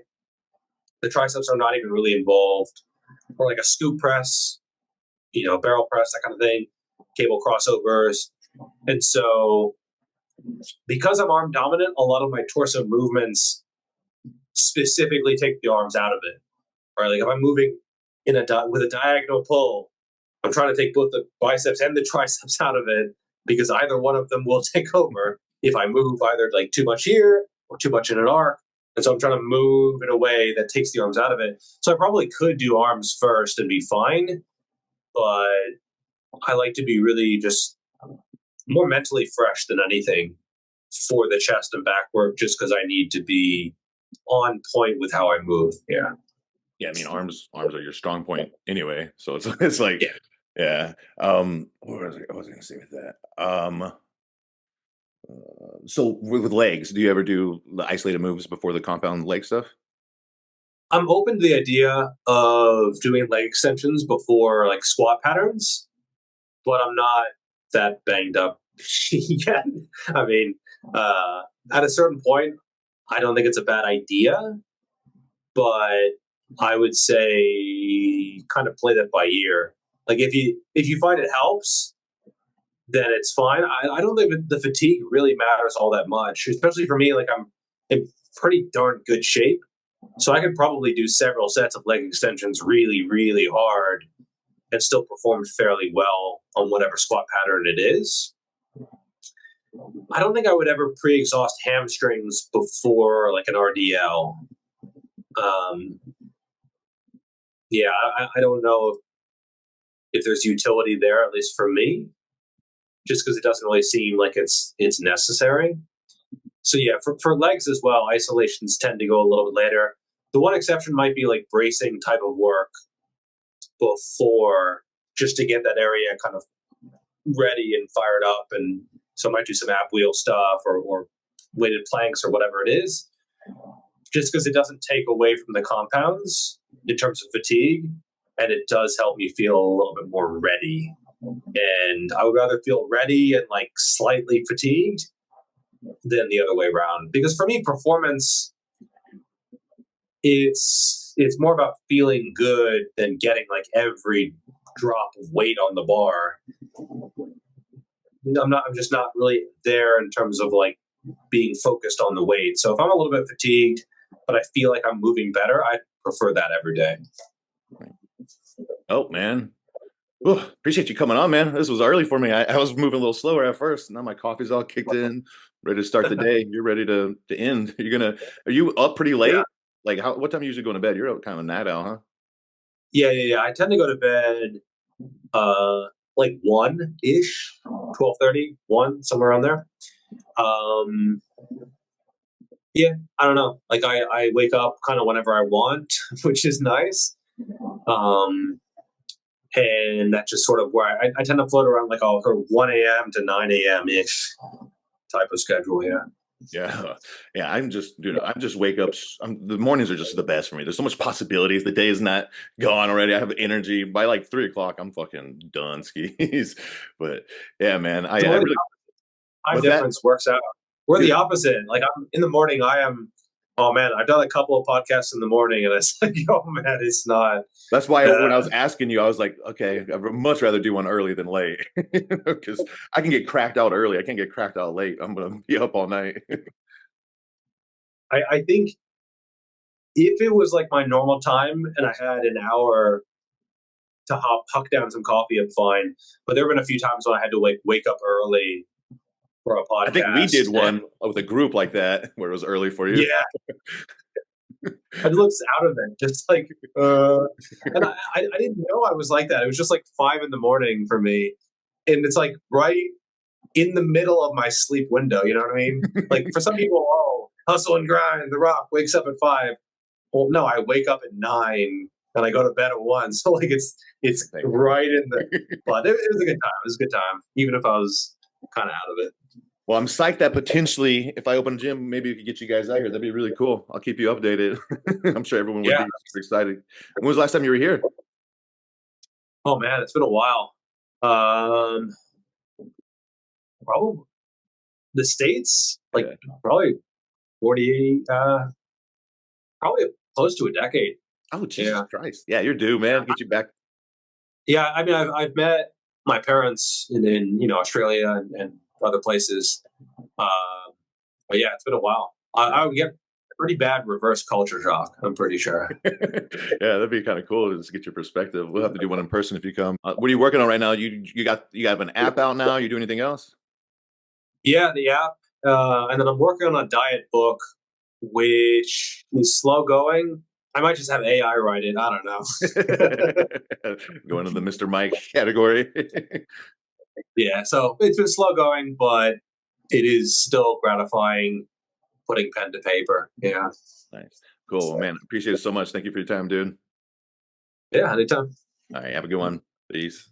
The triceps are not even really involved, or like a scoop press, barrel press, that kind of thing, cable crossovers. And so because I'm arm dominant, a lot of my torso movements specifically take the arms out of it. Right? Like if I'm moving with a diagonal pull, I'm trying to take both the biceps and the triceps out of it because either one of them will take over if I move either like too much here or too much in an arc. And so I'm trying to move in a way that takes the arms out of it. So I probably could do arms first and be fine, but I like to be really just more mentally fresh than anything for the chest and back work, just because I need to be on point with how I move. Yeah. Yeah, I mean, arms are your strong point anyway. So it's like, yeah. What was I was going to say with that? So with legs, do you ever do the isolated moves before the compound leg stuff? I'm open to the idea of doing leg extensions before like squat patterns, but I'm not that banged up yet. I mean, at a certain point, I don't think it's a bad idea, but I would say kind of play that by ear. Like if you find it helps, then it's fine. I don't think the fatigue really matters all that much, especially for me. Like I'm in pretty darn good shape, so I could probably do several sets of leg extensions really, really hard and still perform fairly well on whatever squat pattern it is. I don't think I would ever pre-exhaust hamstrings before like an RDL. Yeah, I don't know if there's utility there, at least for me, just because it doesn't really seem like it's necessary. So yeah, for legs as well, isolations tend to go a little bit later. The one exception might be like bracing type of work before, just to get that area kind of ready and fired up. And so I might do some ab wheel stuff or weighted planks or whatever it is, just because it doesn't take away from the compounds in terms of fatigue. And it does help me feel a little bit more ready. And I would rather feel ready and like slightly fatigued than the other way around. Because for me, performance, it's more about feeling good than getting like every drop of weight on the bar. I'm just not really there in terms of like being focused on the weight. So if I'm a little bit fatigued, but I feel like I'm moving better, I prefer that every day. Oh man. Ooh, appreciate you coming on, man. This was early for me. I was moving a little slower at first. Now my coffee's all kicked in, ready to start the day. You're ready to end. Are you up pretty late? Yeah. Like what time are you usually going to bed? You're kind of a night owl, huh? Yeah. I tend to go to bed like 1-ish, 12:30, 1, somewhere around there. Yeah, I don't know. Like I wake up kind of whenever I want, which is nice. And that's just sort of where I tend to float around like 1 a.m. to 9 a.m. ish type of schedule. Yeah. I'm just wake up. The mornings are just the best for me. There's so much possibilities. The day is not gone already. I have energy by like 3 o'clock. I'm fucking done skis. But yeah, man, I really. Time difference works out. We're the opposite. Like I'm in the morning. I am. Oh man, I've done a couple of podcasts in the morning, and it's like, oh man, it's not. That's why when I was asking you, I was like, okay, I'd much rather do one early than late, because I can get cracked out early. I can't get cracked out late. I'm gonna be up all night. I think if it was like my normal time and I had an hour to huck down some coffee, I'm fine. But there have been a few times when I had to wake up early for a podcast. I think we did one with a group like that where it was early for you. Yeah. I looked out of it, just like, and I didn't know I was like that. It was just like 5 a.m. for me, and it's like right in the middle of my sleep window. You know what I mean? Like for some people, hustle and grind. The Rock wakes up at 5. Well, no, I wake up at 9 and I go to bed at 1. So like it's right in the. But it was a good time. It was a good time, even if I was kind of out of it. Well, I'm psyched that potentially, if I open a gym, maybe we could get you guys out here. That'd be really cool. I'll keep you updated. I'm sure everyone would be super excited. When was the last time you were here? Oh man, it's been a while. Probably the States, like Yeah. probably 40, probably close to a decade. Oh, Jesus Yeah. Christ. Yeah, you're due, man. Get you back. Yeah. I mean, I've met my parents in Australia and other places. Uh, but yeah, it's been a while. I would get pretty bad reverse culture shock, I'm pretty sure. Yeah, that'd be kind of cool to just get your perspective. We'll have to do one in person if you come. What are you working on right now? You have an app out now? You do anything else? Yeah, the app. And then I'm working on a diet book, which is slow going. I might just have AI write it. I don't know. Going to the Mr. Mike category. Yeah, so it's been slow going, but it is still gratifying putting pen to paper. Yeah. Nice. Cool. Well, man, appreciate it so much. Thank you for your time, dude. Yeah, anytime. All right. Have a good one. Peace.